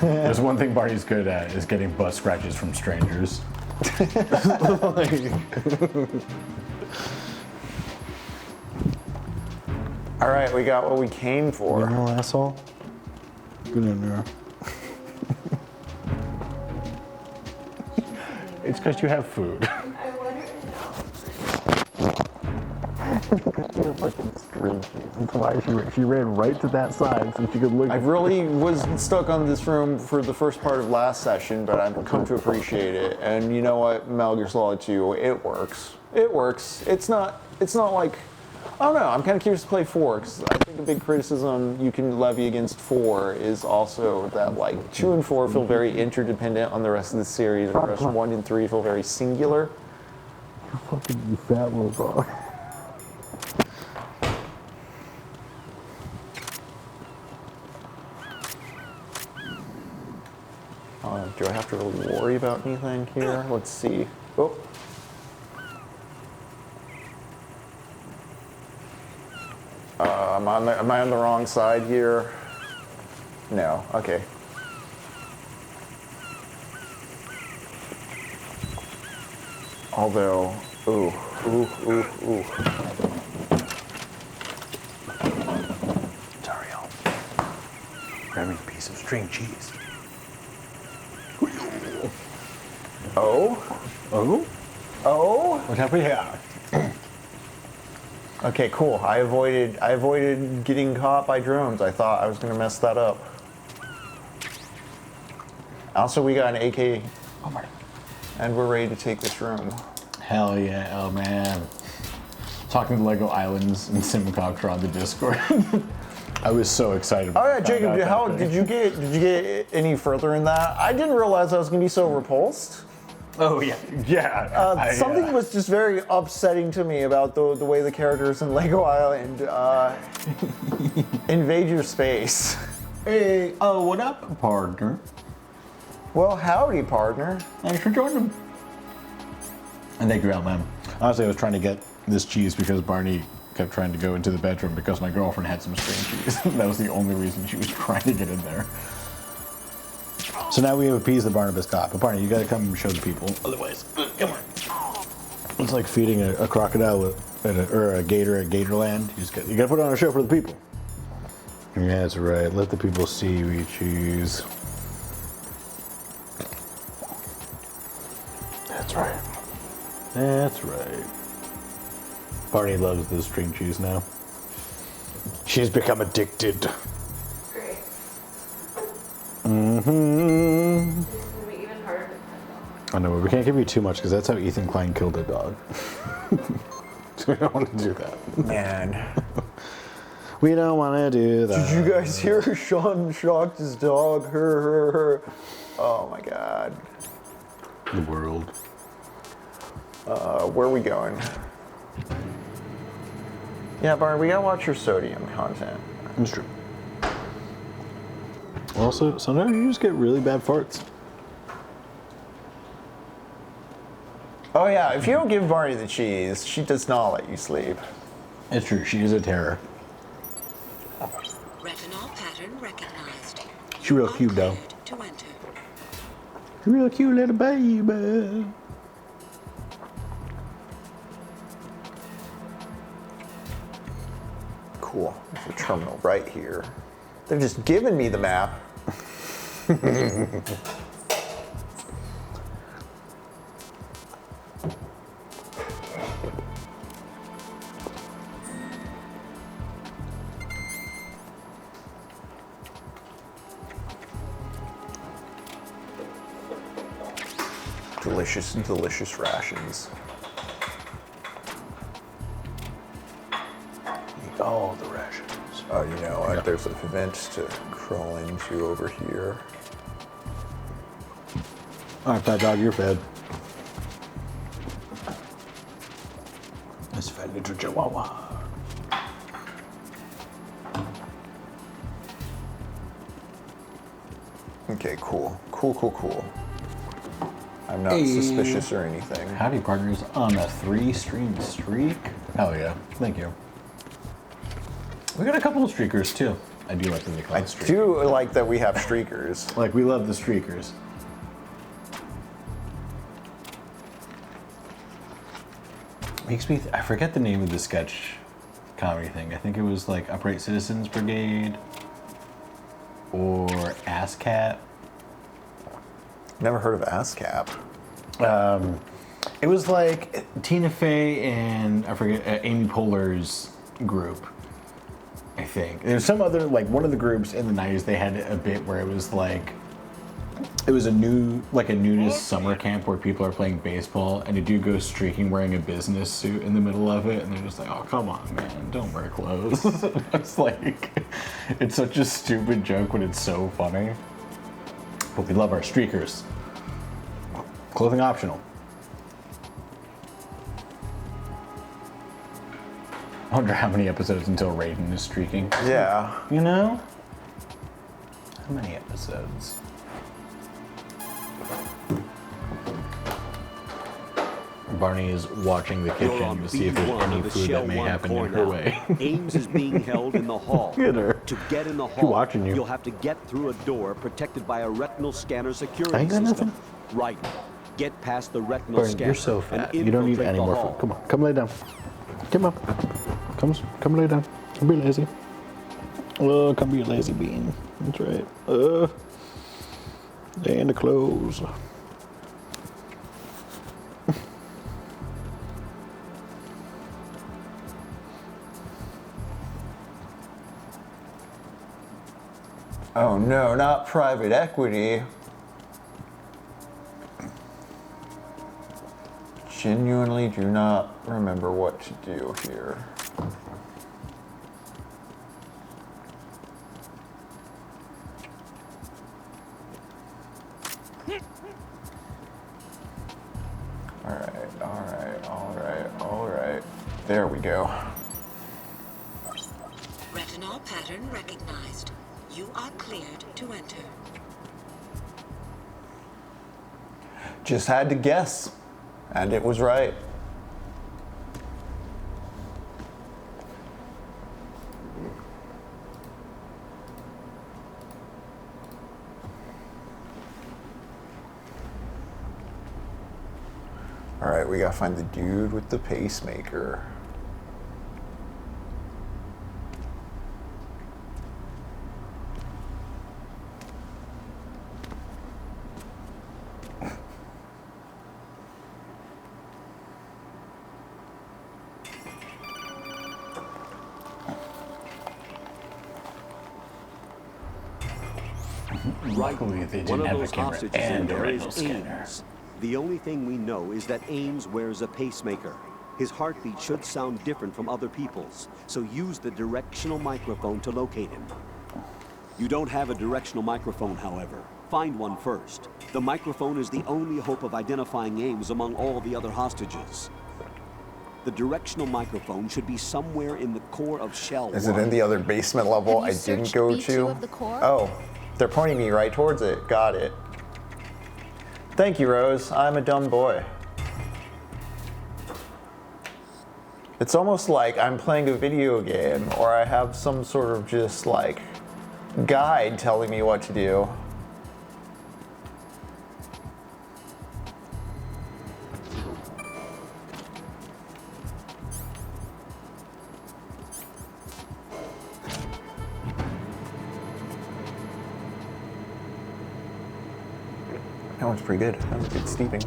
There's one thing Barney's good at, is getting butt scratches from strangers. All right, we got what we came for. You know, asshole. Get in there. It's because you have food. She ran right to that side so she could look. I really was stuck on this room for the first part of last session, but I've come to appreciate it. And you know what, Metal Gear Solid 2, it works. It works. It's not like, I don't know, I'm kind of curious to play 4, because I think a big criticism you can levy against 4 is also that like 2 and 4 feel very interdependent on the rest of the series, whereas 1 and 3 feel very singular. You fucking fat little dog. Do I have to really worry about anything here? Let's see. Oh. Am I on the wrong side here? No, okay. Although, ooh. Dario, grab me a piece of string cheese. Oh? What have we here? Okay, cool. I avoided getting caught by drones. I thought I was gonna mess that up. Also, we got an AK. Oh my. And we're ready to take this room. Hell yeah, oh man. Talking to Lego Islands and Simcox on the Discord. I was so excited. Oh yeah, Jacob, did you get any further in that? I didn't realize I was gonna be so repulsed. Oh yeah. Something was just very upsetting to me about the way the characters in Lego Island invade your space. Hey, oh, what up, partner? Well, howdy, partner. Thanks for joining. And thank you, Outman. Honestly, I was trying to get this cheese because Barney kept trying to go into the bedroom because my girlfriend had some string cheese. That was the only reason she was trying to get in there. So now we have appeased the Barnabas cop. But Barney, you gotta come and show the people. Otherwise, come on. It's like feeding a crocodile or a gator at Gatorland. You gotta put on a show for the people. Yeah, that's right. Let the people see we cheese. That's right. That's right. Barney loves this string cheese now. She's become addicted. Great. Mm-hmm. This is gonna be even harder to pet I know, but we can't give you too much because that's how Ethan Klein killed a dog. So we don't want to do that. Man. We don't want to do that. Did you guys hear Sean shocked his dog? Her. Oh my god. The world. Where are we going? Yeah, Barney, we gotta watch your sodium content. That's true. Also, sometimes you just get really bad farts. Oh yeah, if you don't give Barney the cheese, she does not let you sleep. It's true, she is a terror. Retinol pattern recognized. She's real cute though. To enter. Real cute little baby. Cool. There's a terminal right here. They're just giving me the map. Delicious, delicious rations. All the rations. Oh, you know what? There's a vent to crawl into over here. All right, fat dog, you're fed. That's fed little chihuahua. Okay, cool. Cool. I'm not suspicious or anything. Howdy, partners, on a 3-stream streak. Hell yeah, thank you. We got a couple of streakers too. I do like that they call it streakers. I do like that we have streakers. Like, we love the streakers. Makes me, I forget the name of the sketch comedy thing. I think it was like Upright Citizens Brigade or ASCAP. Never heard of ASCAP. It was like Tina Fey and I forget Amy Poehler's group. I think there's some other, like, one of the groups in the 90s. They had a bit where it was like, it was a nudist summer camp where people are playing baseball and a dude goes streaking wearing a business suit in the middle of it, and they're just like, oh, come on, man, don't wear clothes. It's like, it's such a stupid joke, but it's so funny. But we love our streakers. Clothing optional. I wonder how many episodes until Raiden is streaking. Yeah. You know? How many episodes? Barney is watching the kitchen to see if there's any food that may happen in her way. Ames is being held in the hall. Look at her. To get in the She's hall, watching you. You'll have to get through a door protected by a retinal scanner security I ain't got system. nothing. Right. Get past the retinal Burn, scanner. you're so and fat. You don't need infiltrate any the more hall. food. Come on, come lay down. Come on. Come lay down. Don't be lazy. Oh, come be a lazy bean. That's right. Lay in the clothes. Oh no, not private equity. Genuinely do not remember what to do here. Alright. There we go. Retinol pattern recognized. You are cleared to enter. Just had to guess, and it was right. Alright, we gotta find the dude with the pacemaker. Luckily, they One didn't of have a those camera hostages in and a there retinal is scanner. Aengus. The only thing we know is that Ames wears a pacemaker. His heartbeat should sound different from other people's, so use the directional microphone to locate him. You don't have a directional microphone, however. Find one first. The microphone is the only hope of identifying Ames among all the other hostages. The directional microphone should be somewhere in the core of Shell Is it 1. in the other basement level I didn't go to? of the core? Oh, they're pointing me right towards it. Got it. Thank you, Rose. I'm a dumb boy. It's almost like I'm playing a video game, or I have some sort of just like guide telling me what to do. That one's pretty good. That was good steeping.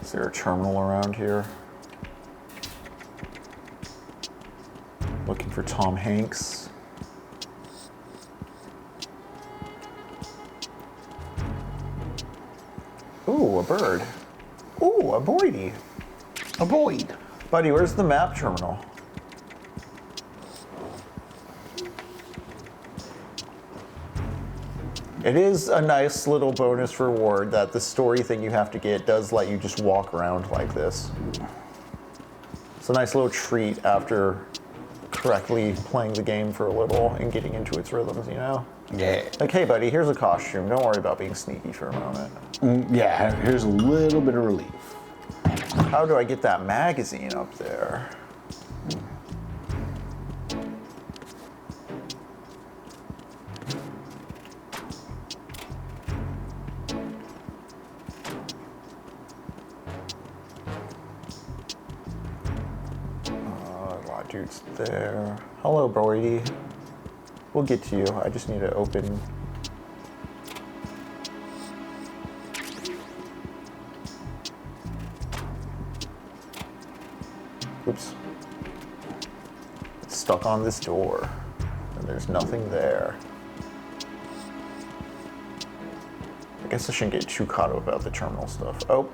Is there a terminal around here? Looking for Tom Hanks. Ooh, a bird. Ooh, a boydie. A Boyd. Buddy, where's the map terminal? It is a nice little bonus reward that the story thing you have to get does let you just walk around like this. It's a nice little treat after correctly playing the game for a little and getting into its rhythms, you know? Yeah. Like, hey buddy, here's a costume. Don't worry about being sneaky for a moment. Yeah, here's a little bit of relief. How do I get that magazine up there? Dude's there. Hello, Brody. We'll get to you. I just need to open. Oops. It's stuck on this door, and there's nothing there. I guess I shouldn't get too caught up about the terminal stuff. Oh.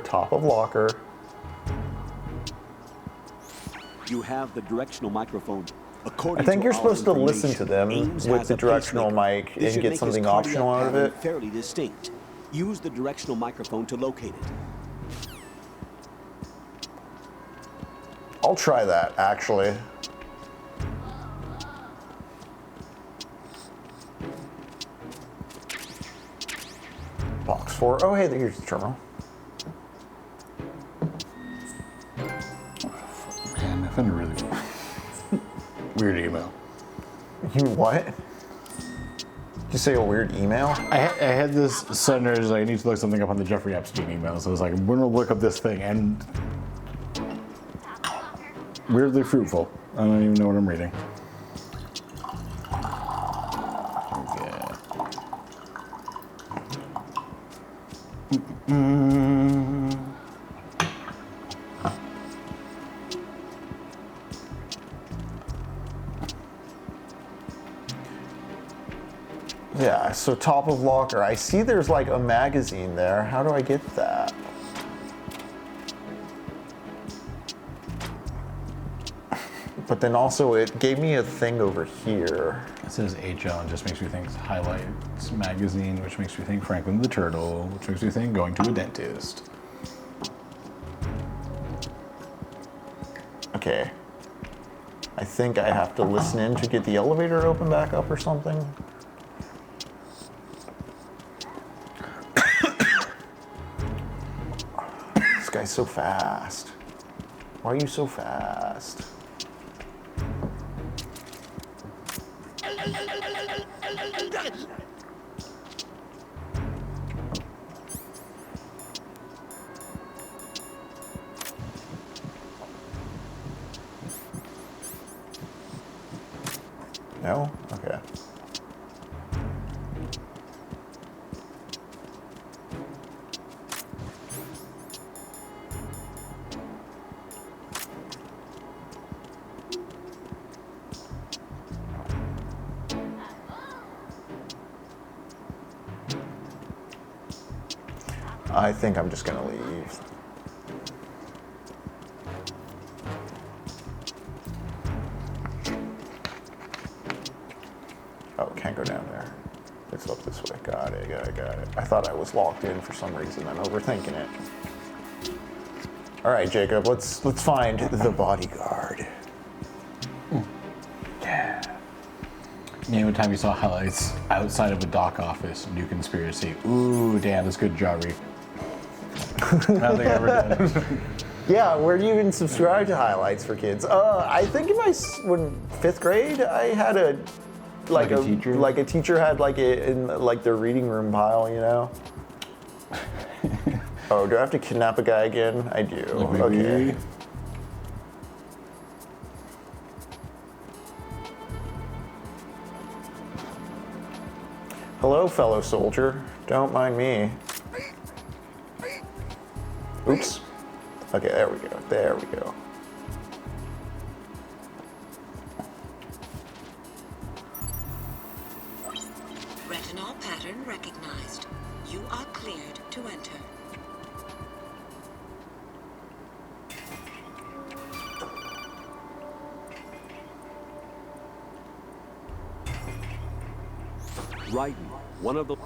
Top of locker. You have the directional microphone. I think you're supposed to listen to them with the directional mic and get something optional out of it. Fairly distinct. Use the directional microphone to locate it. I'll try that, actually. Box 4. Oh, hey, here's the terminal. Man, I found a really weird email. You what? Did you say a weird email? I had this sudden urge, like, I need to look something up on the Jeffrey Epstein email. So I was like, I'm going to look up this thing. And weirdly fruitful. I don't even know what I'm reading. Yeah, so top of locker. I see there's like a magazine there. How do I get that? But then also it gave me a thing over here. It says HL and just makes me think Highlights magazine, which makes me think Franklin the Turtle, which makes me think going to a dentist. Okay. I think I have to listen in to get the elevator to open back up or something. This guy's so fast. Why are you so fast? No? Okay. I think I'm just gonna leave. Oh, can't go down there. It's up this way. Got it, got it, got it. I thought I was locked in for some reason. I'm overthinking it. All right, Jacob, let's find the bodyguard. Yeah. Name a time you saw highlights outside of a doc office. New conspiracy. Ooh, damn, that's good job, Reef. I don't think I ever did. Yeah, where do you even subscribe to highlights for kids? I think in when 5th grade, I had a teacher? Like a teacher had like it in like their reading room pile, you know? Oh, do I have to kidnap a guy again? I do. Like okay. Hello, fellow soldier. Don't mind me. Oops. Okay, there we go. There we go. Retinol pattern recognized. You are cleared to enter. Right. One of the...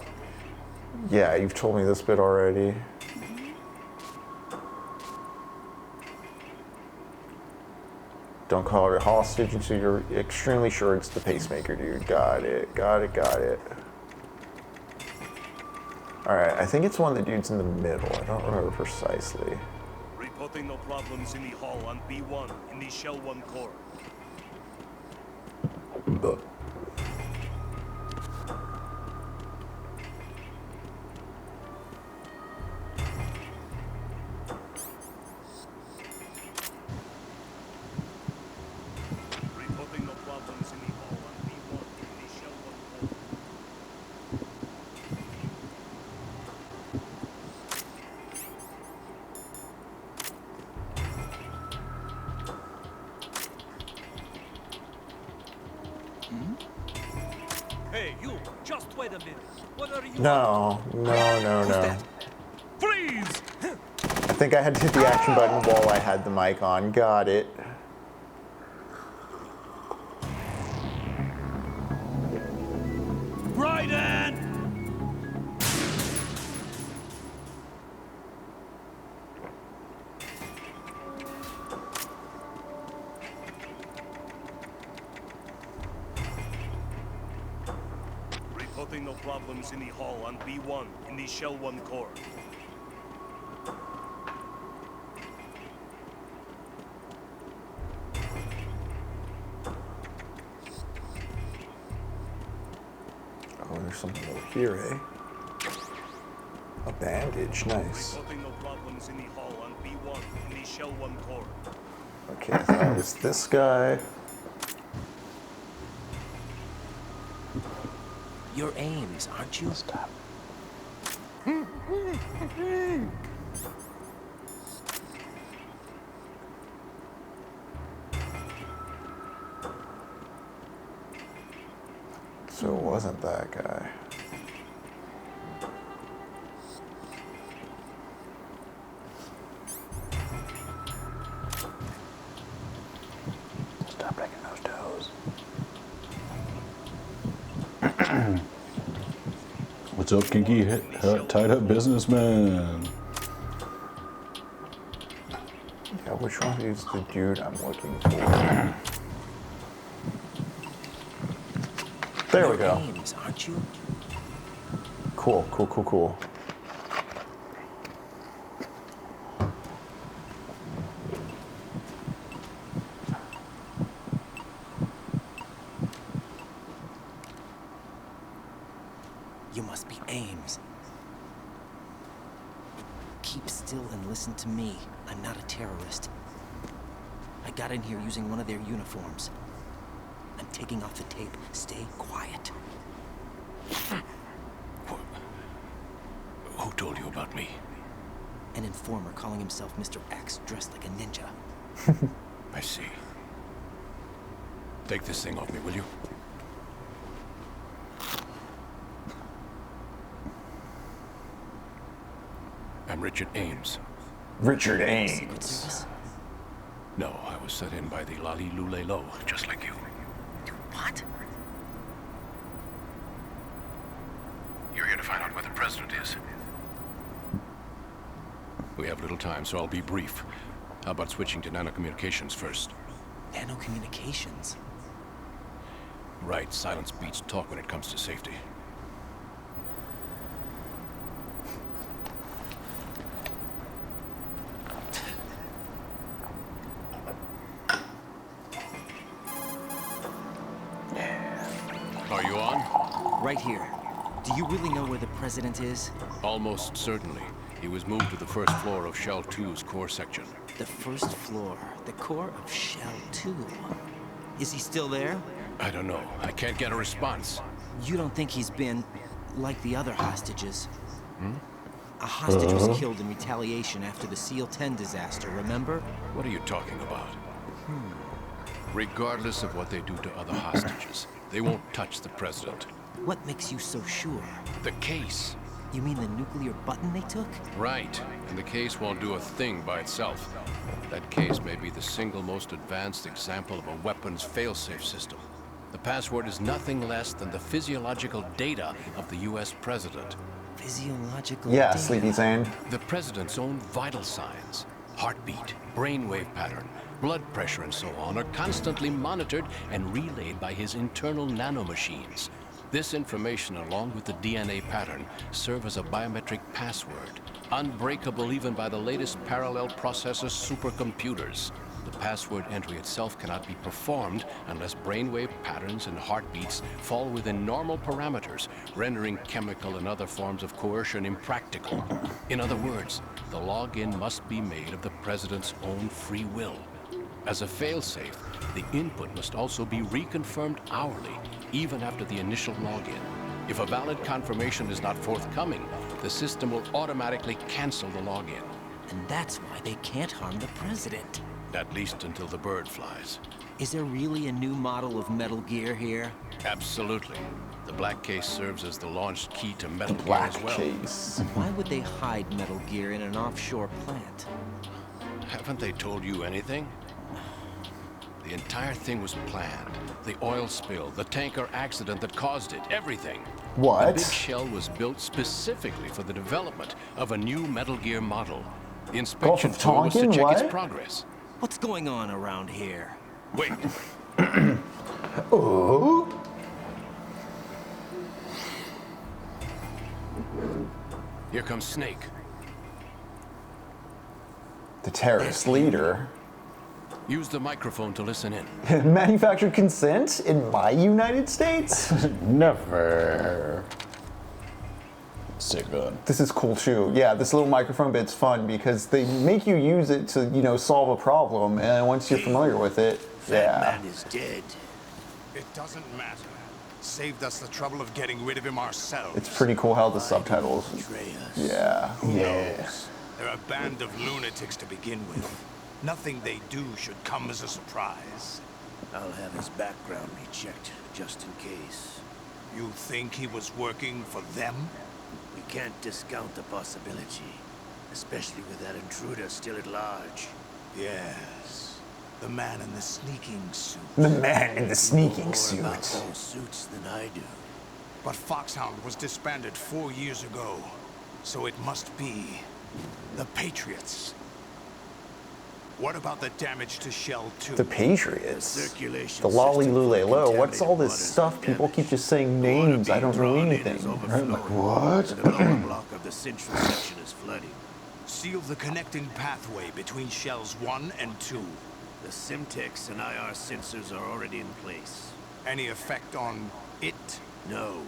Yeah, you've told me this bit already. Don't call her a hostage until you're extremely sure it's the pacemaker, dude. Got it, got it, got it. Alright, I think it's one of the dudes in the middle. I don't remember precisely. Reporting no problems in the hall on B1 in the Shell 1 core. Reporting no problems in the hall on B1 in the Shell 1 core. Hey, you! Just wait a minute. What are you? No, no, no, no. Freeze! I think I had to hit the action button while I had the mic on. Got it. Bryden! Reporting no problems in the hall on B1 in the Shell 1 core. Oh, there's something over here, eh? A bandage, nice. Reporting no problems in the hall on B1 in the Shell 1 core. Okay, that was this guy. You're Ames, aren't you? Stop. So it wasn't that guy. Stop breaking those toes. What's up, kinky, tied up businessman? Yeah, which one is the dude I'm looking for? There we go. Ames, aren't you? Cool, cool, cool, cool. You must be Ames. Keep still and listen to me. I'm not a terrorist. I got in here using one of their uniforms. I'm taking off the tape. Stay quiet. Who told you about me? An informer calling himself Mr. X, dressed like a ninja. I see. Take this thing off me, will you? I'm Richard Ames. Richard Secret Ames. Service? No, I was set in by the Lali Lule Lo, just like you. What? You're here to find out where the president is. We have little time, so I'll be brief. How about switching to nanocommunications first? Nanocommunications? Right, silence beats talk when it comes to safety. Are you on? Right here. Do you really know where the president is? Almost certainly. He was moved to the first floor of Shell 2's core section. The first floor. The core of Shell 2. Is he still there? I don't know. I can't get a response. You don't think he's been like the other hostages? A hostage was killed in retaliation after the SEAL 10 disaster, remember? What are you talking about? Regardless of what they do to other hostages, they won't touch the president. What makes you so sure? The case. You mean the nuclear button they took? Right. And the case won't do a thing by itself. That case may be the single most advanced example of a weapons failsafe system. The password is nothing less than the physiological data of the US president. Physiological Yeah, data. Sleepy Zane. The president's own vital signs, heartbeat, brainwave pattern, blood pressure, and so on, are constantly monitored and relayed by his internal nanomachines. This information, along with the DNA pattern, serve as a biometric password, unbreakable even by the latest parallel processor supercomputers. The password entry itself cannot be performed unless brainwave patterns and heartbeats fall within normal parameters, rendering chemical and other forms of coercion impractical. In other words, the login must be made of the president's own free will. As a failsafe, the input must also be reconfirmed hourly, even after the initial login. If a valid confirmation is not forthcoming, the system will automatically cancel the login. And that's why they can't harm the president. At least until the bird flies. Is there really a new model of Metal Gear here? Absolutely. The black case serves as the launch key to Metal Gear Black as well. case. Why would they hide Metal Gear in an offshore plant? Haven't they told you anything? The entire thing was planned. The oil spill, the tanker accident that caused it, everything. What? The big shell was built specifically for the development of a new Metal Gear model. The inspection tour was to Tonkin? check its What? progress. What's going on around here? Wait, Oh. Here comes Snake. The terrorist leader. Use the microphone to listen in. Manufactured consent in my United States? Never. Sick gun. This is cool too. Yeah, this little microphone bit's fun because they make you use it to, you know, solve a problem, and once you're familiar with it, That man is dead. It doesn't matter. Saved us the trouble of getting rid of him ourselves. It's pretty cool how the subtitles. Yeah. Who knows? They're a band of lunatics to begin with. Nothing they do should come as a surprise. I'll have his background rechecked, just in case. You think he was working for them? We can't discount the possibility, especially with that intruder still at large. Yes. The man in the sneaking suit. The man in the sneaking suit. More about those suits than I do. But Foxhound was disbanded 4 years ago. So it must be the Patriots. What about the damage to Shell 2? The Patriots. The circulation the Lolly system Lule for Lo. What's all this contaminated stuff? People keep just saying names. I don't know anything. I'm like, what? The lower block of the central section is flooding. Seal the connecting pathway between Shells 1 and 2. The Simtex and IR sensors are already in place. Any effect on it? No.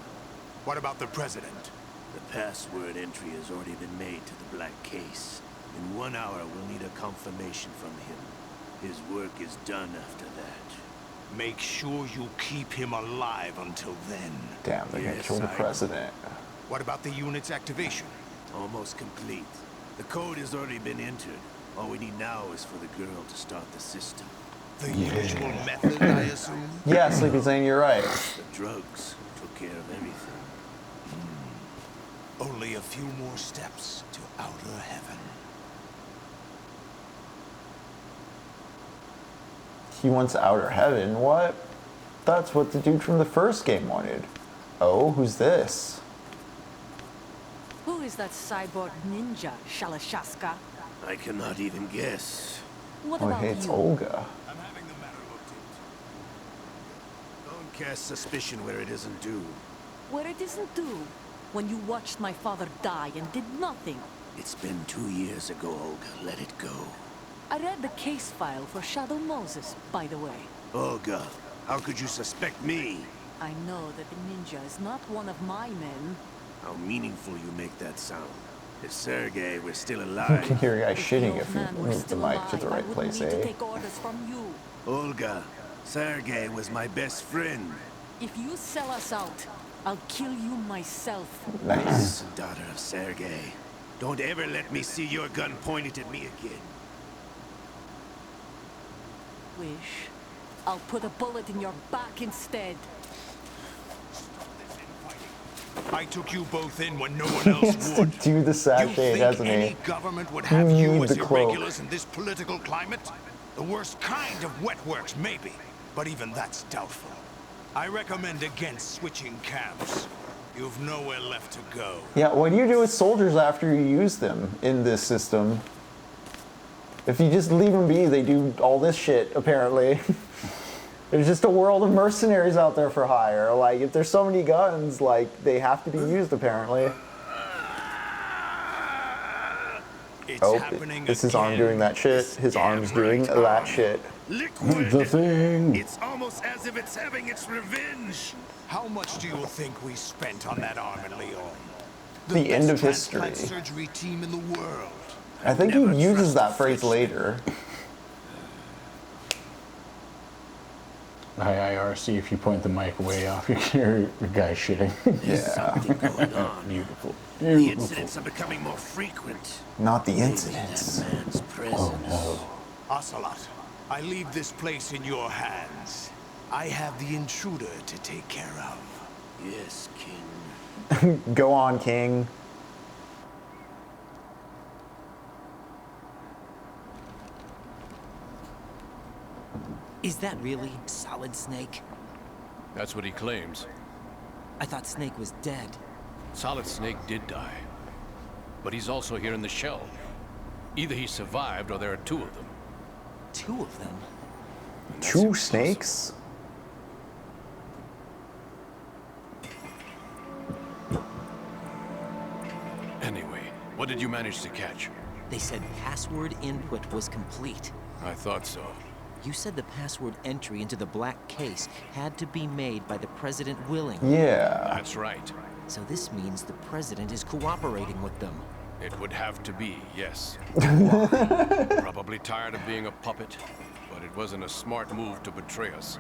What about the President? The password entry has already been made to the black case. In 1 hour, we'll need a confirmation from him. His work is done after that. Make sure you keep him alive until then. Damn, they're gonna kill the President. What about the unit's activation? Almost complete. The code has already been entered. All we need now is for the girl to start the system. The usual method, I assume? Yeah, Sleepy Zane, you're right. The drugs took care of everything. Only a few more steps to outer heaven. He wants outer heaven. What? That's what the dude from the first game wanted. Oh, who's this? Who is that cyborg ninja, Shalashaska? I cannot even guess. What Oh, about hey, it's you? Olga. I'm having the matter looked into. Don't cast suspicion where it isn't due. Where it isn't due, when you watched my father die and did nothing. It's been 2 years ago, Olga. Let it go. I read the case file for Shadow Moses, by the way. Olga, how could you suspect me? I know that the ninja is not one of my men. How meaningful you make that sound. If Sergei were still You alive... can hear a guy shitting the if you old man were move the still mic to the alive, right I place, wouldn't need to eh? take orders from you. Olga, Sergei was my best friend. If you sell us out, I'll kill you myself. Nice. Daughter of Sergei, don't ever let me see your gun pointed at me again. Wish. I'll put a bullet in your back instead. I took you both in when no one else would. Do the sachet, you doesn't think any he? government would have you need as the cloak. irregulars in this political climate? The worst kind of wet works, maybe. But even that's doubtful. I recommend against switching camps. You've nowhere left to go. Yeah, what do you do with soldiers after you use them in this system? If you just leave them be, they do all this shit, apparently. There's just a world of mercenaries out there for hire. Like, if there's so many guns, like, they have to be used, apparently. It's his arm doing that shit. His arm's doing that shit. Liquid. The thing. It's almost as if it's having its revenge. How much do you think we spent on that arm in Lyon? The end of best history. transplant surgery team in the world. I think he uses that phrase later. Hi, IRC, if you point the mic way off, you can hear the guy shitting. Something going on. Beautiful. The incidents are becoming more frequent. Not the Maybe incidents. that man's presence. Oh no. Ocelot, I leave this place in your hands. I have the intruder to take care of. Yes, King. Go on, King. Is that really Solid Snake? That's what he claims. I thought Snake was dead. Solid Snake did die. But he's also here in the shell. Either he survived or there are two of them. Two of them? Two snakes? Anyway, What did you manage to catch? They said password input was complete. I thought so. You said the password entry into the black case had to be made by the president willing. Yeah. That's right. So this means the president is cooperating with them. It would have to be, yes. Probably tired of being a puppet, but it wasn't a smart move to betray us.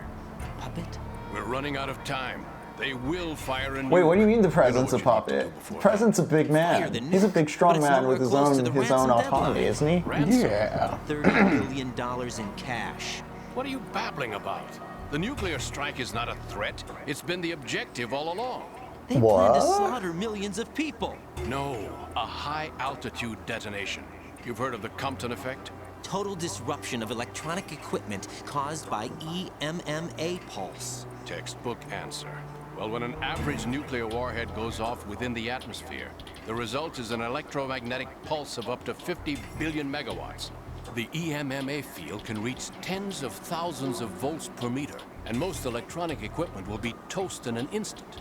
Puppet? We're running out of time. They will fire a nuke. Wait, what do you mean the president's a puppet? The president's a big man. He's a big, strong man with his own autonomy, isn't he? Ransom? Yeah. $30 million in cash. What are you babbling about? The nuclear strike is not a threat. It's been the objective all along. They plan to slaughter millions of people. No, a high-altitude detonation. You've heard of the Compton effect? Total disruption of electronic equipment caused by EMMA pulse. Textbook answer. Well, when an average nuclear warhead goes off within the atmosphere, the result is an electromagnetic pulse of up to 50 billion megawatts. The EMMA field can reach tens of thousands of volts per meter, and most electronic equipment will be toast in an instant.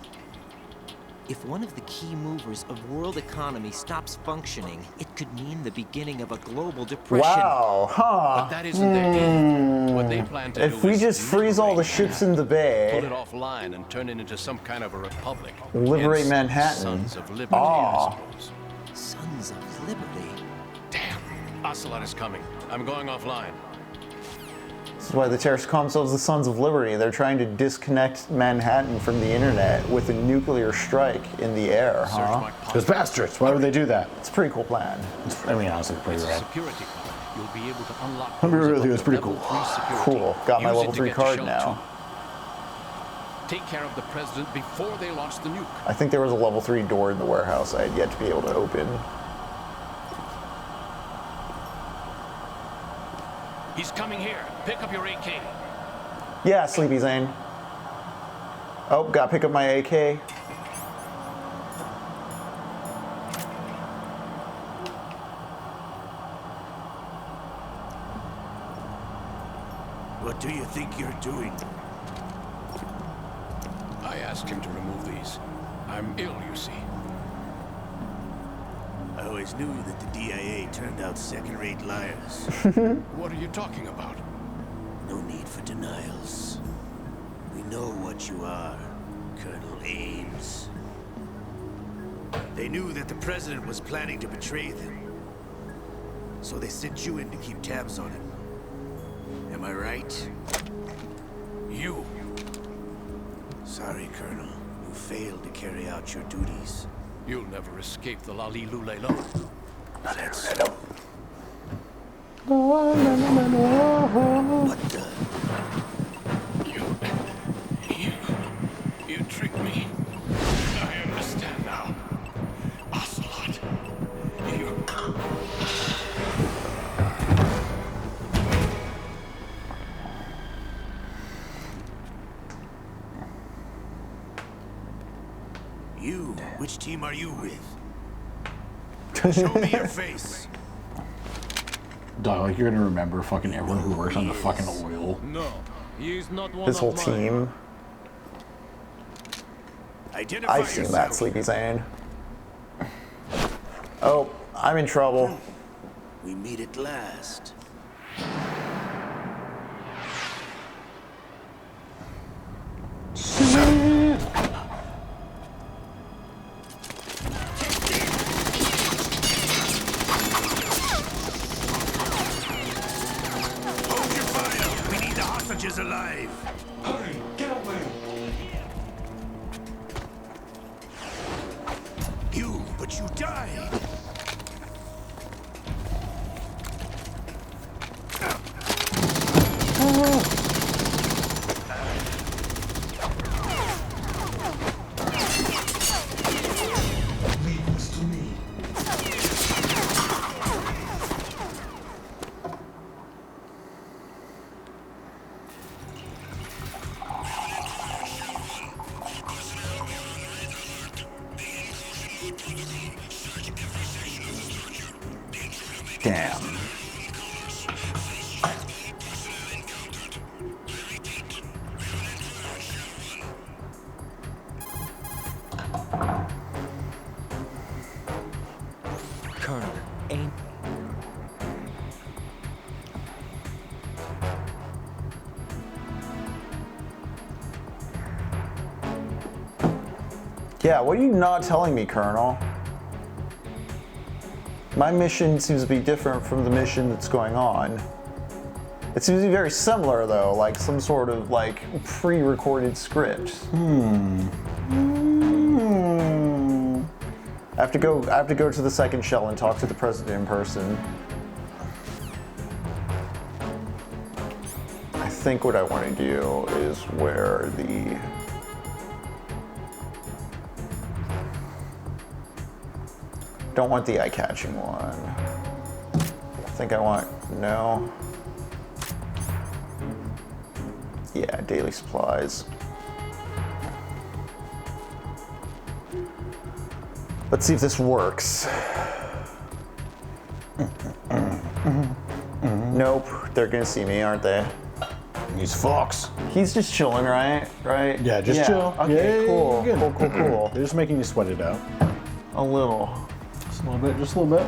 If one of the key movers of world economy stops functioning, it could mean the beginning of a global depression. Wow, huh? But that isn't their aim. What they plan to do if we is just freeze all the ships in the bay, pull it offline and turn it into some kind of a republic. liberate Hence, Manhattan. Sons of Liberty, I suppose. Sons of Liberty? Damn, Ocelot is coming. I'm going offline. This is why the terrorists call themselves the Sons of Liberty. They're trying to disconnect Manhattan from the internet with a nuclear strike in the air, huh? Those bastards. Why would they do that? It's a pretty cool plan. I mean, honestly, pretty rad. Security card. You'll be able to unlock. It's pretty cool. Cool. Got my level 3 card now. Take care of the president before they launch the nuke. I think there was a level 3 door in the warehouse I had yet to be able to open. He's coming here. Pick up your AK. Yeah, Sleepy Zane. Oh, gotta pick up my AK. What do you think you're doing? I asked him to remove these. I'm ill, you see. I always knew that the DIA turned out second-rate liars. What are you talking about? No need for denials. We know what you are, Colonel Ames. They knew that the president was planning to betray them. So they sent you in to keep tabs on him. Am I right? You. Sorry, Colonel. You failed to carry out your duties. You'll never escape the Lalilulelo. That's... What the? You tricked me. I understand now. Ocelot. You, which team are you with? Show me your face. Dog, like you're gonna remember fucking everyone who works on the fucking oil. No, he is not one This of whole mine. team. Identify I've seen yourself. that, Sleepy Zane. Oh, I'm in trouble. We meet at last. Hold your fire. We need the hostages alive. Hurry, get away. But you died. Leave this to me. Damn. Colonel, Yeah, what are you not telling me, Colonel? My mission seems to be different from the mission that's going on. It seems to be very similar, though, like some sort of like pre-recorded script. I have to go to the second shell and talk to the president in person. I think what I want to do is where the don't want the eye-catching one. I think I want no. Yeah, daily supplies. Let's see if this works. Nope, they're gonna see me, aren't they? He's Fox. He's just chilling, right? Right? Yeah, just chill. Okay, Yeah, cool. you're good. Cool. They're just making you sweat it out. A little. Just a little bit, just a little bit.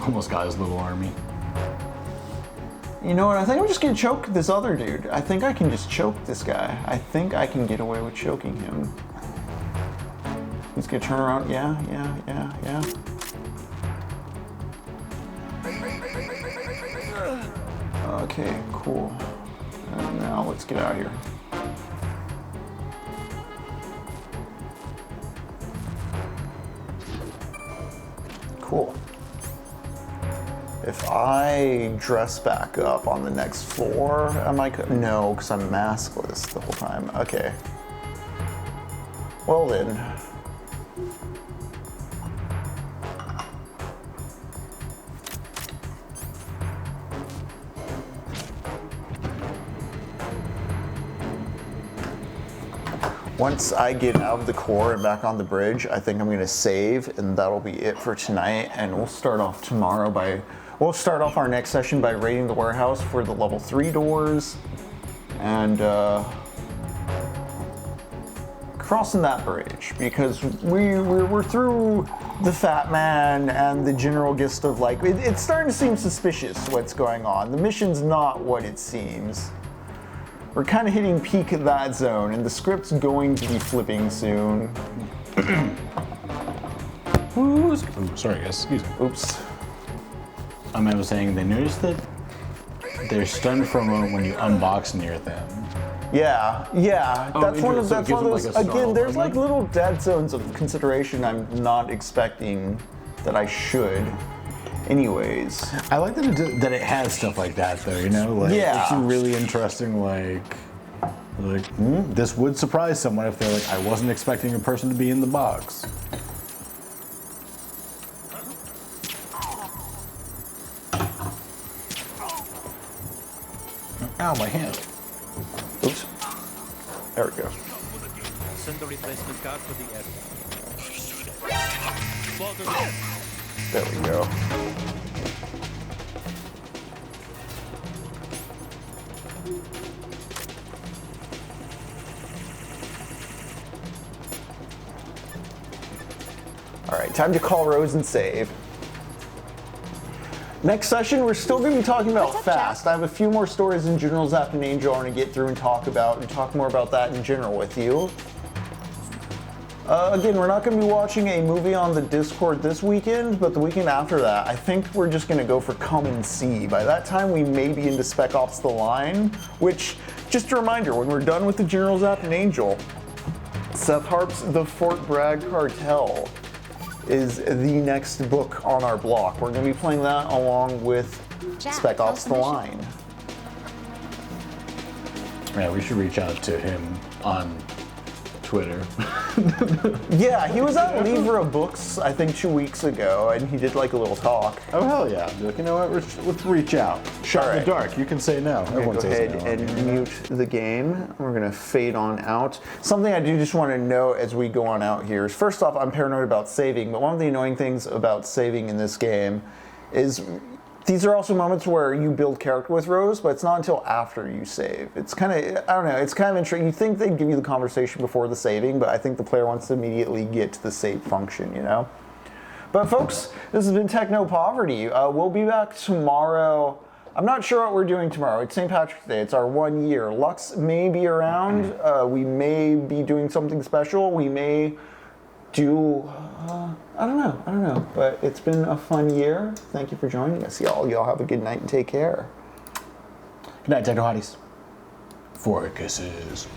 Almost got his little army. You know what? I think I'm just gonna choke this other dude. I think I can just choke this guy. I think I can get away with choking him. He's gonna turn around. Yeah. Okay, cool. And now let's get out of here. Cool. If I dress back up on the next floor, am I? No, because I'm maskless the whole time. Okay. Well then. Once I get out of the core and back on the bridge, I think I'm gonna save, and that'll be it for tonight. And we'll start off tomorrow we'll start off our next session by raiding the warehouse for the level 3 doors, and crossing that bridge, because we're through the Fat Man and the general gist of like, it's starting to seem suspicious what's going on. The mission's not what it seems. We're kind of hitting peak of that zone, and the script's going to be flipping soon. Ooh, sorry guys, excuse me. Oops. I was saying they noticed that they're stunned for a moment when you unbox near them. Yeah. That's one of those. Like again, there's like little dead zones of consideration I'm not expecting that I should. Anyways, I like that it has stuff like that though. You know, like it's really interesting. Like this would surprise someone if they're like, I wasn't expecting a person to be in the box. Ow, my hand. Oops. There we go. Send the replacement card for the There we go. All right, time to call Rose and save. Next session, we're still going to be talking about Fast. I have a few more stories in general Zapped and Angel I want to get through and talk more about that in general with you. Again, we're not going to be watching a movie on the Discord this weekend, but the weekend after that, I think we're just going to go for Come and See. By that time, we may be into Spec Ops The Line, which, just a reminder, when we're done with the general Zapped and Angel, Seth Harp's The Fort Bragg Cartel is the next book on our block. We're going to be playing that along with Spec Ops The Line. Yeah, we should reach out to him on Twitter. Yeah, he was at Livra Books, I think 2 weeks ago, and he did like a little talk. Oh, hell yeah. Like, you know what, let's reach out. Shot in the dark, you can say no. Everyone go ahead and mute the game. We're gonna fade on out. Something I do just want to note as we go on out here is, first off, I'm paranoid about saving, but one of the annoying things about saving in this game is these are also moments where you build character with Rose, but it's not until after you save. It's kind of, I don't know, it's kind of interesting. You think they'd give you the conversation before the saving, but I think the player wants to immediately get to the save function, you know? But folks, this has been TECHNOPOVERTY. We'll be back tomorrow I'm not sure what we're doing tomorrow. It's St. Patrick's Day. It's our 1 year. Lux may be around. We may be doing something special. We may do, I don't know. But it's been a fun year. Thank you for joining us, y'all. Y'all have a good night and take care. Good night, Techno Hotties. 4 kisses.